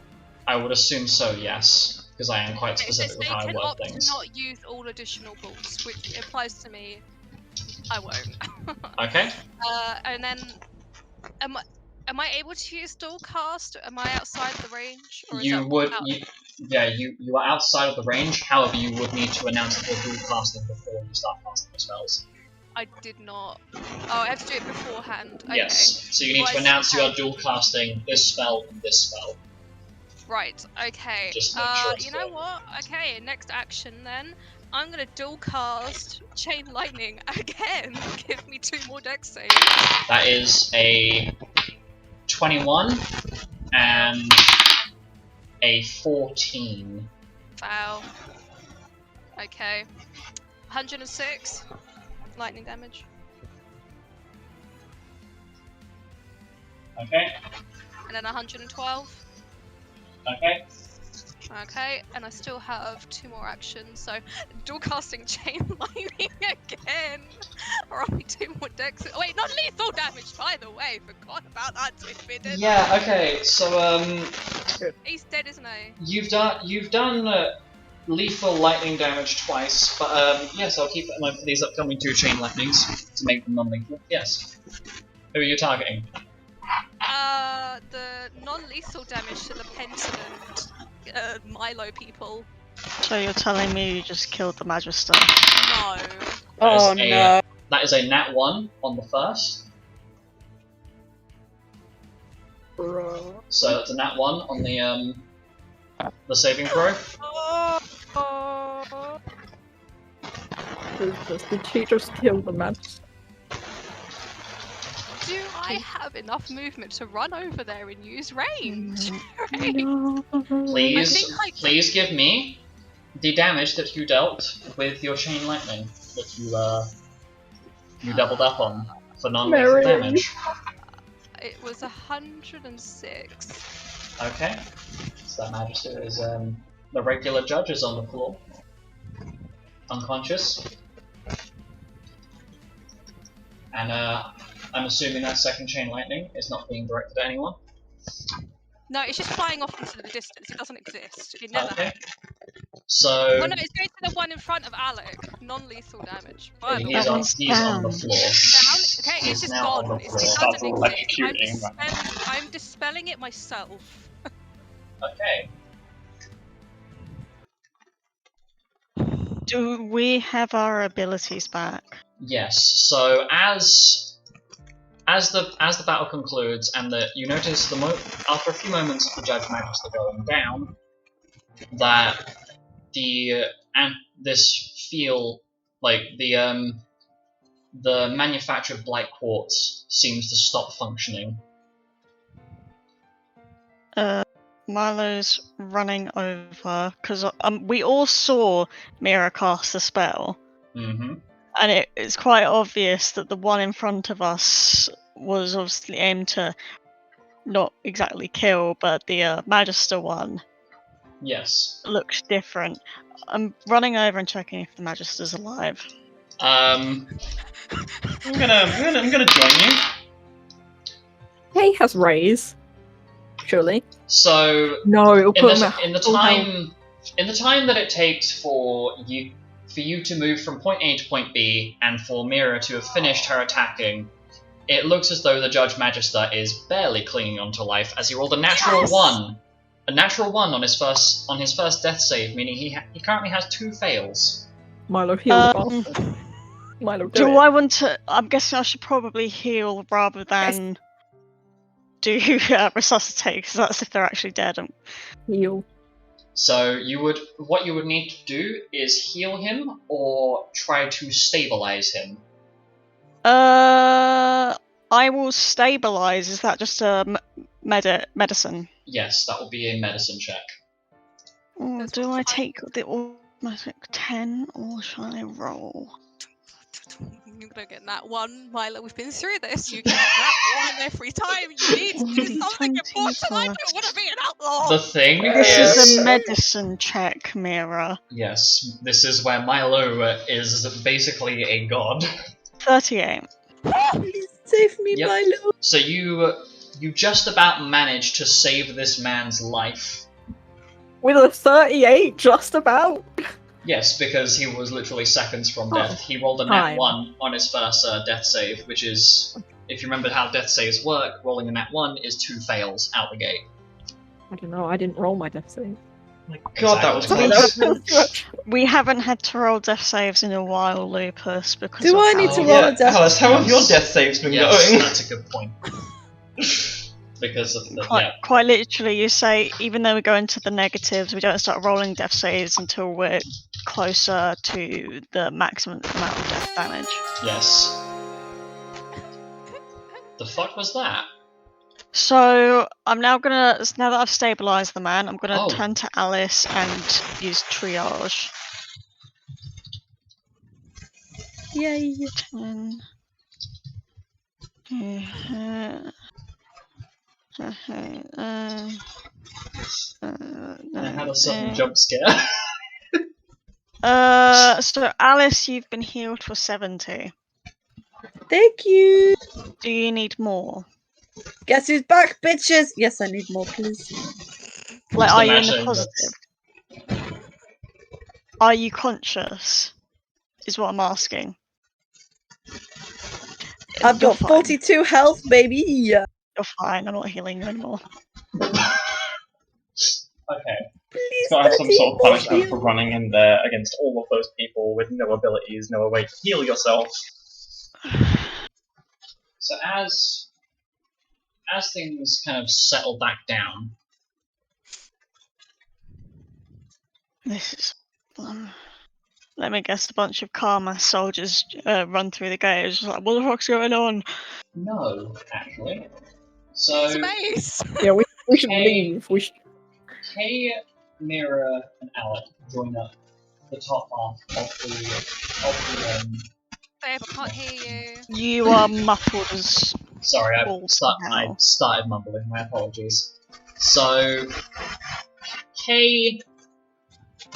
I would assume so, yes, because I am quite It says specific with they how I can word opt to things. not use all additional bolts, which implies to me I won't. Okay. And then, am I able to use dual cast? Am I outside the range, or is You that would, out? you are outside of the range. However, you would need to announce that you're dual casting before you start casting the spells. I did not. Oh, I have to do it beforehand. Okay. Yes. So you need Well, to I announce you still are dual casting this spell and this spell. Right. Okay. Just make sure it's You know clear. what? Okay. Next action then. I'm gonna dual cast chain lightning again. Give me 2 more dex saves. That is a 21 and a 14. Foul. Okay. 106 lightning damage. Okay. And then 112. Okay. Okay, and I still have 2 more actions, so dual casting chain lightning again. Roll me 2 more dex. Oh, wait, not lethal damage, by the way. Forgot about that tidbit. didn't I? Yeah. Okay. So He's dead, isn't he? you've done lethal lightning damage twice, but yes, I'll keep it in mind for these upcoming 2 chain lightnings to make them non-lethal. Yes. Who are you targeting? The non-lethal damage to the Penton and Milo people. So you're telling me you just killed the Magister? No. Oh That is no. That is a nat 1 on the first. Bro. So it's a nat 1 on the saving throw. Did she just kill the man? Do I have enough movement to run over there and use range? Right? No. Please give me the damage that you dealt with your chain lightning that you doubled up on for non-lethal Mary. damage. It was 106. Okay. So that Magister is the regular judge is on the floor, unconscious, and I'm assuming that second chain lightning is not being directed at anyone. No, it's just flying off into the distance. It doesn't exist. It never Okay. happened. So Well, no, it's going to the one in front of Alec. Non-lethal damage. By the way. he's on the down. floor. Down. Okay, He's it's just now on gone. the It floor. doesn't Start exist. electrocuting. I'm dispelling it myself. Okay. Do we have our abilities back? Yes. So as the battle concludes, and you notice after a few moments of the Judge Magister going down, that this feel like the manufactured blight quartz seems to stop functioning. Milo's running over because we all saw Mira cast the spell, Mm-hmm. and it's quite obvious that the one in front of us was obviously aimed to not exactly kill, but the Magister one Yes. looks different. I'm running over and checking if the Magister's alive. Um. I'm gonna join you. He has raise. Surely. So No, it'll in put him the, at in the full health. time that it takes for you to move from point A to point B, and for Mira to have finished her attacking, it looks as though the Judge Magister is barely clinging onto life, as he rolled a natural one. A natural one on his first death save, meaning he currently has 2 fails. Milo heal the bastard. Milo Do it. I want to? I'm guessing I should probably heal rather than do resuscitate, because that's if they're actually dead. Heal. So what you would need to do is heal him or try to stabilize him. I will stabilize. Is that just a medicine? Yes, that will be a medicine check. Or That's do what I I- take the automatic 10, or shall I roll? You're gonna get that one, Milo. We've been through this. You get that one every time. You need to do something 20 important. I don't plus- want to be an outlaw. The thing This is, is a medicine check, Mira. yes, this is where Milo is basically a god. 38. Please save me, Yep. Milo. So you just about managed to save this man's life. With a 38, just about. Yes, because he was literally seconds from Oh, death. He rolled a nat fine. 1 on his first death save, which is, if you remember how death saves work, rolling a nat 1 is 2 fails out the gate. I don't know, I didn't roll my death save. God, that was Exactly. close. We haven't had to roll death saves in a while, Lupus, because Do of I how- need to Oh, roll Yeah, a death? Alice, how have your death saves been Yes, going? that's a good point. Because of the Quite literally, you say, even though we go into the negatives, we don't start rolling death saves until we're closer to the maximum amount of death damage. yes. The fuck was that? So I'm now gonna, now that I've stabilized the man, I'm gonna Oh. turn to Alice and use triage. Yay. 10. I had a sudden jump scare. So Alice, you've been healed for 70. Thank you. Do you need more? Guess who's back, bitches? Yes, I need more, please. Like, Just are you in the imagining positive? Are you conscious? Is what I'm asking. I've You're got fine. 42 health, baby. You're fine. I'm not healing you anymore. Okay. Please, Gotta have some Daddy, sort of more punishment for heal. running in there against all of those people with no abilities, no way to heal yourself. So as things kind of settle back down, This is. Let me guess. A bunch of Carmass soldiers run through the gate. It's just like, what the fuck's going on? no, actually. So Space. Yeah, we should Hey. leave. We should. Kay, Mira, and Alec join up the top half of the Babe, I can't hear you. You are muffled as. Sorry, I Balls started mumbling. My apologies. So, Kay,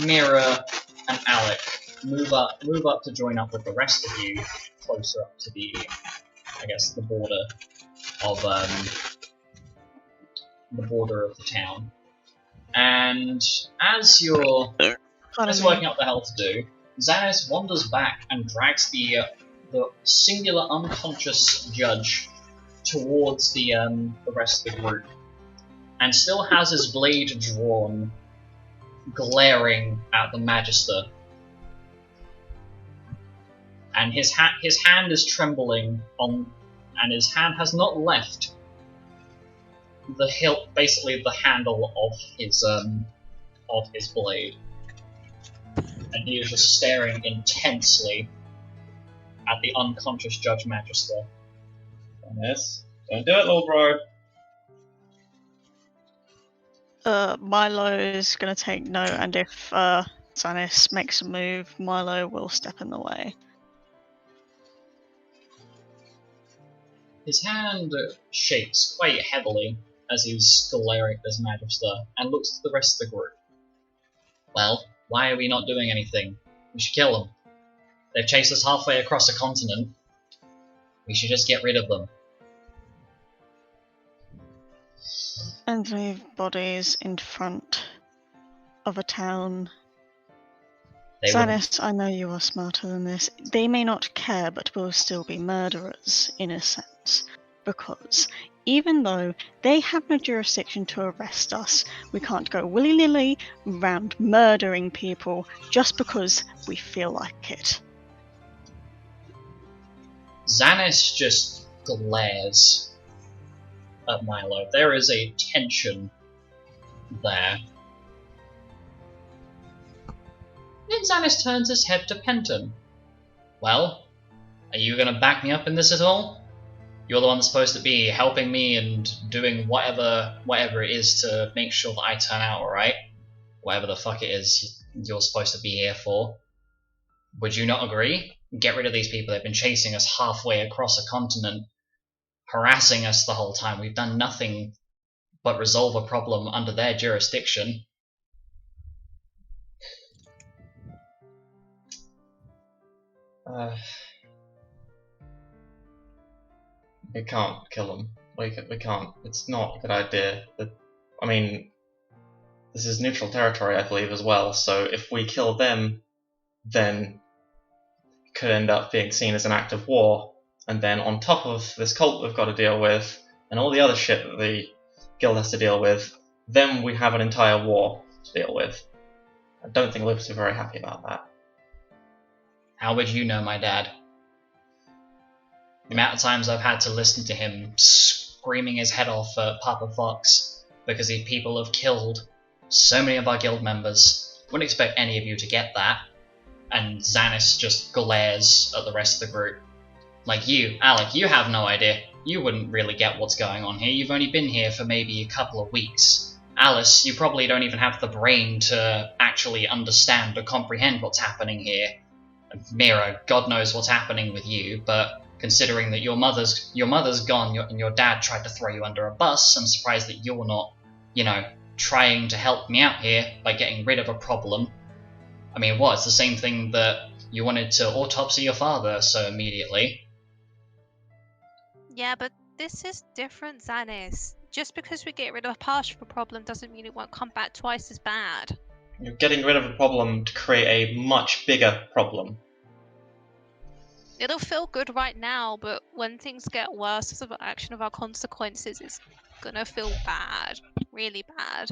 Mira, and Alec move up to join up with the rest of you, closer up to the border of the town. And as you're Pardon just me. working out what the hell to do, Xanis wanders back and drags the singular unconscious judge towards the rest of the group, and still has his blade drawn, glaring at the Magister. And his hand is trembling and his hand has not left the hilt, basically the handle of his blade. And he is just staring intensely at the unconscious Judge Magister. Yes, don't do it, little bro. Milo is going to take note, and if Xanis makes a move, Milo will step in the way. His hand shakes quite heavily as he's glaring at his Magister and looks to the rest of the group. Well, why are we not doing anything? We should kill them. They've chased us halfway across a continent. We should just get rid of them. And leave bodies in front of a town. Xanis, I know you are smarter than this. They may not care, but will still be murderers, in a sense. Because even though they have no jurisdiction to arrest us, we can't go willy-nilly around murdering people just because we feel like it. Xanis just glares at Milo. There is a tension there. Then Xanis turns his head to Penton. Well, are you going to back me up in this at all? You're the one that's supposed to be helping me and doing whatever it is to make sure that I turn out alright. Whatever the fuck it is you're supposed to be here for. Would you not agree? Get rid of these people. They've been chasing us halfway across a continent, harassing us the whole time. We've done nothing but resolve a problem under their jurisdiction. We can't kill them. We can't. It's not a good idea. I mean, this is neutral territory, I believe, as well, so if we kill them, then it could end up being seen as an act of war, and then on top of this cult we've got to deal with, and all the other shit that the guild has to deal with, then we have an entire war to deal with. I don't think Lucas are very happy about that. How would you know my dad? The amount of times I've had to listen to him screaming his head off at Papa Fox because people have killed so many of our guild members. Wouldn't expect any of you to get that. And Xanis just glares at the rest of the group. Like you, Alec, you have no idea. You wouldn't really get what's going on here. You've only been here for maybe a couple of weeks. Alice, you probably don't even have the brain to actually understand or comprehend what's happening here. Mira, God knows what's happening with you, but considering that your mother's gone and your dad tried to throw you under a bus, I'm surprised that you're not, trying to help me out here by getting rid of a problem. I mean, what? It's the same thing that you wanted to autopsy your father so immediately. Yeah, but this is different, Xanis. Just because we get rid of a partial problem doesn't mean it won't come back twice as bad. You're getting rid of a problem to create a much bigger problem. It'll feel good right now, but when things get worse as an action of our consequences, it's gonna feel bad. Really bad.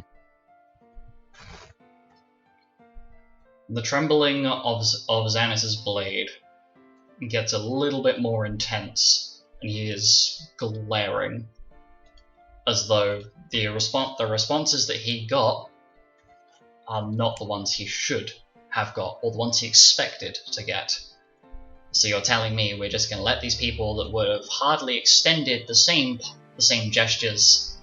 The trembling of Xanis's blade gets a little bit more intense, and he is glaring, as though the responses that he got are not the ones he should have got, or the ones he expected to get. So you're telling me we're just going to let these people that would have hardly extended the same gestures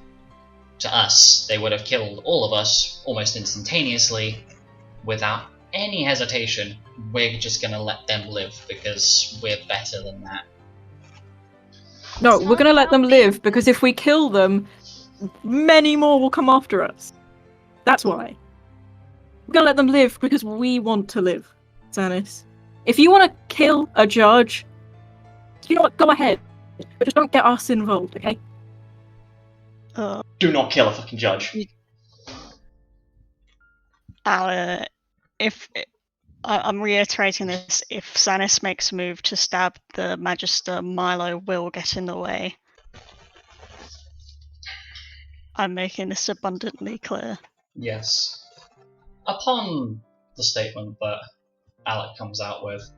to us, they would have killed all of us almost instantaneously, without any hesitation, we're just going to let them live because we're better than that? No, we're going to let them live because if we kill them, many more will come after us. That's why. We're going to let them live because we want to live, Xanis. If you want to kill a judge, you know what, go ahead. But just don't get us involved, okay? Do not kill a fucking judge. Alec, I'm reiterating this, if Xanis makes a move to stab the Magister, Milo will get in the way. I'm making this abundantly clear. Yes. Upon the statement that Alec comes out with,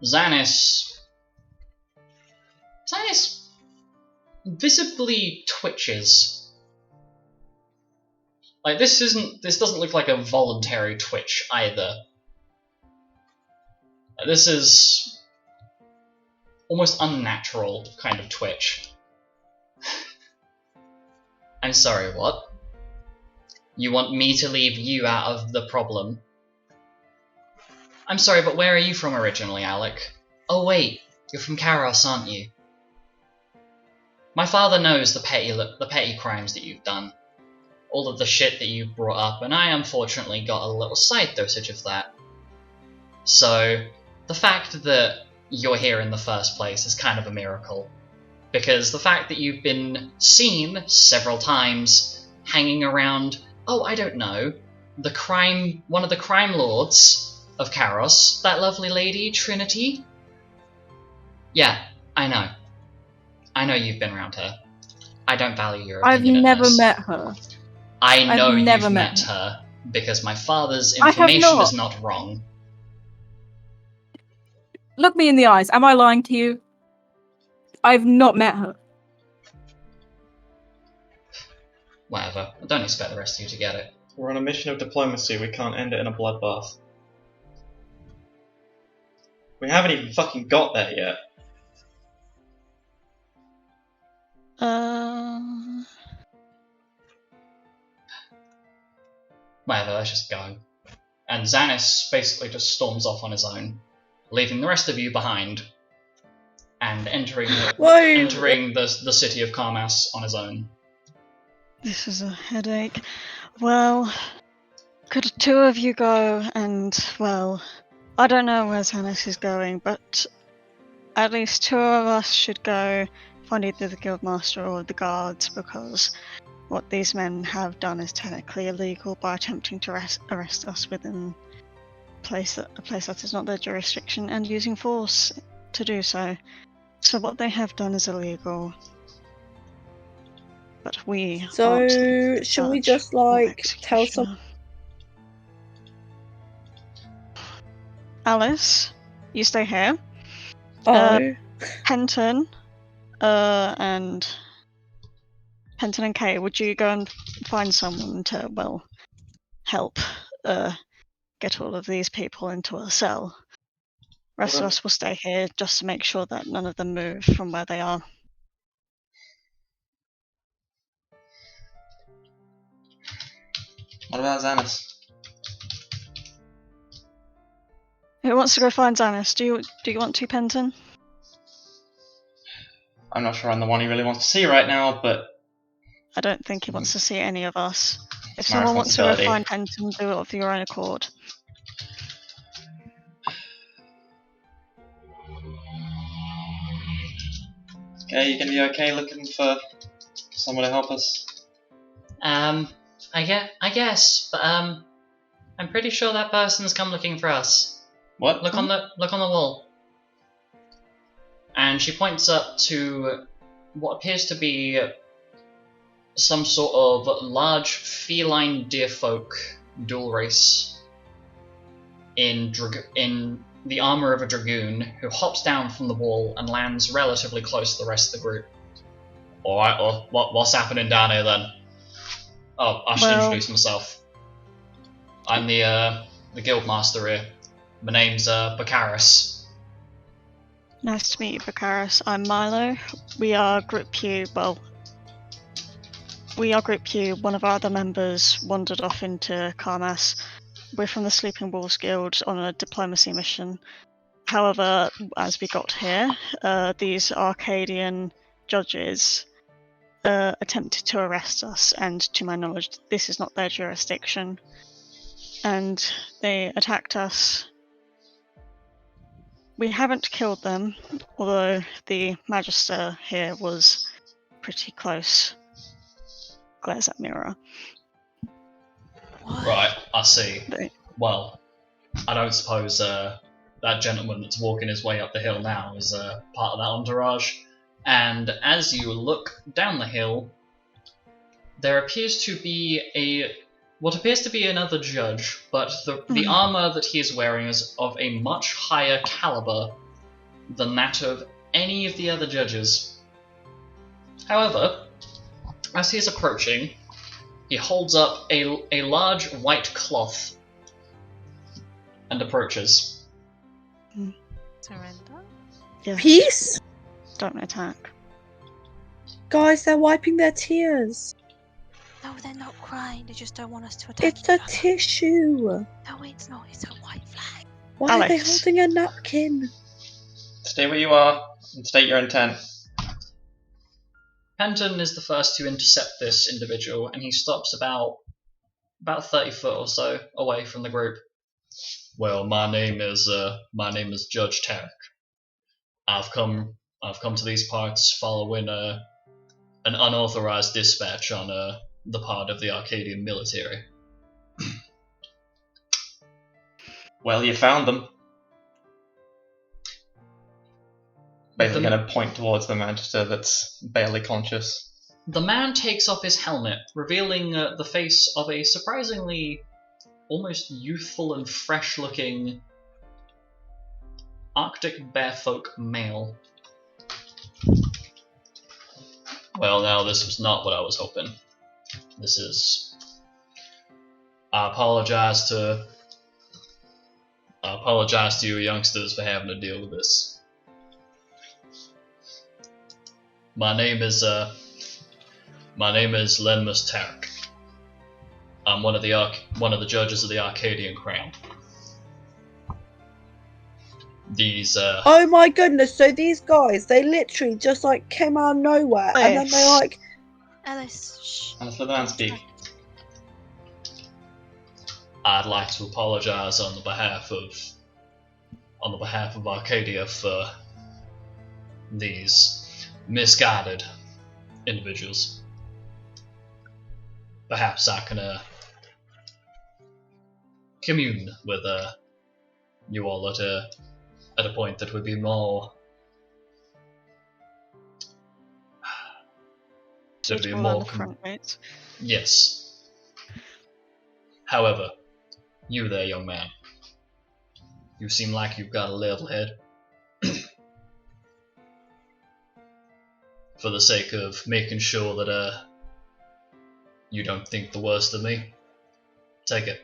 Xanis visibly twitches. Like this doesn't look like a voluntary twitch either. This is almost unnatural kind of twitch. I'm sorry, what? You want me to leave you out of the problem? I'm sorry, but where are you from originally, Alec? Oh wait, you're from Carmass, aren't you? My father knows the petty crimes that you've done. All of the shit that you've brought up, and I unfortunately got a little side dosage of that. So, the fact that you're here in the first place is kind of a miracle. Because the fact that you've been seen several times hanging around, oh, I don't know, one of the crime lords of Carmass, that lovely lady, Trinity? Yeah, I know. I know you've been around her. I don't value your opinion. I've never in this. met her. I know I've never you've met met her, because my father's I have information not. is not wrong. Look me in the eyes. Am I lying to you? I've not met her. Whatever. I don't expect the rest of you to get it. We're on a mission of diplomacy, we can't end it in a bloodbath. We haven't even fucking got there yet. Whatever, let's just go. And Xanis basically just storms off on his own, leaving the rest of you behind, and entering the city of Carmass on his own. This is a headache. Well, could two of you go and, well, I don't know where Xanis is going, but at least two of us should go find either the Guildmaster or the guards, because what these men have done is technically illegal by attempting to arrest us within a place that is not their jurisdiction and using force to do so. So what they have done is illegal. But we So, aren't should we judge just, or like, tell executioner. Alice, you stay here. Oh. Penton, and Kay, would you go and find someone to, well, help get all of these people into a cell? Rest of us will stay here just to make sure that none of them move from where they are. What about Xanis? Who wants to go find Xanis? Do you want to, Penton? I'm not sure I'm the one he really wants to see right now, but I don't think he wants to see any of us. If It's my someone wants to go responsibility. find Penton, do it of your own accord. okay, you gonna be okay looking for someone to help us? I guess, but I'm pretty sure that person's come looking for us. What? Look on the wall. And she points up to what appears to be some sort of large feline deerfolk dual race in the armor of a dragoon, who hops down from the wall and lands relatively close to the rest of the group. Alright, well, what's happening down here then? Oh, I should introduce myself. I'm the guildmaster here. My name's Baccharis. Nice to meet you, Baccharis. I'm Milo. We are Group Q. Well, we are Group Q. One of our other members wandered off into Carmass. We're from the Sleeping Wolves Guild on a diplomacy mission. However, as we got here, these Arcadian judges attempted to arrest us, and to my knowledge, this is not their jurisdiction. And they attacked us. We haven't killed them, although the Magister here was pretty close. Glares at Viera. Right, I see. They- Well, I don't suppose that gentleman that's walking his way up the hill now is part of that entourage. And as you look down the hill, there appears to be what appears to be another judge, but the armor that he is wearing is of a much higher caliber than that of any of the other judges. However, as he is approaching, he holds up a large white cloth and approaches. Surrender? Yes. Peace? Don't attack. Guys, they're wiping their tears. No, they're not crying. They just don't want us to attack It's a each other. tissue. No, it's not. It's a white flag. Why are they Alex. holding a napkin? Stay where you are and state your intent. Penton is the first to intercept this individual, and he stops about 30 foot or so away from the group. Well, my name is Judge Tarek. I've come to these parts following an unauthorized dispatch on the part of the Arcadian military. Well, you found them. Basically going to point towards the Manchester that's barely conscious. The man takes off his helmet, revealing the face of a surprisingly almost youthful and fresh-looking Arctic bearfolk male. Well, now this was not what I was hoping. This is... I apologize to you youngsters for having to deal with this. My name is Lenmus Tarek. I'm one of the judges of the Arcadian Crown. These Oh my goodness, so these guys, they literally just like came out of nowhere and then they like... Alice, shh. And let the man speak. I'd like to apologize on the behalf of Arcadia for these misguided individuals. Perhaps I can commune with you all at a point that would be more On the front, right? Yes. However, you there, young man, you seem like you've got a level head. For the sake of making sure that you don't think the worst of me, take it.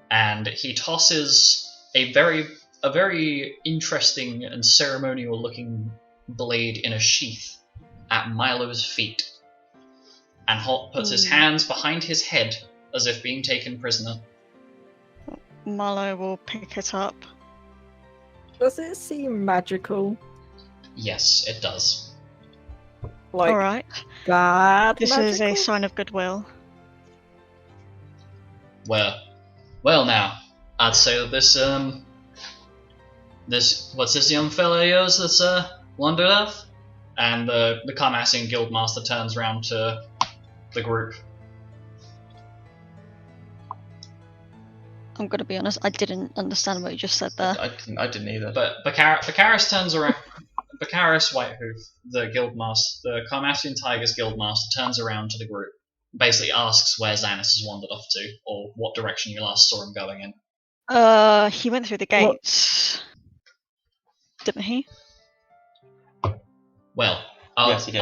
And he tosses a very interesting and ceremonial looking blade in a sheath at Milo's feet, and puts his hands behind his head as if being taken prisoner. Milo will pick it up. Does it seem magical? Yes, it does. Like Alright. bad This magical? is a sign of goodwill. Well now, I'd say that what's this young fella of yours that's wandered off? And the Carmassian Guildmaster turns around to the group. I'm gonna be honest, I didn't understand what you just said there. I didn't either. But Bakaris turns around. Bakaris Whitehoof, the Guildmaster, the Carmassian Tigers Guildmaster, turns around to the group, basically asks where Xanis has wandered off to, or what direction you last saw him going in. He went through the gates. Didn't he? Well, Yes, he did.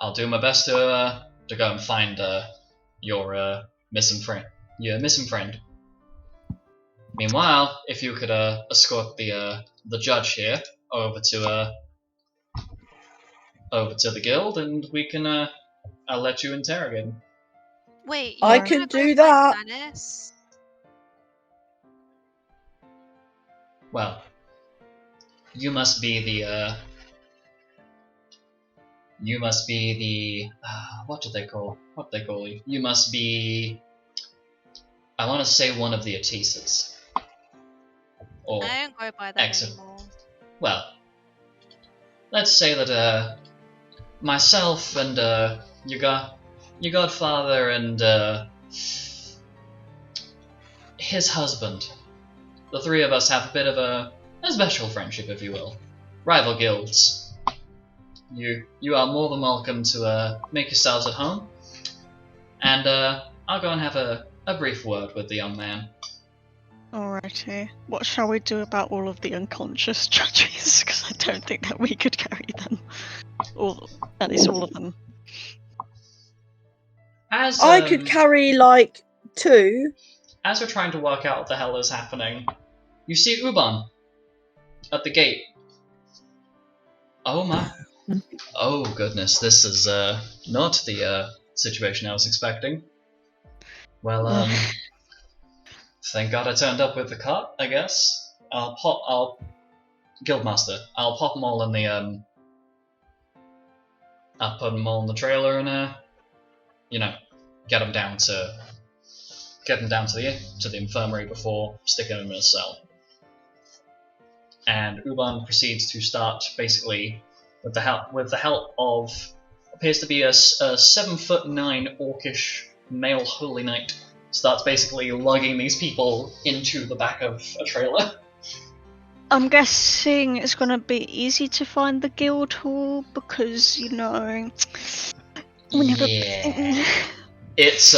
I'll do my best to go and find your missing friend. Meanwhile, if you could escort the judge here over to the guild, and we can I'll let you interrogate him. Wait, I you're can gonna do go that. find Xanis? Well, you must be the what do they call you? You must be, I want to say, one of the Atisas. Or I don't go by that Excellent. anymore. Well, let's say that myself and your godfather and his husband the three of us have a bit of a special friendship, if you will. Rival guilds. You are more than welcome to make yourselves at home. And I'll go and have a brief word with the young man. Alrighty. What shall we do about all of the unconscious judges? Because I don't think that we could carry them. Or at least all of them. As I could carry like 2. As we're trying to work out what the hell is happening, you see Ubann at the gate. Oh my. Oh goodness, this is not the situation I was expecting. Well, thank God I turned up with the cart, I guess. Guildmaster, I'll pop them all in the I'll put them all in the trailer and get them down to the infirmary before sticking them in a cell. And Ubann proceeds to start basically with the help of appears to be a 7'9" orcish male holy knight, starts basically lugging these people into the back of a trailer. I'm guessing it's going to be easy to find the guild hall because, we never... Yeah. It's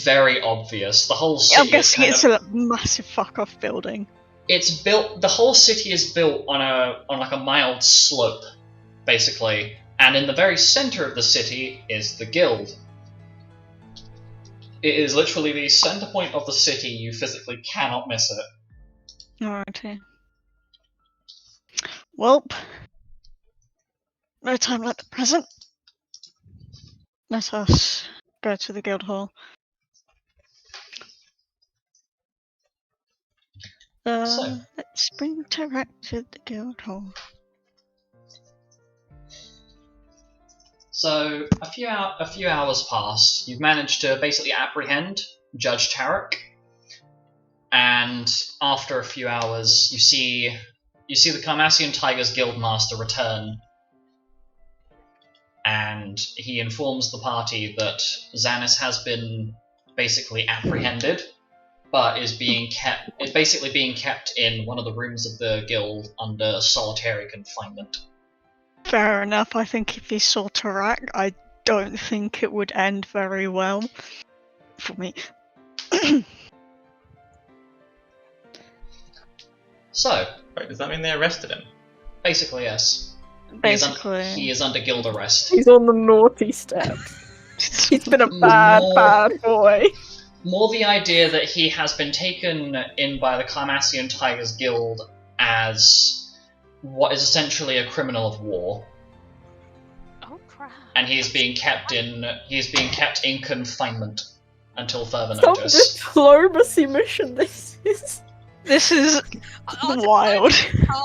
very obvious. The whole city I'm guessing is it's a massive fuck-off building. It's built. The whole city is built on a mild slope, basically, and in the very center of the city is the guild. It is literally the center point of the city. You physically cannot miss it. Alrighty. Welp. No time like the present. Let us go to the guild hall. Let's bring Tarak to the guild hall. So a few hours pass. You've managed to basically apprehend Judge Tarak, and after a few hours, you see the Carmassian Tigers Guildmaster return, and he informs the party that Xanis has been basically apprehended, but is basically being kept in one of the rooms of the guild under solitary confinement. Fair enough. I think if he saw Tarak, I don't think it would end very well for me. So, Wait, does that mean they arrested him? basically, yes. Basically. He is under guild arrest. He's on the naughty steps. He's been a bad boy. More the idea that he has been taken in by the Carmassian Tigers Guild as what is essentially a criminal of war, Oh crap. and he is being kept in confinement until further Some notice. diplomacy mission this is. This is I'll wild.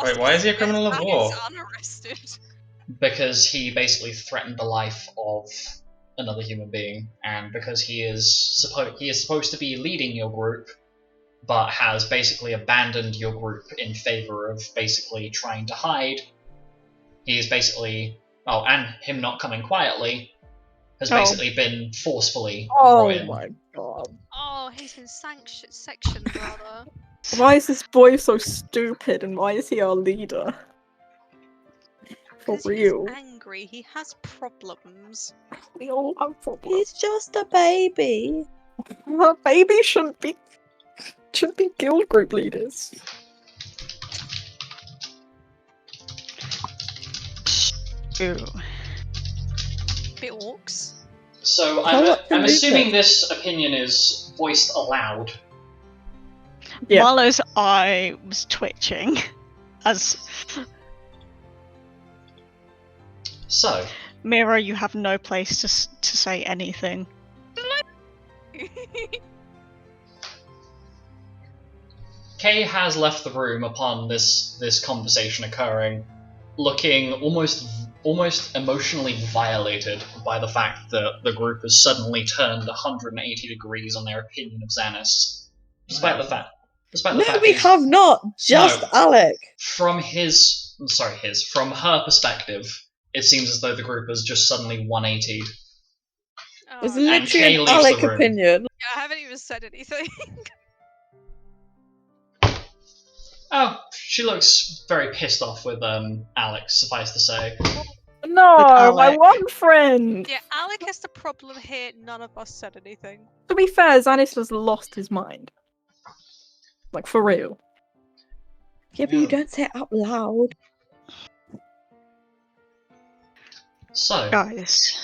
Wait, why is he a criminal of war? Unarrested. Because he basically threatened the life of another human being, and because he is supposed to be leading your group, but has basically abandoned your group in favor of basically trying to hide. He is basically, and him not coming quietly, has basically been forcefully brought in. My god. Oh, he's been sectioned rather. Why is this boy so stupid and why is he our leader? For 'Cause real. He's angry. He has problems. We all have problems. He's just a baby. Baby shouldn't be guild group leaders. Ooh. Bit orcs. So what I'm can assuming you this opinion is voiced aloud. Yeah. Marlowe's eye was twitching as So, Mira, you have no place to say anything. Kay has left the room upon this conversation occurring, looking almost emotionally violated by the fact that the group has suddenly turned 180 degrees on their opinion of Xanis, despite the fact No, we have not. Just No. Alec. from her perspective, it seems as though the group has just suddenly 180'd. It's Oh, And literally Kay an leaves the Alec room. opinion. yeah, I haven't even said anything. Oh, she looks very pissed off with Alex, suffice to say. No, my Alec. one friend. Yeah, Alec is the problem here. None of us said anything. To be fair, Xanis has lost his mind. Like, for real. Yeah, but you don't say it out loud. So, Guys,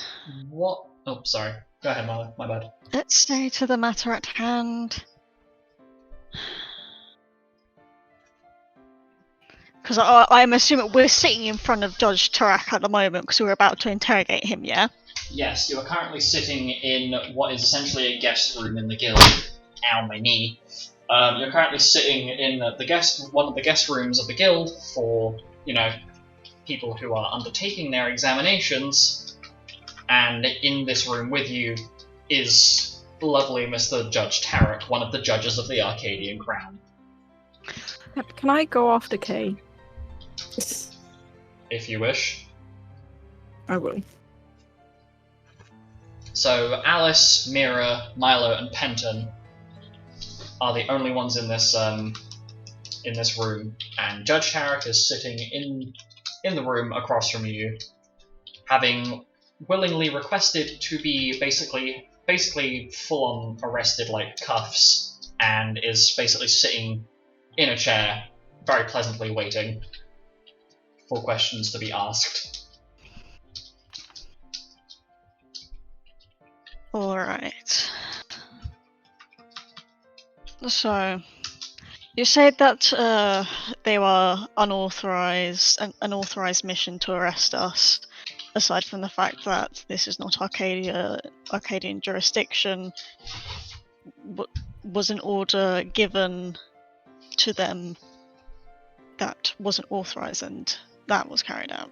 what... Oh, sorry. Go ahead, Marla. My bad. let's stay to the matter at hand. Because I'm assuming we're sitting in front of Judge Tarak at the moment because we're about to interrogate him, yeah? Yes, you are currently sitting in what is essentially a guest room in the guild. Ow, my knee. You're currently sitting in one of the guest rooms of the guild for, people who are undertaking their examinations, and in this room with you is lovely Mr. Judge Tarak, one of the judges of the Arcadian Crown. Can I go after Kay? If you wish. I will. So Alice, Mira, Milo, and Penton are the only ones in this room, and Judge Tarak is sitting in the room across from you, having willingly requested to be basically full-on arrested like cuffs, and is basically sitting in a chair, very pleasantly waiting for questions to be asked. Alright. So, you said that they were an unauthorized mission to arrest us, aside from the fact that this is not Arcadian jurisdiction. Was an order given to them that wasn't authorized, and that was carried out?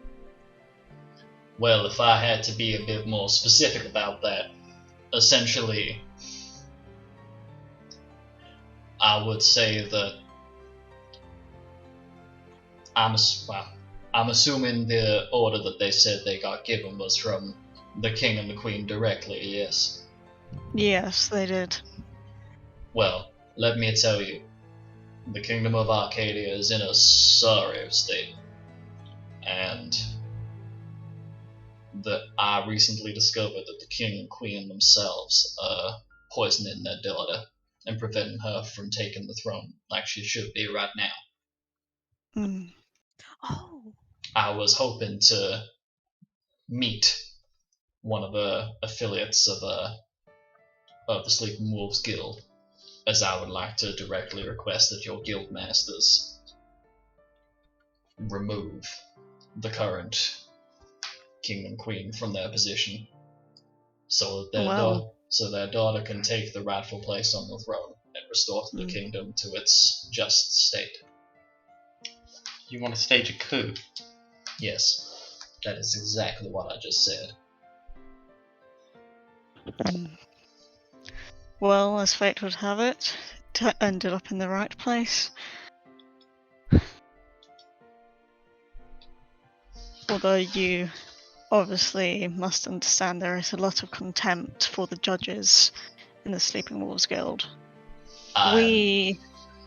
Well, if I had to be a bit more specific about that, essentially, I would say that I'm assuming the order that they said they got given was from the king and the queen directly, yes? Yes, they did. Well, let me tell you, the kingdom of Arcadia is in a sorry state, and I recently discovered that the king and queen themselves are poisoning their daughter and preventing her from taking the throne like she should be right now. Mm. Oh. I was hoping to meet one of the affiliates of the Sleeping Wolves Guild, as I would like to directly request that your guild masters remove the current king and queen from their position, so that their daughter can take the rightful place on the throne and restore the kingdom to its just state. You want to stage a coup? Yes, that is exactly what I just said. Well, as fate would have it, ended up in the right place. Although you obviously must understand there is a lot of contempt for the judges in the Sleeping Wolves Guild. We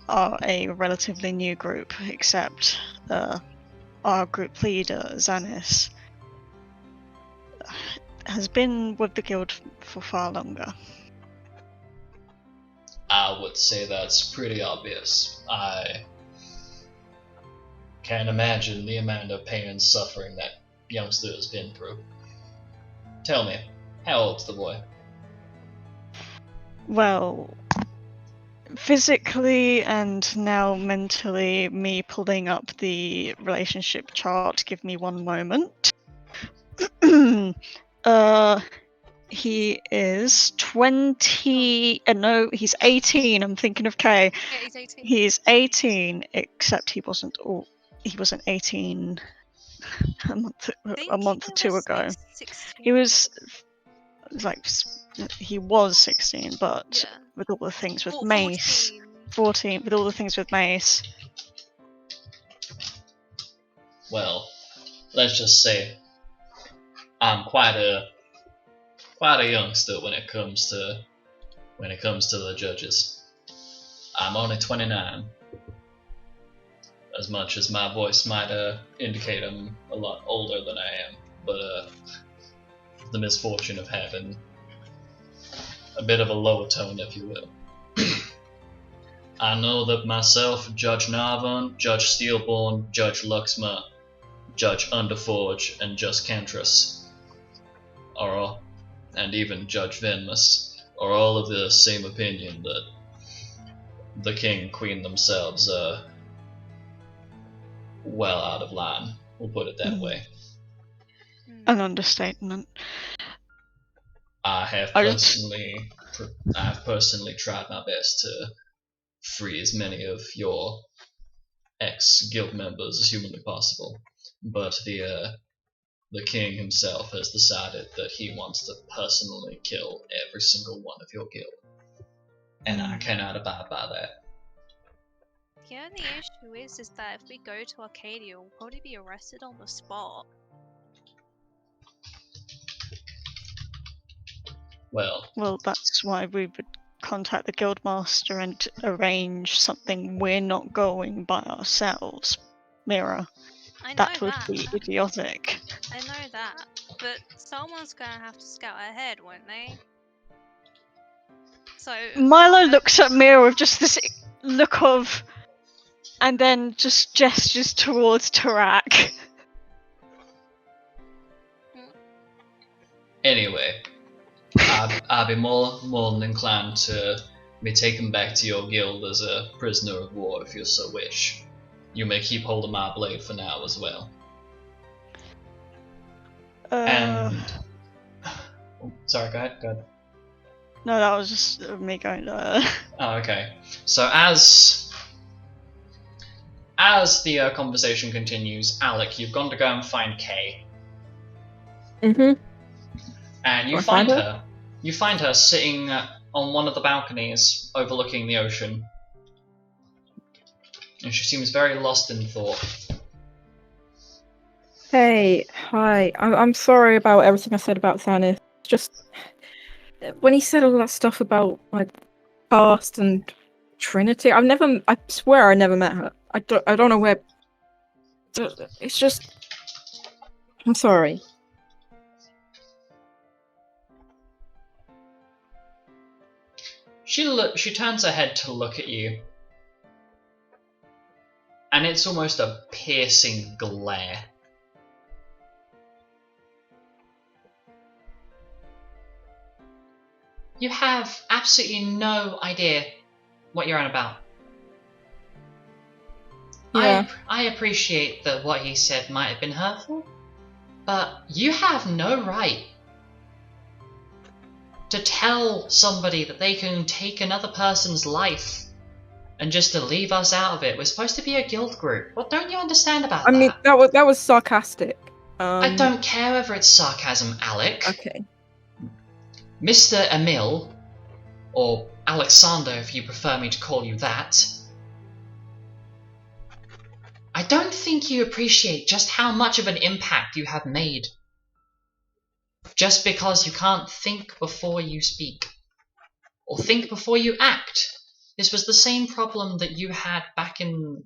are a relatively new group, except our group leader, Xanis, has been with the guild for far longer. I would say that's pretty obvious. I can't imagine the amount of pain and suffering that youngster has been through. Tell me, how old's the boy? Well, physically and now mentally, me pulling up the relationship chart, give me one moment. He is 20. No, he's 18. I'm thinking of Kay. Yeah, he's 18. He's 18, except he wasn't 18 a month or two ago. 16. He was 16, but Yeah. with all the things with 14. Mace, 14. With all the things with Mace. Well, let's just say I'm quite a youngster when it comes to the judges. I'm only 29. as much as my voice might indicate I'm a lot older than I am, but the misfortune of having a bit of a lower tone, if you will. I know that myself, Judge Narvan, Judge Steelborn, Judge Luxma, Judge Underforge, and Judge Cantris are all, and even Judge Venmus, are all of the same opinion that the king and queen themselves are well out of line. We'll put it that way. An understatement. I've personally tried my best to free as many of your ex-guild members as humanly possible, but the king himself has decided that he wants to personally kill every single one of your guild, and I cannot abide by that. The only issue is that if we go to Arcadia, we'll probably be arrested on the spot. Well, that's why we would contact the guildmaster and arrange something. We're not going by ourselves, Mira. I know That would that. be idiotic. I know that, but someone's gonna have to scout ahead, won't they? So Milo looks at Mira with just this look of, and then just gestures towards Tarak. anyway, I'd be more than inclined to be taken back to your guild as a prisoner of war if you so wish. You may keep hold of my blade for now as well. And oh, sorry, go ahead. No, that was just me going. Oh, okay. So as the conversation continues, Alec, you've gone to go and find Kay. Mm-hmm. And you find her. You find her sitting on one of the balconies overlooking the ocean. And she seems very lost in thought. Hey, hi. I'm sorry about everything I said about Thanis. Just when he said all that stuff about like past and Trinity, I swear I never met her. I don't know where. It's just. I'm sorry. She turns her head to look at you. And it's almost a piercing glare. You have absolutely no idea what you're on about. Yeah. I appreciate that what he said might have been hurtful, but you have no right to tell somebody that they can take another person's life and just to leave us out of it. We're supposed to be a guild group. What don't you understand about that? I mean, that was sarcastic. I don't care whether it's sarcasm, Alec. Okay. Mr. Emil, or Alexander if you prefer me to call you that, I don't think you appreciate just how much of an impact you have made. Just because you can't think before you speak, or think before you act. This was the same problem that you had back in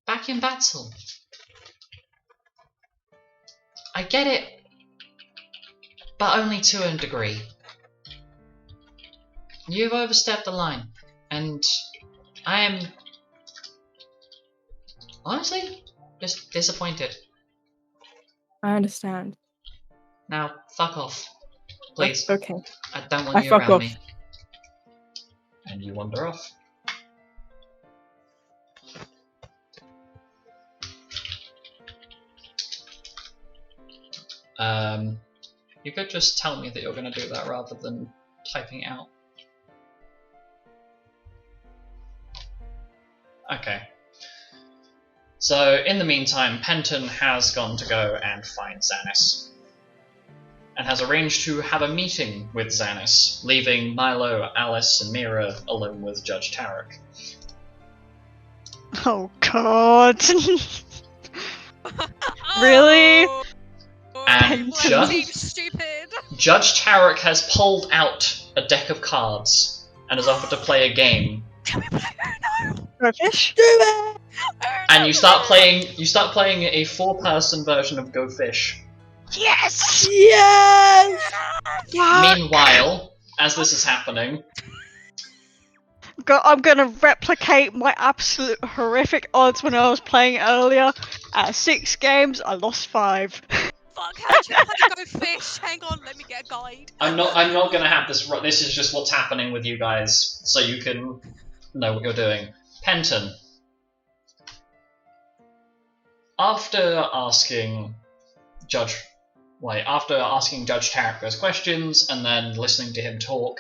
Battle. I get it, but only to a degree. You've overstepped the line, and I am honestly just disappointed. I understand. Now, fuck off. Please. Okay. I don't want you fuck around off. me. And you wander off. You could just tell me that you're going to do that rather than typing it out. Okay. So, in the meantime, Penton has gone to go and find Xanis. And has arranged to have a meeting with Xanis, leaving Milo, Alice, and Mira alone with Judge Tarek. Oh god. Really? Oh, And people seem stupid. Judge Tarek has pulled out a deck of cards and has offered to play a game. Can we play Uno? Go fish. Do it! And you start playing a 4-person version of Go Fish. Yes! Yes! Meanwhile, as this is happening, I'm gonna replicate my absolute horrific odds when I was playing earlier. At 6 games, I lost 5. Fuck, how do you play Go Fish? Hang on, let me get a guide. I'm not gonna have this. This is just what's happening with you guys, so you can know what you're doing. Penton. After asking Judge Tarek questions, and then listening to him talk,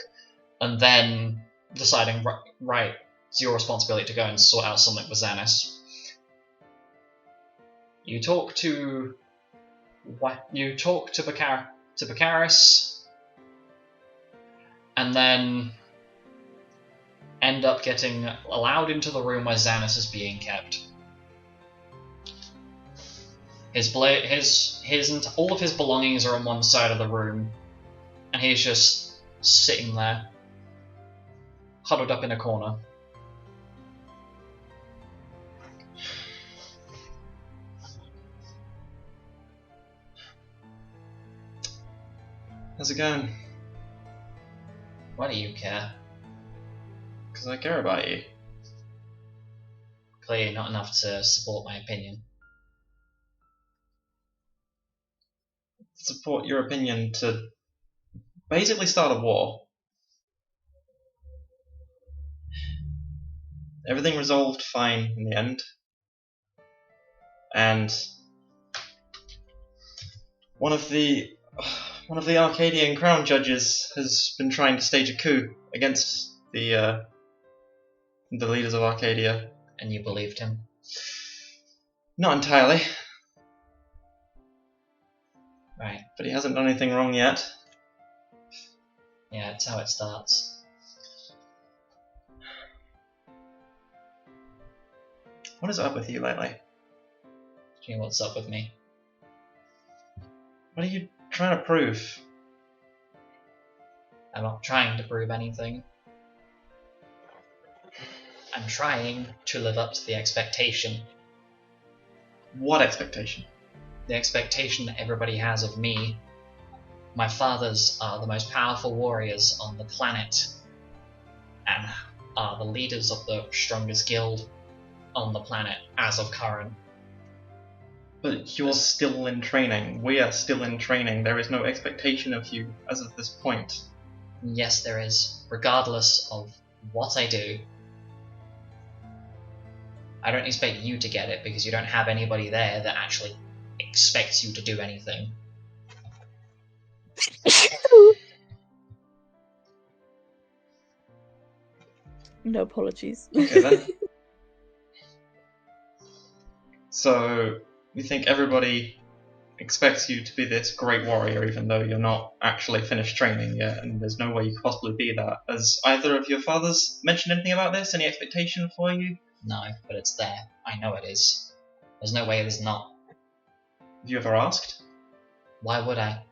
and then deciding, right, it's your responsibility to go and sort out something with Xanis. You talk to Baccaris, and then end up getting allowed into the room where Xanis is being kept. All of his belongings are on one side of the room, and he's just sitting there, huddled up in a corner. How's it going? Why do you care? Because I care about you. Clearly not enough to support my opinion. Support your opinion to basically start a war. Everything resolved fine in the end. And one of the Arcadian crown judges has been trying to stage a coup against the leaders of Arcadia. And you believed him? Not entirely, Right. but he hasn't done anything wrong yet. Yeah, it's how it starts. What is up with you lately? Do you know what's up with me? What are you trying to prove? I'm not trying to prove anything. I'm trying to live up to the expectation. What expectation? The expectation that everybody has of me. My fathers are the most powerful warriors on the planet, and are the leaders of the strongest guild on the planet as of current. But you're still in training. We are still in training. There is no expectation of you as of this point. Yes, there is, regardless of what I do. I don't expect you to get it because you don't have anybody there that actually expects you to do anything. No apologies. Okay then. So, you think everybody expects you to be this great warrior even though you're not actually finished training yet, and there's no way you could possibly be that. Has either of your fathers mentioned anything about this? Any expectation for you? No, but it's there. I know it is. There's no way there's not. Have you ever asked? Why would I?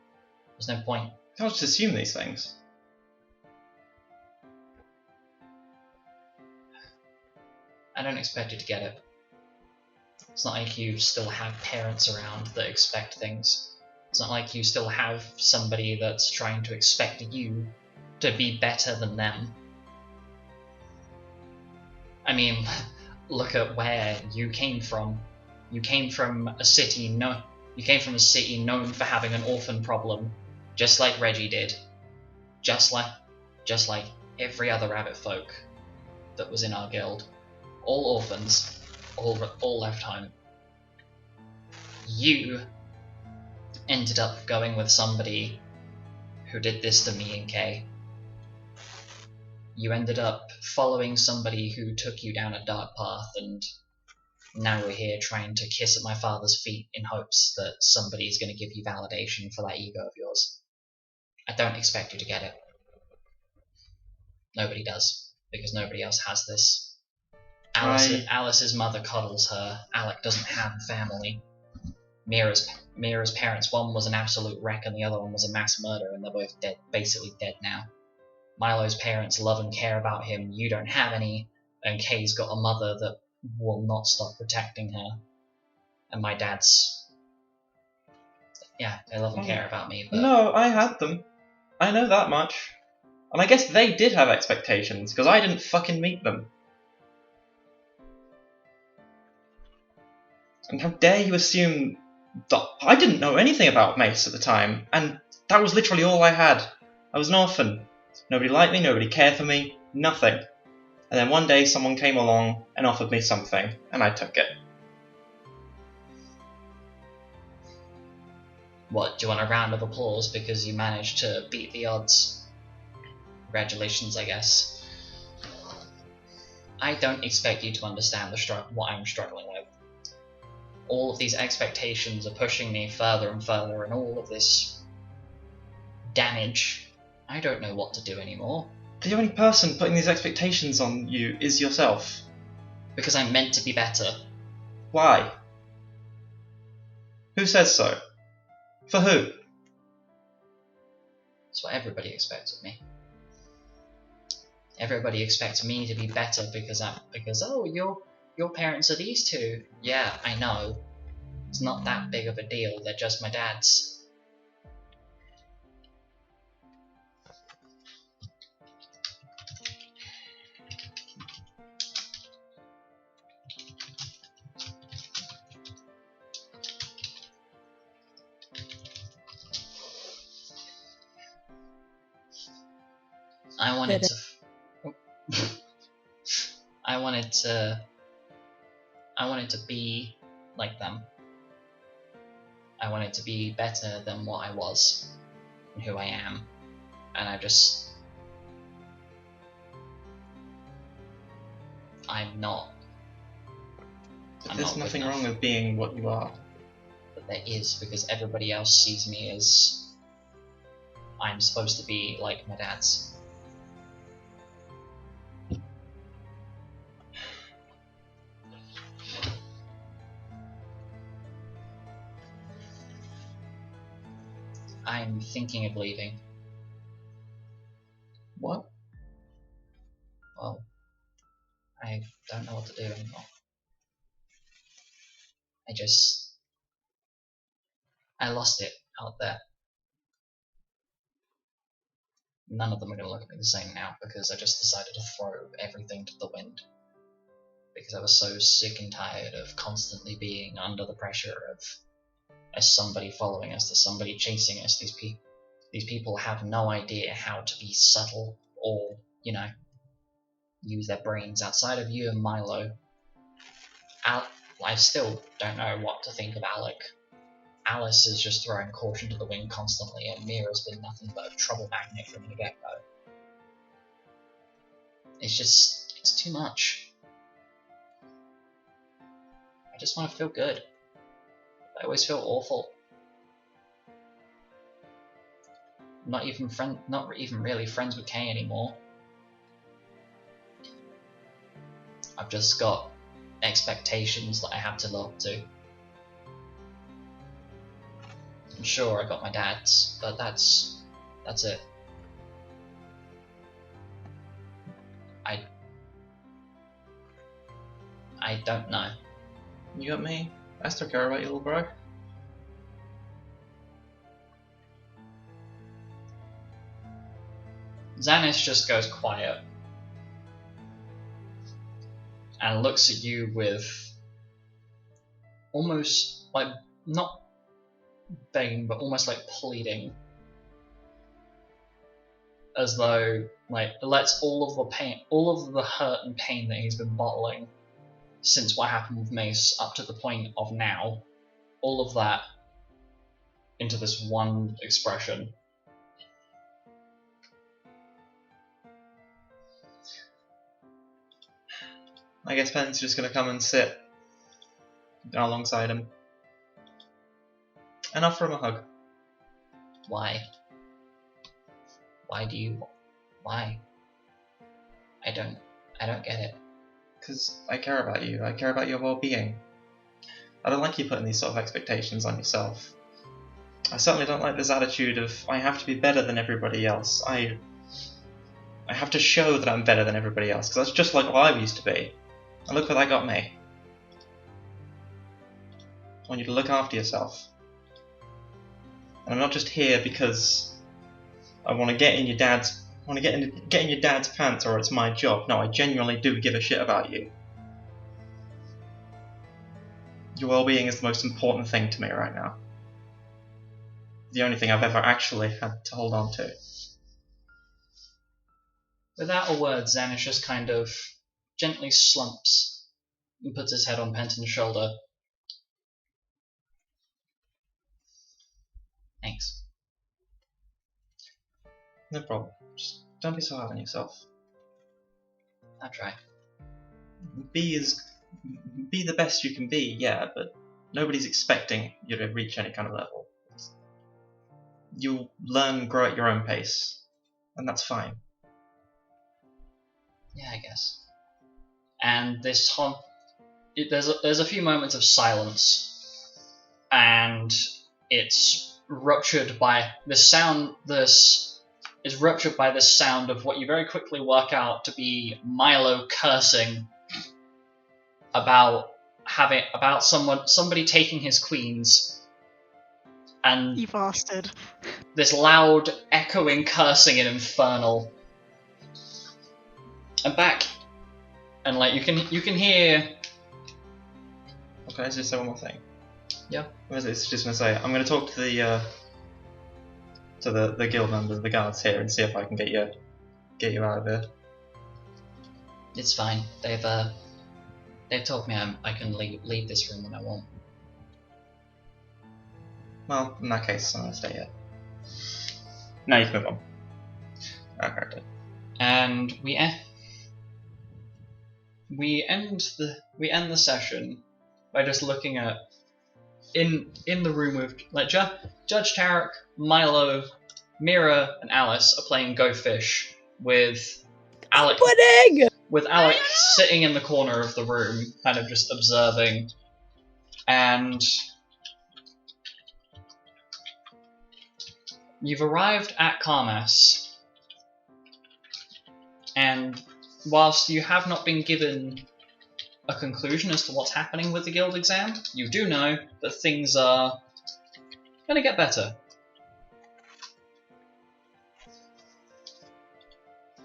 There's no point. You can't just assume these things. I don't expect you to get it. It's not like you still have parents around that expect things. It's not like you still have somebody that's trying to expect you to be better than them. I mean, look at where you came from. You came from a city known for having an orphan problem, just like Reggie did. Just like every other rabbit folk that was in our guild. All orphans, all left home. You ended up going with somebody who did this to me and Kay. You ended up following somebody who took you down a dark path, and now we're here trying to kiss at my father's feet in hopes that somebody's going to give you validation for that ego of yours. I don't expect you to get it. Nobody does, because nobody else has this. Alice's mother coddles her. Alec doesn't have a family. Mira's parents, one was an absolute wreck and the other one was a mass murderer, and they're both dead, basically dead now. Milo's parents love and care about him. You don't have any, And Kay's got a mother that will not stop protecting her. And my dad's... Yeah, they love and care about me, but... No, I had them. I know that much. And I guess they did have expectations, because I didn't fucking meet them. And how dare you assume that I didn't know anything about Mace at the time, and that was literally all I had. I was an orphan. Nobody liked me, nobody cared for me, nothing. And then one day someone came along and offered me something, and I took it. What, do you want a round of applause because you managed to beat the odds? Congratulations, I guess. I don't expect you to understand what I'm struggling with. All of these expectations are pushing me further and further, and all of this damage. I don't know what to do anymore. The only person putting these expectations on you is yourself. Because I'm meant to be better. Why? Who says so? For who? That's what everybody expects of me. Everybody expects me to be better because oh, your parents are these two. Yeah, I know. It's not that big of a deal. They're just my dad's. I wanted to be like them. I wanted to be better than what I was and who I am. And I'm not. There's nothing wrong with being what you are. But there is, because everybody else sees me as I'm supposed to be like my dad's. I'm thinking of leaving. What? Well, I don't know what to do anymore. I lost it out there. None of them are going to look at me the same now because I just decided to throw everything to the wind. Because I was so sick and tired of constantly being under the pressure of there's somebody following us, there's somebody chasing us. These people have no idea how to be subtle or, use their brains outside of you and Milo. I still don't know what to think of Alec. Alice is just throwing caution to the wind constantly, and Mira's been nothing but a trouble magnet from the get-go. It's too much. I just want to feel good. I always feel awful. Not even really friends with Kay anymore. I've just got expectations that I have to live up to. I'm sure I got my dad's, but that's it. I don't know. You got me? I still care about you, little bro. Xanis just goes quiet and looks at you with almost like, not begging, but almost like pleading, as though lets all of the pain, all of the hurt and pain that he's been bottling since what happened with Mace up to the point of now, all of that into this one expression. I guess Ben's just going to come and sit alongside him and offer him a hug. Why? Why? I don't get it. Because I care about you. I care about your well-being. I don't like you putting these sort of expectations on yourself. I certainly don't like this attitude of I have to be better than everybody else. I have to show that I'm better than everybody else, because that's just like what I used to be. And look what that got me. I want you to look after yourself. And I'm not just here because I want to get in your dad's pants or it's my job. No, I genuinely do give a shit about you. Your well-being is the most important thing to me right now. The only thing I've ever actually had to hold on to. Without a word, Xanish just kind of gently slumps and puts his head on Penton's shoulder. Thanks. No problem. Just don't be so hard on yourself. I'll try. Be the best you can be, yeah, but nobody's expecting you to reach any kind of level. You'll learn, grow at your own pace, and that's fine. Yeah, I guess. And this there's a few moments of silence, and it's ruptured by this sound. This is ruptured by the sound of what you very quickly work out to be Milo cursing about somebody taking his queens, and You bastard. this loud echoing cursing in Infernal. And back, and like you can hear. Okay, let's just say one more thing. Yeah. I was just gonna say, I'm gonna talk to the guild members, the guards here, and see if I can get you out of there. It's fine. They've told me I can leave this room when I want. Well, in that case, I'm gonna stay here. Now you can move on. Okay. And we end the session by just looking at in the room with like Judge Tarek, Milo, Mira, and Alice are playing Go Fish with Alec. Pudding! With Alec sitting in the corner of the room, kind of just observing, and you've arrived at Carmass, and whilst you have not been given a conclusion as to what's happening with the guild exam, you do know that things are going to get better.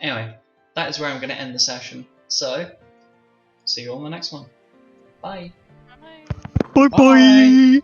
Anyway, that is where I'm going to end the session. So, see you all in the next one. Bye. Bye. Bye bye.